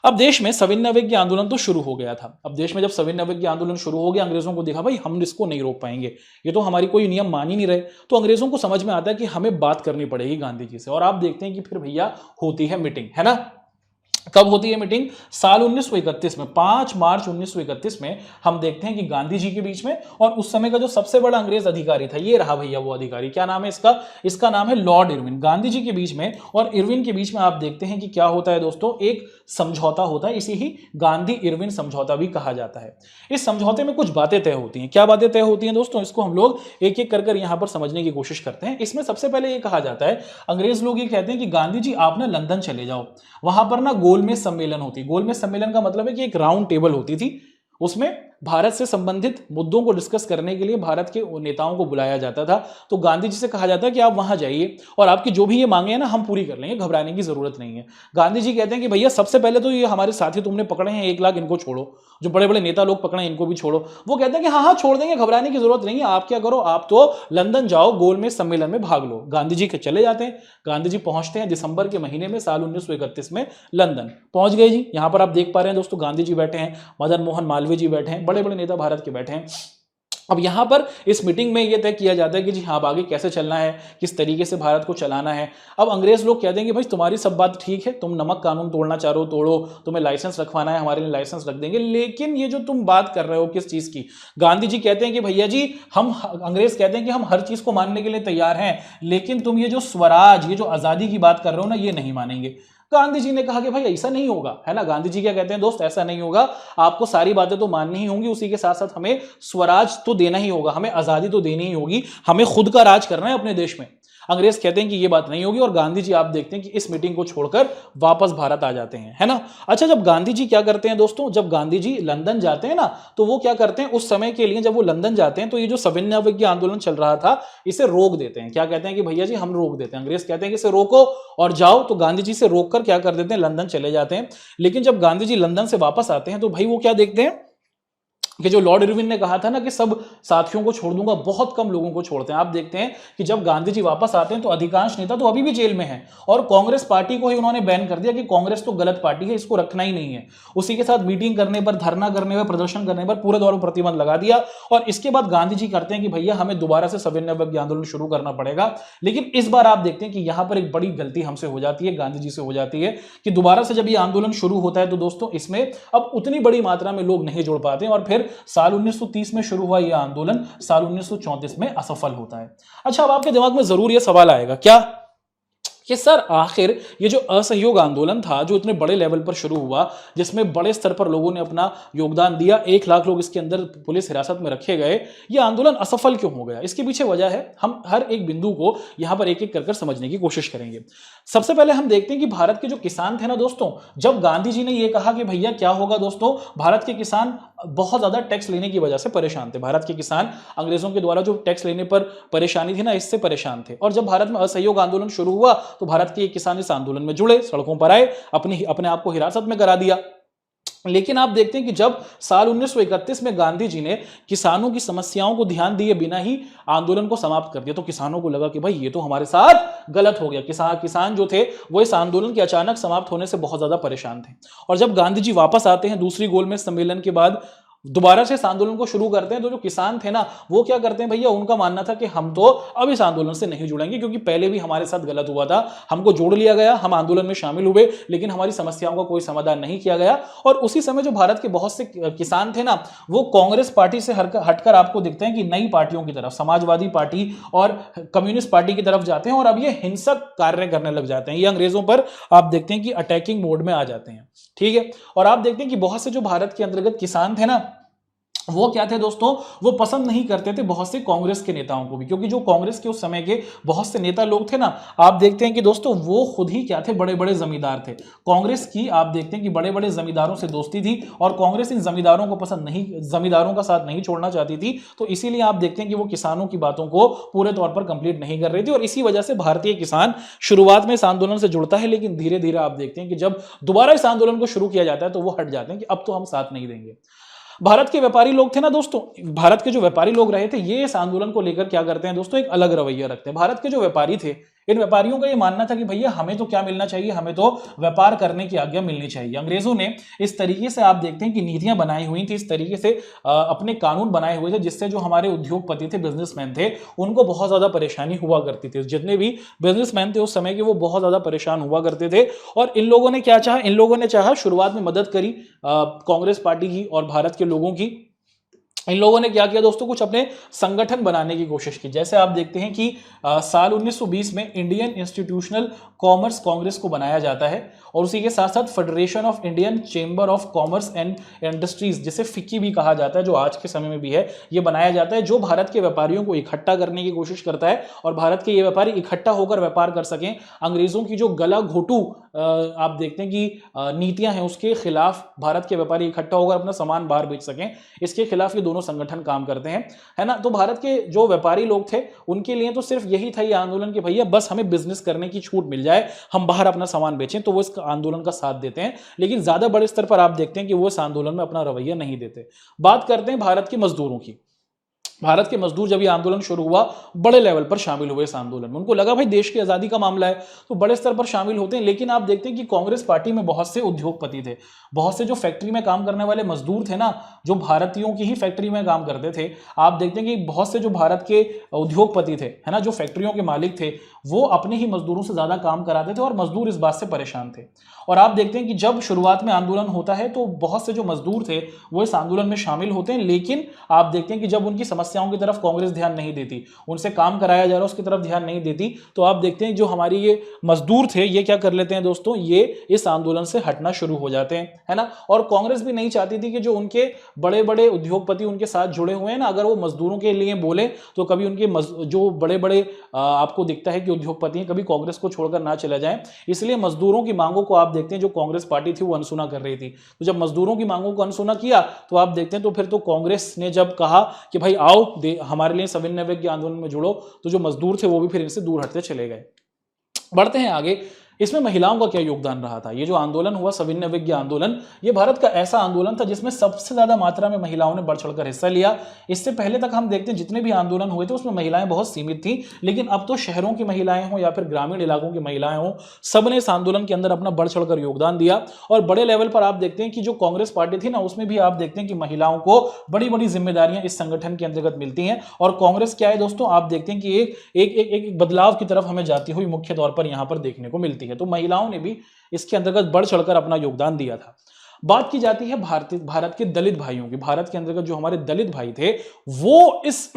[SPEAKER 1] अब देश में सविनय अवज्ञा आंदोलन तो शुरू हो गया था। अब देश में जब सविनय अवज्ञा आंदोलन शुरू हो गया, अंग्रेजों को देखा भाई हम इसको नहीं रोक पाएंगे, ये तो हमारी कोई नियम मान ही नहीं रहे। तो अंग्रेजों को समझ में आता है कि हमें बात करनी पड़ेगी गांधी जी से। और आप देखते हैं कि फिर भैया होती है मीटिंग, है ना। कब होती है मीटिंग? साल 1931 में, 5 मार्च 1931 में हम देखते हैं कि गांधी जी के बीच में और उस समय का जो सबसे बड़ा अंग्रेज अधिकारी था, ये रहा भैया वो अधिकारी। क्या नाम है इसका? इसका नाम है लॉर्ड इरविन। गांधी जी के बीच में और इरविन के बीच में आप देखते हैं कि क्या होता है दोस्तों, एक समझौता होता है। इसी ही गांधी इरविन समझौता भी कहा जाता है। इस समझौते में कुछ बातें तय होती हैं। क्या बातें तय होती हैं दोस्तों? इसको हम लोग एक एक कर यहां पर समझने की कोशिश करते हैं। इसमें सबसे पहले ये कहा जाता है, अंग्रेज लोग ये कहते हैं कि गांधी जी आप ना लंदन चले जाओ, वहां पर ना गोलमेज सम्मेलन होती। गोलमेज सम्मेलन का मतलब है कि एक राउंड टेबल होती थी, उसमें भारत से संबंधित मुद्दों को डिस्कस करने के लिए भारत के नेताओं को बुलाया जाता था। तो गांधी जी से कहा जाता है कि आप वहां जाइए और आपकी जो भी ये मांगे हैं ना हम पूरी कर लेंगे, घबराने की जरूरत नहीं है। गांधी जी कहते हैं कि भैया सबसे पहले तो ये हमारे साथी तुमने पकड़े हैं 1 लाख, इनको छोड़ो, जो बड़े बड़े नेता लोग पकड़े हैं इनको भी छोड़ो। वो कहते हैं कि हाँ हाँ छोड़ देंगे, घबराने की जरूरत नहीं है। आप क्या करो, आप तो लंदन जाओ, गोलमेज सम्मेलन में भाग लो। गांधी जी के चले जाते हैं। गांधी जी पहुंचते हैं दिसंबर के महीने में साल 1931 में लंदन पहुंच गए जी। यहां पर आप देख पा रहे हैं दोस्तों, गांधी जी बैठे हैं, मदन मोहन मालवीय जी बैठे हैं, बड़े बड़े नेता भारत के बैठे हैं। अब यहां पर इस मीटिंग में यह तय किया जाता है कि जी हाँ, अब आगे कैसे चलना है, किस तरीके से भारत को चलाना है। अब अंग्रेज लोग कहते हैं कि भाई तुम्हारी सब बात ठीक है, तुम नमक कानून तोड़ना चाह रहे हो तोड़ो, तुम्हें लाइसेंस रखवाना है हमारे लिए लाइसेंस रख देंगे, लेकिन ये जो तुम बात कर रहे हो किस चीज की, गांधी जी कहते हैं कि भैया जी हम, अंग्रेज कहते हैं कि हम हर चीज को मानने के लिए तैयार हैं, लेकिन तुम ये जो स्वराज, ये जो आजादी की बात कर रहे हो ना, ये नहीं मानेंगे। गांधी जी ने कहा कि भाई ऐसा नहीं होगा, है ना। गांधी जी क्या कहते हैं दोस्त, ऐसा नहीं होगा, आपको सारी बातें तो माननी ही होंगी, उसी के साथ साथ हमें स्वराज तो देना ही होगा, हमें आजादी तो देनी ही होगी, हमें खुद का राज करना है अपने देश में। अंग्रेज कहते हैं कि ये बात नहीं होगी और गांधी जी आप देखते हैं कि इस मीटिंग को छोड़कर वापस भारत आ जाते हैं, है ना। अच्छा, जब गांधी जी क्या करते हैं दोस्तों, जब गांधी जी लंदन जाते हैं ना, तो वो क्या करते हैं उस समय के लिए, जब वो लंदन जाते हैं तो ये जो सविनय अवज्ञा आंदोलन चल रहा था इसे रोक देते हैं। क्या कहते हैं कि भैया जी हम रोक देते हैं। अंग्रेज कहते हैं कि इसे रोको और जाओ, तो गांधी जी से रोककर क्या कर देते हैं, लंदन चले जाते हैं। लेकिन जब गांधी जी लंदन से वापस आते हैं तो भाई वो क्या देखते हैं कि जो लॉर्ड इरविन ने कहा था ना कि सब साथियों को छोड़ दूंगा, बहुत कम लोगों को छोड़ते हैं। आप देखते हैं कि जब गांधी जी वापस आते हैं तो अधिकांश नेता तो अभी भी जेल में हैं और कांग्रेस पार्टी को ही उन्होंने बैन कर दिया कि कांग्रेस तो गलत पार्टी है, इसको रखना ही नहीं है। उसी के साथ मीटिंग करने पर, धरना करने पर, प्रदर्शन करने पर पूरे तौर पर प्रतिबंध लगा दिया। और इसके बाद गांधी जी करते हैं कि भैया हमें दोबारा से सविनय अवज्ञा आंदोलन शुरू करना पड़ेगा। लेकिन इस बार आप देखते हैं कि यहां पर एक बड़ी गलती हमसे हो जाती है, गांधी जी से हो जाती है कि दोबारा से जब ये आंदोलन शुरू होता है तो दोस्तों इसमें अब उतनी बड़ी मात्रा में लोग नहीं जुड़ पाते और फिर साल 1930 में शुरू हुआ यह आंदोलन साल 1934 में असफल होता है। अच्छा, अब आपके दिमाग में जरूर यह सवाल आएगा क्या कि सर आखिर ये जो असहयोग आंदोलन था, जो इतने बड़े लेवल पर शुरू हुआ, जिसमें बड़े स्तर पर लोगों ने अपना योगदान दिया, 1 लाख लोग इसके अंदर पुलिस हिरासत में रखे गए, ये आंदोलन असफल क्यों हो गया? इसके पीछे वजह है, हम हर एक बिंदु को यहां पर एक एक कर समझने की कोशिश करेंगे। सबसे पहले हम देखते हैं कि भारत के जो किसान थे ना दोस्तों, जब गांधी जी ने यह कहा कि भैया क्या होगा दोस्तों, भारत के किसान बहुत ज्यादा टैक्स लेने की वजह से परेशान थे। भारत के किसान अंग्रेजों के द्वारा जो टैक्स लेने पर परेशानी थी ना, इससे परेशान थे। और जब भारत में असहयोग आंदोलन शुरू हुआ तो भारत के किसान इस आंदोलन में जुड़े, सड़कों पर आए, अपने आप को हिरासत में करा दिया। लेकिन आप देखते हैं कि जब साल 1931 में गांधी जी ने किसानों की समस्याओं को ध्यान दिए बिना ही आंदोलन को समाप्त कर दिया, तो किसानों को लगा कि भाई ये तो हमारे साथ गलत हो गया। किसान जो थे वो इस आंदोलन के अचानक समाप्त होने से बहुत ज्यादा परेशान थे। और जब गांधी जी वापस आते हैं दूसरी गोलमेज सम्मेलन के बाद, दोबारा से इस आंदोलन को शुरू करते हैं, तो जो किसान थे ना वो क्या करते हैं भैया, उनका मानना था कि हम तो अब इस आंदोलन से नहीं जुड़ेंगे क्योंकि पहले भी हमारे साथ गलत हुआ था, हमको जोड़ लिया गया, हम आंदोलन में शामिल हुए लेकिन हमारी समस्याओं का कोई समाधान नहीं किया गया। और उसी समय जो भारत के बहुत से किसान थे ना, वो कांग्रेस पार्टी से हटकर आपको दिखते हैं कि नई पार्टियों की तरफ, समाजवादी पार्टी और कम्युनिस्ट पार्टी की तरफ जाते हैं और अब ये हिंसक कार्य करने लग जाते हैं। ये अंग्रेजों पर आप देखते हैं कि अटैकिंग मोड में आ जाते हैं, ठीक है। और आप देखते हैं कि बहुत से जो भारत के अंतर्गत किसान थे ना, वो क्या थे दोस्तों, वो पसंद नहीं करते थे बहुत से कांग्रेस के नेताओं को भी, क्योंकि जो कांग्रेस के उस समय के बहुत से नेता लोग थे ना, आप देखते हैं कि दोस्तों वो खुद ही क्या थे, बड़े बड़े जमींदार थे। कांग्रेस की आप देखते हैं कि बड़े बड़े जमींदारों से दोस्ती थी और कांग्रेस इन जमींदारों को पसंद नहीं, जमींदारों का साथ नहीं छोड़ना चाहती थी। तो इसीलिए आप देखते हैं कि वो किसानों की बातों को पूरे तौर पर कंप्लीट नहीं कर रही थी और इसी वजह से भारतीय किसान शुरुआत में इस आंदोलन से जुड़ता है, लेकिन धीरे धीरे आप देखते हैं कि जब दोबारा इस आंदोलन को शुरू किया जाता है तो वो हट जाते हैं कि अब तो हम साथ नहीं देंगे। भारत के व्यापारी लोग थे ना दोस्तों, भारत के जो व्यापारी लोग रहे थे, ये इस आंदोलन को लेकर क्या करते हैं दोस्तों, एक अलग रवैया रखते हैं। भारत के जो व्यापारी थे, इन व्यापारियों का ये मानना था कि भैया हमें तो क्या मिलना चाहिए, हमें तो व्यापार करने की आज्ञा मिलनी चाहिए। अंग्रेजों ने इस तरीके से आप देखते हैं कि नीतियां बनाई हुई थी, इस तरीके से अपने कानून बनाए हुए थे, जिससे जो हमारे उद्योगपति थे, बिजनेसमैन थे, उनको बहुत ज्यादा परेशानी हुआ करती थी। जितने भी बिजनेसमैन थे उस समय के, वो बहुत ज्यादा परेशान हुआ करते थे। और इन लोगों ने क्या चाहा, इन लोगों ने चाहा शुरुआत में मदद करी कांग्रेस पार्टी की और भारत के लोगों की। इन लोगों ने क्या किया दोस्तों, कुछ अपने संगठन बनाने की कोशिश की। जैसे आप देखते हैं कि साल 1920 में इंडियन इंस्टीट्यूशनल कॉमर्स कांग्रेस को बनाया जाता है और उसी के साथ साथ federation of Indian chamber of commerce and industries, जिसे फिक्की भी कहा जाता है, जो आज के समय में भी है, ये बनाया जाता है, जो भारत के व्यापारियों को इकट्ठा करने की कोशिश करता है और भारत के ये व्यापारी इकट्ठा होकर व्यापार कर सकें, अंग्रेजों की जो गला घोटू आप देखते हैं कि नीतियां हैं, उसके खिलाफ भारत के व्यापारी इकट्ठा होकर अपना सामान बाहर बेच सकें, इसके खिलाफ ये दोनों संगठन काम करते हैं, है ना। तो भारत के जो व्यापारी लोग थे, उनके लिए तो सिर्फ यही था ये आंदोलन कि भैया बस हमें बिजनेस करने की छूट मिल जाए, हम बाहर अपना सामान बेचें, तो वो इस आंदोलन का साथ देते हैं। लेकिन ज्यादा बड़े स्तर पर आप देखते हैं कि वो इस आंदोलन में अपना रवैया नहीं देते। बात करते हैं भारत के मजदूरों की। भारत के मजदूर जब ये आंदोलन शुरू हुआ, बड़े लेवल पर शामिल हुए इस आंदोलन में। उनको लगा भाई देश की आजादी का मामला है, तो बड़े स्तर पर शामिल होते हैं। लेकिन आप देखते हैं कि कांग्रेस पार्टी में बहुत से उद्योगपति थे, बहुत से जो फैक्ट्री में काम करने वाले मजदूर थे ना, जो भारतीयों की ही फैक्ट्री में काम करते थे। आप देखते हैं कि बहुत से जो भारत के उद्योगपति थे, है ना, जो फैक्ट्रियों के मालिक थे, वो अपने ही मजदूरों से ज्यादा काम कराते थे और मजदूर इस बात से परेशान थे। और आप देखते हैं कि जब शुरुआत में आंदोलन होता है तो बहुत से जो मजदूर थे वो इस आंदोलन में शामिल होते हैं। लेकिन आप देखते हैं कि जब उनकी समस्याओं की तरफ कांग्रेस ध्यान नहीं देती, उनसे काम कराया जा रहा है उसकी तरफ ध्यान नहीं देती, तो आप देखते हैं जो हमारी ये मजदूर थे, ये क्या कर लेते हैं दोस्तों, ये इस आंदोलन से हटना शुरू हो जाते हैं, है ना। और कांग्रेस भी नहीं चाहती थी कि जो उनके बड़े बड़े उद्योगपति उनके साथ जुड़े हुए हैं ना, अगर वो मजदूरों के लिए बोले तो कभी उनके जो बड़े बड़े आपको दिखता है कि उद्योगपति हैं, कभी कांग्रेस को छोड़कर ना चला जाए। इसलिए मजदूरों की मांगों को आप देखते हैं जो कांग्रेस पार्टी थी वो अनसुना कर रही थी। तो जब मजदूरों की मांगों को अनसुना किया तो आप देखते हैं तो फिर तो कांग्रेस ने जब कहा कि भाई आओ हमारे लिए सविनय अवज्ञा आंदोलन में जुड़ो, तो जो मजदूर थे वो भी फिर इनसे दूर हटते चले गए। बढ़ते हैं आगे। इसमें महिलाओं का क्या योगदान रहा था। ये जो आंदोलन हुआ सविनय अवज्ञा आंदोलन, ये भारत का ऐसा आंदोलन था जिसमें सबसे ज्यादा मात्रा में महिलाओं ने बढ़ चढ़कर हिस्सा लिया। इससे पहले तक हम देखते हैं जितने भी आंदोलन हुए थे उसमें महिलाएं बहुत सीमित थी, लेकिन अब तो शहरों की महिलाएं हों या फिर ग्रामीण इलाकों की महिलाएं हों, सबने इस आंदोलन के अंदर अपना बढ़ चढ़कर योगदान दिया। और बड़े लेवल पर आप देखते हैं कि जो कांग्रेस पार्टी थी ना, उसमें भी आप देखते हैं कि महिलाओं को बड़ी बड़ी जिम्मेदारियां इस संगठन के अंतर्गत मिलती हैं। और कांग्रेस क्या है दोस्तों, आप देखते हैं कि एक बदलाव की तरफ हमें जाती हुई मुख्य तौर पर यहां पर देखने को मिलती है। तो महिलाओं ने भी इसके अंतर्गत बढ़ चढ़कर अपना योगदान दिया था। बात की जाती है भारत के दलित भाइयों की। भारत के अंतर्गत जो हमारे दलित भाई थे वो इस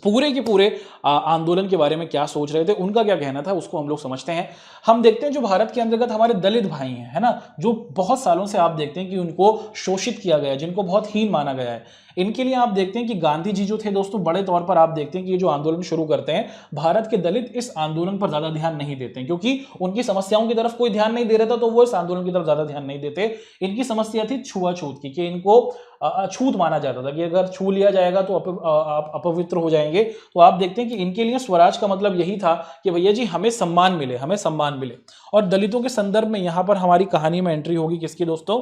[SPEAKER 1] पूरे के पूरे आंदोलन के बारे में क्या सोच रहे थे, उनका क्या कहना था, उसको हम लोग समझते हैं। हम देखते हैं जो भारत के अंतर्गत हमारे दलित भाई हैं, है ना, जो बहुत सालों से आप देखते हैं कि उनको शोषित किया गया है, जिनको बहुत हीन माना गया है, इनके लिए आप देखते हैं कि गांधी जी जो थे दोस्तों, बड़े तौर पर आप देखते हैं कि ये जो आंदोलन शुरू करते हैं, भारत के दलित इस आंदोलन पर ज्यादा ध्यान नहीं देते हैं, क्योंकि उनकी समस्याओं की तरफ कोई ध्यान नहीं दे रहा था, तो वो इस आंदोलन की तरफ ज्यादा ध्यान नहीं देते। इनकी समस्या थी छुआछूत की, कि इनको अछूत माना जाता था कि अगर छू लिया जाएगा तो आप अपवित्र हो जाएंगे। तो आप देखते हैं कि इनके लिए स्वराज का मतलब यही था कि भैया जी हमें सम्मान मिले, हमें सम्मान मिले। और दलितों के संदर्भ में यहां पर हमारी कहानी में एंट्री होगी किसकी दोस्तों,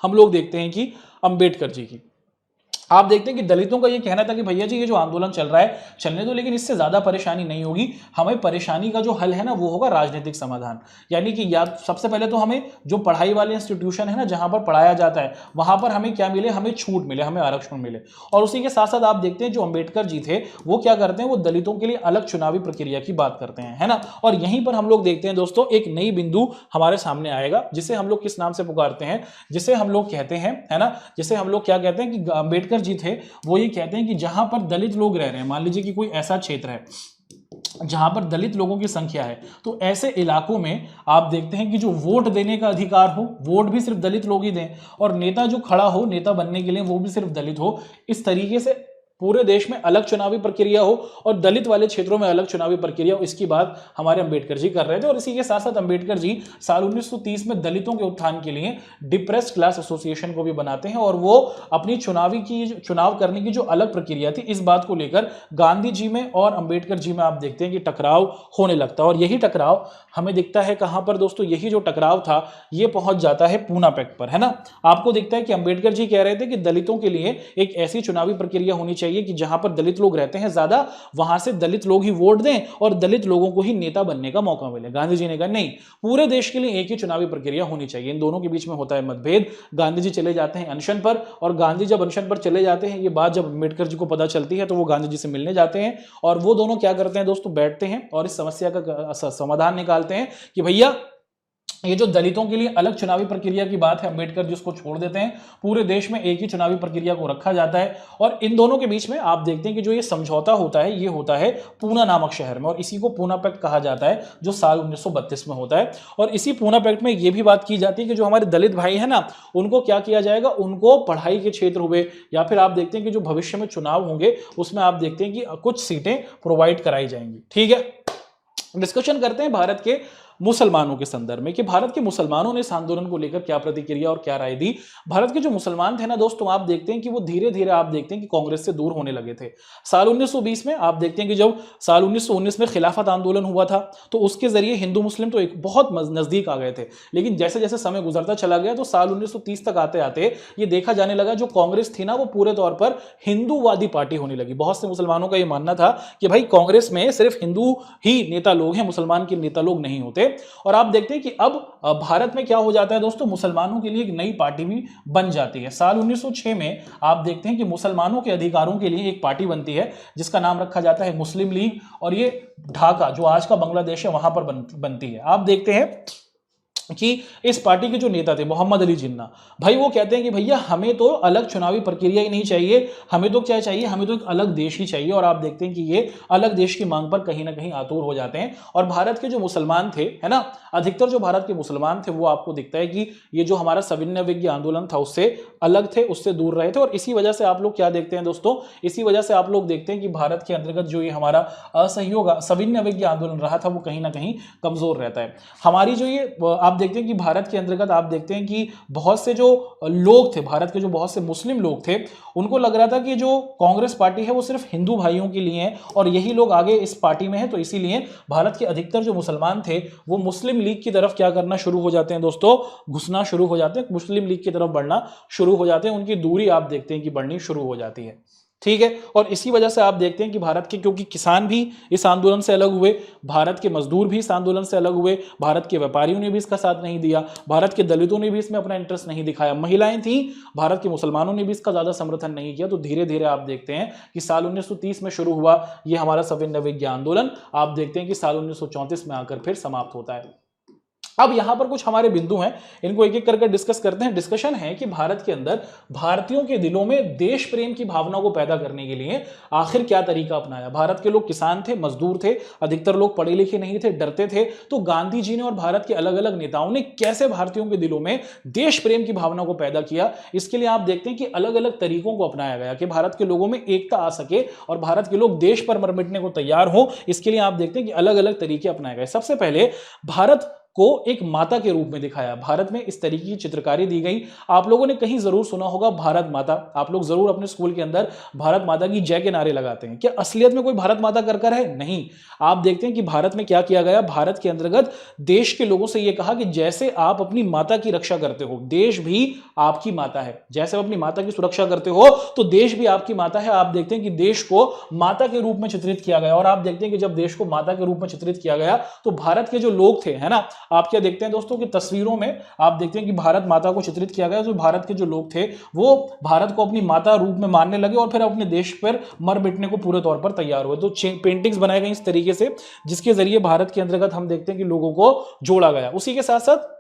[SPEAKER 1] हम लोग देखते हैं कि अंबेडकर जी की। आप देखते हैं कि दलितों का ये कहना था कि भैया जी ये जो आंदोलन चल रहा है चलने दो, लेकिन इससे ज्यादा परेशानी नहीं होगी, हमें परेशानी का जो हल है ना वो होगा राजनीतिक समाधान। यानी कि या सबसे पहले तो हमें जो पढ़ाई वाले इंस्टीट्यूशन है ना, जहां पर पढ़ाया जाता है वहां पर हमें क्या मिले, हमें छूट मिले, हमें आरक्षण मिले। और उसी के साथ साथ आप देखते हैं जो अंबेडकर जी थे वो क्या करते हैं, वो दलितों के लिए अलग चुनावी प्रक्रिया की बात करते हैं, है ना। और यहीं पर हम लोग देखते हैं दोस्तों एक नई बिंदु हमारे सामने आएगा, जिसे हम लोग किस नाम से पुकारते हैं, जिसे हम लोग कहते हैं, है ना, जिसे हम लोग क्या कहते हैं कि अंबेडकर जी थे वो ये कहते हैं कि जहां पर दलित लोग रह रहे हैं, मान लीजिए कि कोई ऐसा क्षेत्र है जहां पर दलित लोगों की संख्या है, तो ऐसे इलाकों में आप देखते हैं कि जो वोट देने का अधिकार हो, वोट भी सिर्फ दलित लोग ही दें, और नेता जो खड़ा हो नेता बनने के लिए वो भी सिर्फ दलित हो। इस तरीके से पूरे देश में अलग चुनावी प्रक्रिया हो और दलित वाले क्षेत्रों में अलग चुनावी प्रक्रिया हो, इसकी बात हमारे अंबेडकर जी कर रहे थे। और इसी के साथ साथ अंबेडकर जी साल 1930 में दलितों के उत्थान के लिए डिप्रेस्ड क्लास एसोसिएशन को भी बनाते हैं, और वो अपनी चुनाव करने की जो अलग प्रक्रिया थी, इस बात को लेकर गांधी जी में और अंबेडकर जी में आप देखते हैं कि टकराव होने लगता है। और यही टकराव हमें दिखता है कहां पर दोस्तों, यही जो टकराव था ये पहुंच जाता है पूना पैक्ट पर, है ना। आपको दिखता है कि अंबेडकर जी कह रहे थे कि दलितों के लिए एक ऐसी चुनावी प्रक्रिया होनी चाहिए कि जहां पर दलित लोग रहते हैं ज्यादा, वहां से दलित लोग ही वोट दें और दलित लोगों को ही नेता बनने का मौका मिले। गांधी जी ने कहा नहीं, पूरे देश के लिए एक ही चुनावी प्रक्रिया होनी चाहिए। इन दोनों के बीच में होता है मतभेद। गांधी जी चले जाते हैं अनशन पर, और गांधी जब अनशन पर चले जाते हैं, ये बात जब अंबेडकर जी को पता चलती है तो वो गांधी जी से मिलने जाते हैं, और वो दोनों क्या करते हैं दोस्तों, बैठते हैं और इस समस्या का समाधान निकालते हैं कि भैया ये जो दलितों के लिए अलग चुनावी प्रक्रिया की बात है, अंबेडकर जी उसको छोड़ देते हैं, पूरे देश में एक ही चुनावी प्रक्रिया को रखा जाता है। और इन दोनों के बीच में आप देखते हैं कि जो ये समझौता होता है, ये होता है पूना नामक शहर में, और इसी को पूना पैक्ट कहा जाता है, जो साल 1932 में होता है। और इसी पूना पैक्ट में ये भी बात की जाती है कि जो हमारे दलित भाई है ना, उनको क्या किया जाएगा, उनको पढ़ाई के क्षेत्र हुए या फिर आप देखते हैं कि जो भविष्य में चुनाव होंगे उसमें आप देखते हैं कि कुछ सीटें प्रोवाइड कराई जाएंगी। ठीक है, डिस्कशन करते हैं भारत के मुसलमानों के संदर्भ में कि भारत के मुसलमानों ने इस आंदोलन को लेकर क्या प्रतिक्रिया और क्या राय दी। भारत के जो मुसलमान थे ना दोस्तों, आप देखते हैं कि वो धीरे धीरे आप देखते हैं कि कांग्रेस से दूर होने लगे थे। साल 1920 में आप देखते हैं कि जब साल 1919 में खिलाफत आंदोलन हुआ था, तो उसके जरिए हिंदू मुस्लिम तो एक बहुत नजदीक आ गए थे, लेकिन जैसे जैसे समय गुजरता चला गया तो साल 1930 तक आते आते ये देखा जाने लगा जो कांग्रेस थी ना, वो पूरे तौर पर हिंदूवादी पार्टी होने लगी। बहुत से मुसलमानों का यह मानना था कि भाई कांग्रेस में सिर्फ हिंदू ही नेता लोग हैं, मुसलमान के नेता लोग नहीं होते। और आप देखते हैं कि अब भारत में क्या हो जाता है दोस्तों, मुसलमानों के लिए एक नई पार्टी भी बन जाती है। साल 1906 में आप देखते हैं कि मुसलमानों के अधिकारों के लिए एक पार्टी बनती है जिसका नाम रखा जाता है मुस्लिम लीग, और ये ढाका जो आज का बांग्लादेश है वहां पर बनती है। आप देखते हैं कि इस पार्टी के जो नेता थे मोहम्मद अली जिन्ना भाई, वो कहते हैं कि भैया हमें तो अलग चुनावी प्रक्रिया ही नहीं चाहिए, हमें तो क्या चाहिए, हमें तो एक अलग देश ही चाहिए। और आप देखते हैं कि ये अलग देश की मांग पर कहीं ना कहीं आतुर हो जाते हैं। और भारत के जो मुसलमान थे, है ना, अधिकतर जो भारत के मुसलमान थे वो आपको दिखता है कि ये जो हमारा सविनय विज्ञ आंदोलन था उससे अलग थे, उससे दूर रहे थे। और इसी वजह से आप लोग क्या देखते हैं दोस्तों, इसी वजह से आप लोग देखते हैं कि भारत के अंतर्गत जो ये हमारा असहयोग सविनय विज्ञ आंदोलन रहा था वो कहीं ना कहीं कमजोर रहता है। हमारी जो ये आप देखते हैं कि भारत के अंतर्गत आप देखते हैं कि बहुत से जो लोग थे, भारत के जो बहुत से मुस्लिम लोग थे, उनको लग रहा था कि जो कांग्रेस पार्टी है वो सिर्फ हिंदू भाइयों के लिए है और यही लोग आगे इस पार्टी में है। तो इसीलिए भारत के अधिकतर जो मुसलमान थे वो मुस्लिम लीग की तरफ क्या करना शुरू हो जाते हैं दोस्तों, घुसना शुरू हो जाते हैं, मुस्लिम लीग की तरफ बढ़ना शुरू हो जाते हैं, उनकी दूरी आप देखते हैं कि बढ़नी शुरू हो जाती है। ठीक है, और इसी वजह से आप देखते हैं कि भारत के, क्योंकि किसान भी इस आंदोलन से अलग हुए, भारत के मजदूर भी इस आंदोलन से अलग हुए, भारत के व्यापारियों ने भी इसका साथ नहीं दिया, भारत के दलितों ने भी इसमें अपना इंटरेस्ट नहीं दिखाया, महिलाएं थी, भारत के मुसलमानों ने भी इसका ज्यादा समर्थन नहीं किया। तो धीरे धीरे आप देखते हैं कि साल 1930 में शुरू हुआ यह हमारा सविनय विज्ञ आंदोलन, आप देखते हैं कि साल 1934 में आकर फिर समाप्त होता है। अब यहां पर कुछ हमारे बिंदु हैं, इनको एक एक करके डिस्कस करते हैं। डिस्कशन है कि भारत के अंदर भारतीयों के दिलों में देश प्रेम की भावना को पैदा करने के लिए आखिर क्या तरीका अपनाया। भारत के लोग किसान थे, मजदूर थे, अधिकतर लोग पढ़े लिखे नहीं थे, डरते थे। तो गांधी जी ने और भारत के अलग अलग नेताओं ने कैसे भारतीयों के दिलों में देश प्रेम की भावना को पैदा किया, इसके लिए आप देखते हैं कि अलग अलग तरीकों को अपनाया गया कि भारत के लोगों में एकता आ सके और भारत के लोग देश पर मर मिटने को तैयार हो। इसके लिए आप देखते हैं कि अलग अलग तरीके अपनाए गए। सबसे पहले भारत को एक माता के रूप में दिखाया, भारत में इस तरीके की चित्रकारी दी गई। आप लोगों ने कहीं जरूर सुना होगा भारत माता, आप लोग जरूर अपने स्कूल के अंदर भारत माता की जय के नारे लगाते हैं। क्या असलियत में कोई भारत माता कर है? नहीं। आप देखते हैं कि भारत में क्या किया गया, भारत के अंतर्गत देश के लोगों से यह कहा कि जैसे आप अपनी माता की रक्षा करते हो, देश भी आपकी माता है। जैसे आप अपनी माता की सुरक्षा करते हो तो देश भी आपकी माता है। आप देखते हैं कि देश को माता के रूप में चित्रित किया गया, और आप देखते हैं कि जब देश को माता के रूप में चित्रित किया गया तो भारत के जो लोग थे, है ना, आप क्या देखते हैं दोस्तों कि तस्वीरों में आप देखते हैं कि भारत माता को चित्रित किया गया। तो भारत के जो लोग थे वो भारत को अपनी माता रूप में मानने लगे और फिर अपने देश पर मर मिटने को पूरे तौर पर तैयार हुए। तो पेंटिंग्स बनाए गए इस तरीके से जिसके जरिए भारत के अंतर्गत हम देखते हैं कि लोगों को जोड़ा गया। उसी के साथ साथ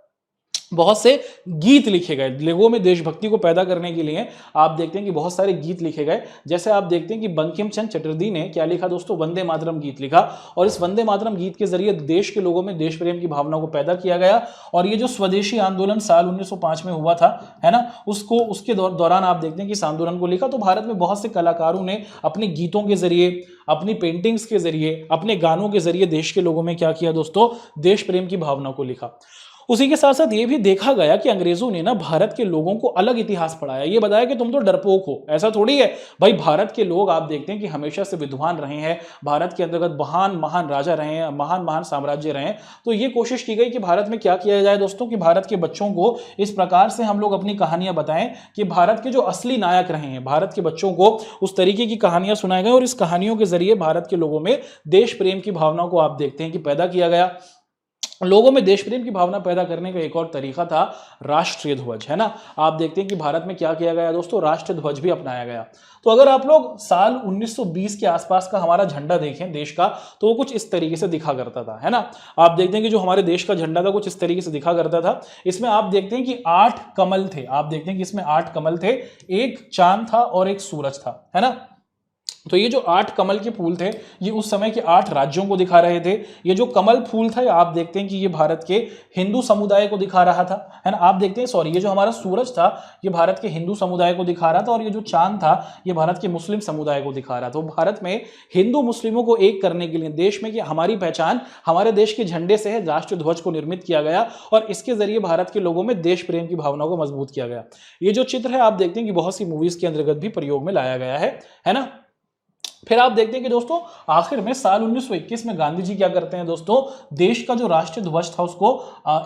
[SPEAKER 1] बहुत से गीत लिखे गए लोगों में देशभक्ति को पैदा करने के लिए। आप देखते हैं कि बहुत सारे गीत लिखे गए, जैसे आप देखते हैं कि बंकिम चंद्र चटर्जी ने क्या लिखा दोस्तों, वंदे मातरम गीत लिखा, और इस वंदे मातरम गीत के जरिए देश के लोगों में देश प्रेम की भावना को पैदा किया गया। और ये जो स्वदेशी आंदोलन साल 1905 में हुआ था, है ना, उसके दौरान आप देखते हैं कि इस आंदोलन को लिखा। तो भारत में बहुत से कलाकारों ने अपने गीतों के जरिए, अपनी पेंटिंग्स के जरिए, अपने गानों के जरिए देश के लोगों में क्या किया दोस्तों, देश प्रेम की भावना को लिखा। उसी के साथ साथ ये भी देखा गया कि अंग्रेजों ने ना भारत के लोगों को अलग इतिहास पढ़ाया, ये बताया कि तुम तो डरपोक हो। ऐसा थोड़ी है भाई, भारत के लोग आप देखते हैं कि हमेशा से विद्वान रहे हैं, भारत के अंतर्गत महान महान राजा रहे हैं, महान महान साम्राज्य रहे हैं। तो ये कोशिश की गई कि भारत में क्या किया जाए दोस्तों, कि भारत के बच्चों को इस प्रकार से हम लोग अपनी कहानियां बताएं कि भारत के जो असली नायक रहे हैं, भारत के बच्चों को उस तरीके की कहानियां सुनाई गई, और इस कहानियों के जरिए भारत के लोगों में देश प्रेम की भावना को आप देखते हैं कि पैदा किया गया। लोगों में देश प्रेम की भावना पैदा करने का एक और तरीका था राष्ट्रीय ध्वज, है ना। आप देखते हैं कि भारत में क्या किया गया दोस्तों, राष्ट्रीय ध्वज भी अपनाया गया। तो अगर आप लोग साल 1920 के आसपास का हमारा झंडा देखें देश का, तो वो कुछ इस तरीके से दिखा करता था, है ना। आप देखते हैं कि जो हमारे देश का झंडा था कुछ इस तरीके से दिखा करता था। इसमें आप देखते हैं कि 8 कमल थे, आप देखते हैं कि इसमें 8 कमल थे, एक चांद था और एक सूरज था, है ना। तो ये जो 8 कमल के फूल थे, ये उस समय के 8 राज्यों को दिखा रहे थे। ये जो कमल फूल था, आप देखते हैं कि ये भारत के हिंदू समुदाय को दिखा रहा था, है ना। आप देखते हैं, सॉरी, ये जो हमारा सूरज था ये भारत के हिंदू समुदाय को दिखा रहा था, और ये जो चांद था ये भारत के मुस्लिम समुदाय को दिखा रहा था। तो भारत में हिंदू मुस्लिमों को एक करने के लिए देश में कि हमारी पहचान हमारे देश के झंडे से है, राष्ट्रीय ध्वज को निर्मित किया गया, और इसके जरिए भारत के लोगों में देश प्रेम की भावना को मजबूत किया गया। ये जो चित्र है आप देखते हैं कि बहुत सी मूवीज के अंतर्गत भी प्रयोग में लाया गया है ना। फिर आप देखते हैं कि दोस्तों आखिर में साल 1921 में गांधी जी क्या करते हैं दोस्तों, देश का जो राष्ट्रीय ध्वज था उसको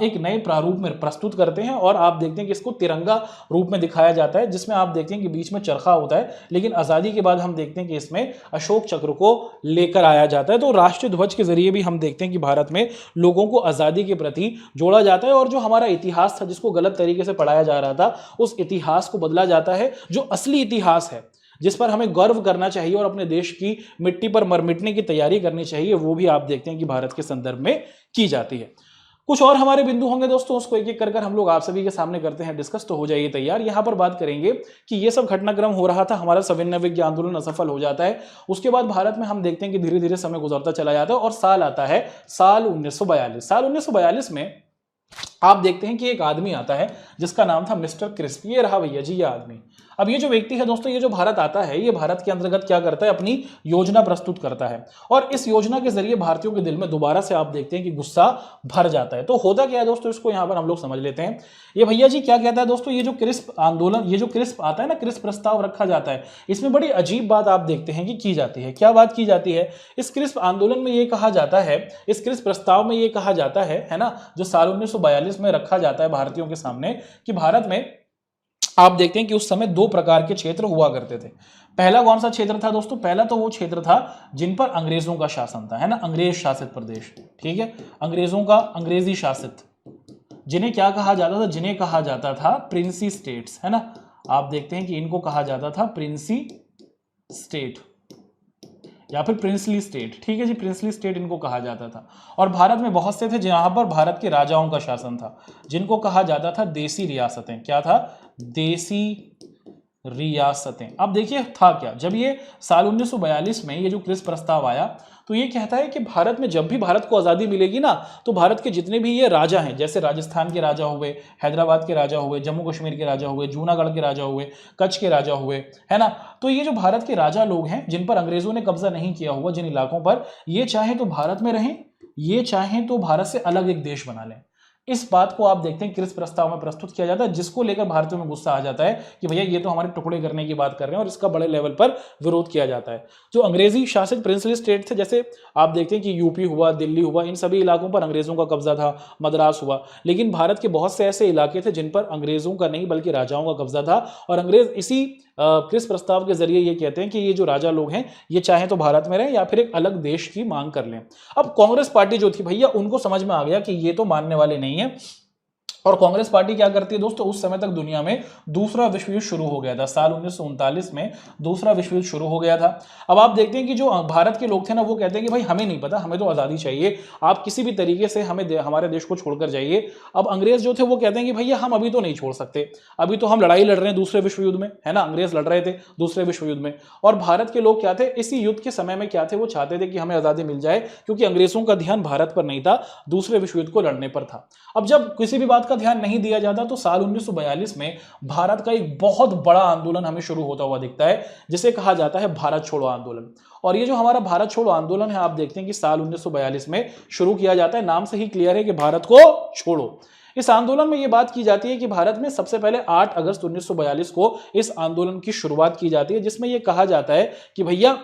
[SPEAKER 1] एक नए प्रारूप में प्रस्तुत करते हैं, और आप देखते हैं कि इसको तिरंगा रूप में दिखाया जाता है, जिसमें आप देखते हैं कि बीच में चरखा होता है। लेकिन आज़ादी के बाद हम देखते हैं कि इसमें अशोक चक्र को लेकर आया जाता है। तो राष्ट्रीय ध्वज के जरिए भी हम देखते हैं कि भारत में लोगों को आज़ादी के प्रति जोड़ा जाता है, और जो हमारा इतिहास था जिसको गलत तरीके से पढ़ाया जा रहा था, उस इतिहास को बदला जाता है। जो असली इतिहास है जिस पर हमें गर्व करना चाहिए और अपने देश की मिट्टी पर मर मिटने की तैयारी करनी चाहिए, वो भी आप देखते हैं कि भारत के संदर्भ में की जाती है। कुछ और हमारे बिंदु होंगे दोस्तों, उसको एक एक कर हम लोग आप सभी के सामने करते हैं डिस्कस। तो हो जाइए तैयार। यहां पर बात करेंगे कि ये सब घटनाक्रम हो रहा था, हमारा सविनय विज्ञ आंदोलन असफल हो जाता है। उसके बाद भारत में हम देखते हैं कि धीरे धीरे समय गुजरता चला जाता है, और साल आता है साल 1942। साल 1942 में आप देखते हैं कि एक आदमी आता है जिसका नाम था मिस्टर क्रिस्प। ये रहा भैया जी ये आदमी। अब ये जो व्यक्ति है दोस्तों, ये जो भारत आता है, ये भारत के अंतर्गत क्या करता है, अपनी योजना प्रस्तुत करता है, और इस योजना के जरिए भारतीयों के दिल में दोबारा से आप देखते हैं कि गुस्सा भर जाता है। तो होता क्या है दोस्तों, इसको यहां पर हम लोग समझ लेते हैं। ये भैया जी क्या कहता है दोस्तों, ये जो क्रिस्प आंदोलन, ये जो क्रिस्प आता है ना, क्रिस्प प्रस्ताव रखा जाता है, इसमें बड़ी अजीब बात आप देखते हैं कि की जाती है। क्या बात की जाती है, इस क्रिस्प आंदोलन में ये कहा जाता है, इस क्रिस्प प्रस्ताव में ये कहा जाता है ना, जो साल 1942 में रखा जाता है भारतीयों के सामने, कि भारत में आप देखते हैं कि उस समय 2 प्रकार के क्षेत्र हुआ करते थे। पहला कौन सा क्षेत्र था दोस्तों, पहला तो वो क्षेत्र था जिन पर अंग्रेजों का शासन था, है ना, अंग्रेज शासित प्रदेश, ठीक है, अंग्रेजों का, अंग्रेजी शासित, जिन्हें क्या कहा जाता था, जिन्हें कहा जाता था प्रिंसी स्टेट्स, है ना। आप देखते हैं कि इनको कहा जाता था प्रिंसी स्टेट या फिर प्रिंसली स्टेट, ठीक है जी, प्रिंसली स्टेट इनको कहा जाता था। और भारत में बहुत से थे जहां पर भारत के राजाओं का शासन था, जिनको कहा जाता था देसी रियासतें। क्या था, देसी रियासतें। अब देखिए था क्या, जब ये साल 1942 में ये जो क्रिस्प प्रस्ताव आया, तो ये कहता है कि भारत में जब भी भारत को आज़ादी मिलेगी ना, तो भारत के जितने भी ये राजा हैं, जैसे राजस्थान के राजा हुए, हैदराबाद के राजा हुए, जम्मू कश्मीर के राजा हुए, जूनागढ़ के राजा हुए, कच्छ के राजा हुए, है ना, तो ये जो भारत के राजा लोग हैं जिन पर अंग्रेजों ने कब्जा नहीं किया हुआ, जिन इलाकों पर, ये चाहे तो भारत में रहें, ये चाहें तो भारत से अलग एक देश बना लें। इस बात को आप देखते हैं क्रिस्प प्रस्ताव में प्रस्तुत किया जाता है, जिसको लेकर भारतीयों में गुस्सा आ जाता है कि भैया ये तो हमारे टुकड़े करने की बात कर रहे हैं, और इसका बड़े लेवल पर विरोध किया जाता है। जो अंग्रेजी शासित प्रिंसली स्टेट थे, जैसे आप देखते हैं कि यूपी हुआ, दिल्ली हुआ, इन सभी इलाकों पर अंग्रेजों का कब्जा था, मद्रास हुआ। लेकिन भारत के बहुत से ऐसे इलाके थे जिन पर अंग्रेजों का नहीं बल्कि राजाओं का कब्जा था, और अंग्रेज इसी क्रिस्प प्रस्ताव के जरिए ये कहते हैं कि ये जो राजा लोग हैं ये चाहे तो भारत में रहें या फिर एक अलग देश की मांग कर लें। अब कांग्रेस पार्टी जो थी भैया, उनको समझ में आ गया कि ये तो मानने वाले नहीं है, और कांग्रेस पार्टी क्या करती है दोस्तों, उस समय तक दुनिया में दूसरा विश्व युद्ध शुरू हो गया था, साल 1939 में दूसरा विश्व युद्ध शुरू हो गया था। अब आप देखते हैं कि जो भारत के लोग थे ना, वो कहते हैं कि भाई हमें नहीं पता, हमें तो आज़ादी चाहिए, आप किसी भी तरीके से हमें हमारे देश को छोड़कर जाइए। अब अंग्रेज जो थे वो कहते हैं कि भैया हम अभी तो नहीं छोड़ सकते, अभी तो हम लड़ाई लड़ रहे हैं दूसरे विश्व युद्ध में, है ना, अंग्रेज लड़ रहे थे दूसरे विश्व युद्ध में। और भारत के लोग क्या थे, इसी युद्ध के समय में क्या थे, वो चाहते थे कि हमें आज़ादी मिल जाए, क्योंकि अंग्रेजों का ध्यान भारत पर नहीं था, दूसरे विश्व युद्ध को लड़ने पर था। अब जब किसी भी बात का ध्यान नहीं दिया जाता तो साल 1942 में भारत का एक बहुत बड़ा आंदोलन हमें शुरू होता हुआ दिखता है, जिसे कहा जाता है भारत छोड़ो आंदोलन। और ये जो हमारा भारत छोड़ो आंदोलन है, आप देखते हैं कि साल 1942 में शुरू किया जाता है, नाम से ही क्लियर है कि भारत को छोड़ो। इस आंदोलन में यह बात की जाती है कि भारत में सबसे पहले 8 अगस्त 1942 को इस आंदोलन की शुरुआत की जाती है, जिसमें यह कहा जाता है कि भैया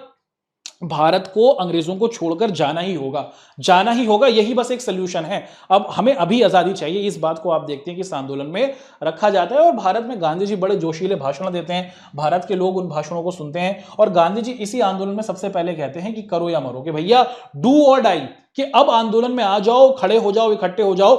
[SPEAKER 1] भारत को अंग्रेजों को छोड़कर जाना ही होगा, जाना ही होगा, यही बस एक सोल्यूशन है, अब हमें अभी आजादी चाहिए। इस बात को आप देखते हैं कि इस आंदोलन में रखा जाता है। और भारत में गांधी जी बड़े जोशीले भाषण देते हैं, भारत के लोग उन भाषणों को सुनते हैं, और गांधी जी इसी आंदोलन में सबसे पहले कहते हैं कि करो या मरो, कि भैया डू और डाई, कि अब आंदोलन में आ जाओ, खड़े हो जाओ, इकट्ठे हो जाओ,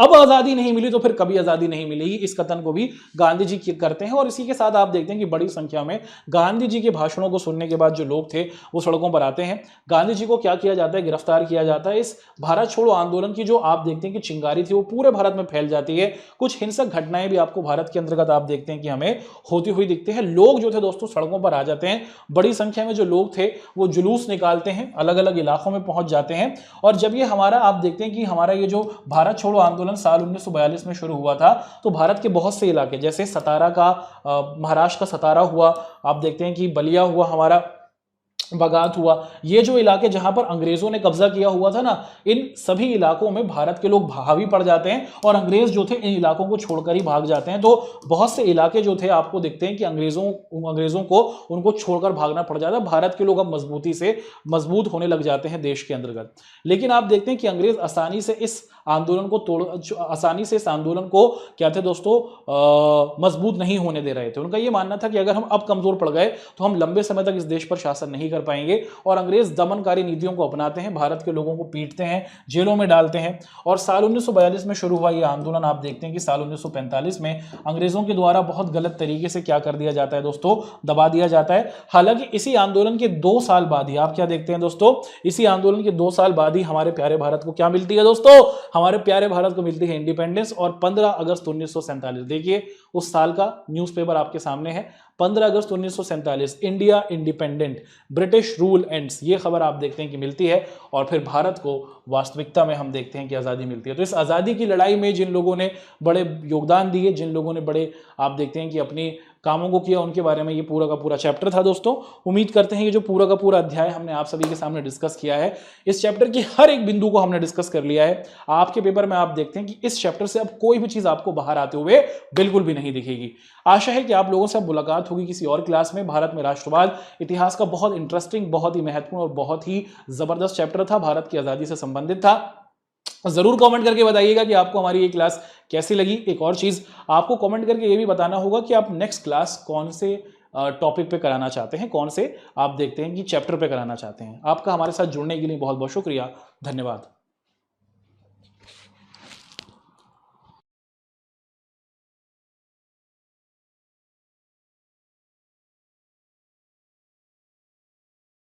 [SPEAKER 1] अब आजादी नहीं मिली तो फिर कभी आजादी नहीं मिलेगी। इस कथन को भी गांधी जी करते हैं। और इसी के साथ आप देखते हैं कि बड़ी संख्या में गांधी जी के भाषणों को सुनने के बाद जो लोग थे वो सड़कों पर आते हैं। गांधी जी को क्या किया जाता है, गिरफ्तार किया जाता है। इस भारत छोड़ो आंदोलन की जो आप देखते हैं कि चिंगारी थी वो पूरे भारत में फैल जाती है। कुछ हिंसक घटनाएं भी आपको भारत के अंतर्गत आप देखते हैं कि हमें होती हुई दिखती है। लोग जो थे दोस्तों सड़कों पर आ जाते हैं, बड़ी संख्या में जो लोग थे वो जुलूस निकालते हैं, अलग अलग इलाकों में पहुंच जाते हैं। और जब ये हमारा आप देखते हैं कि हमारा ये जो भारत छोड़ो आंदोलन साल 1942 में शुरू हुआ था, तो भारत के बहुत से इलाके, जैसे सतारा का, महाराष्ट्र का सतारा हुआ, आप देखते हैं कि बलिया हुआ, हमारा बगात हुआ, ये जो इलाके जहां पर अंग्रेजों ने कब्जा किया हुआ था ना, इन सभी इलाकों में भारत के लोग हावी पड़ जाते हैं और अंग्रेज जो थे इन इलाकों को छोड़कर ही भाग जाते हैं। तो बहुत से इलाके जो थे आपको दिखते हैं कि अंग्रेजों को उनको छोड़कर भागना पड़ जाता है। भारत के लोग अब मजबूती से मजबूत होने लग जाते हैं देश के अंतर्गत। लेकिन आप देखते हैं कि अंग्रेज आसानी से इस आंदोलन को क्या थे दोस्तों, मजबूत नहीं होने दे रहे थे। उनका यह मानना था कि अगर हम अब कमजोर पड़ गए तो हम लंबे समय तक इस देश पर शासन नहीं कर पाएंगे। और अंग्रेज दमनकारी नीतियों को अपनाते हैं, भारत के लोगों को पीटते हैं, जेलों में डालते हैं। और साल 1942 में शुरू हुआ यह आंदोलन आप देखते हैं कि साल 1945 में अंग्रेजों के द्वारा बहुत गलत तरीके से क्या कर दिया जाता है दोस्तों, दबा दिया जाता है। हालांकि इसी आंदोलन के 2 साल बाद ही आप क्या देखते हैं दोस्तों, इसी आंदोलन के 2 साल बाद ही हमारे प्यारे भारत को क्या मिलती है दोस्तों, हमारे प्यारे भारत को मिलती है इंडिपेंडेंस। और 15 अगस्त 1947, देखिए उस साल का न्यूज़पेपर आपके सामने है, 15 अगस्त 1947, India independent, British rule ends, ये खबर आप देखते हैं कि मिलती है। और फिर भारत को वास्तविकता में हम देखते हैं कि आज़ादी मिलती है। तो इस आज़ादी की लड़ाई में जिन लोगों ने बड़े योगदान दिए, जिन लोगों ने बड़े आप देखते हैं कि अपनी कामों को किया, उनके बारे में ये पूरा का पूरा चैप्टर था दोस्तों। उम्मीद करते हैं कि जो पूरा का पूरा अध्याय हमने आप सभी के सामने डिस्कस किया है, इस चैप्टर की हर एक बिंदु को हमने डिस्कस कर लिया है। आपके पेपर में आप देखते हैं कि इस चैप्टर से अब कोई भी चीज आपको बाहर आते हुए बिल्कुल भी नहीं दिखेगी। आशा है कि आप लोगों से अब मुलाकात होगी किसी और क्लास में। भारत में राष्ट्रवाद इतिहास का बहुत इंटरेस्टिंग, बहुत ही महत्वपूर्ण और बहुत ही जबरदस्त चैप्टर था, भारत की आजादी से संबंधित था। जरूर कमेंट करके बताइएगा कि आपको हमारी ये क्लास कैसी लगी। एक और चीज आपको कमेंट करके ये भी बताना होगा कि आप नेक्स्ट क्लास कौन से टॉपिक पे कराना चाहते हैं, कौन से आप देखते हैं कि चैप्टर पे कराना चाहते हैं। आपका हमारे साथ जुड़ने के लिए बहुत बहुत शुक्रिया, धन्यवाद।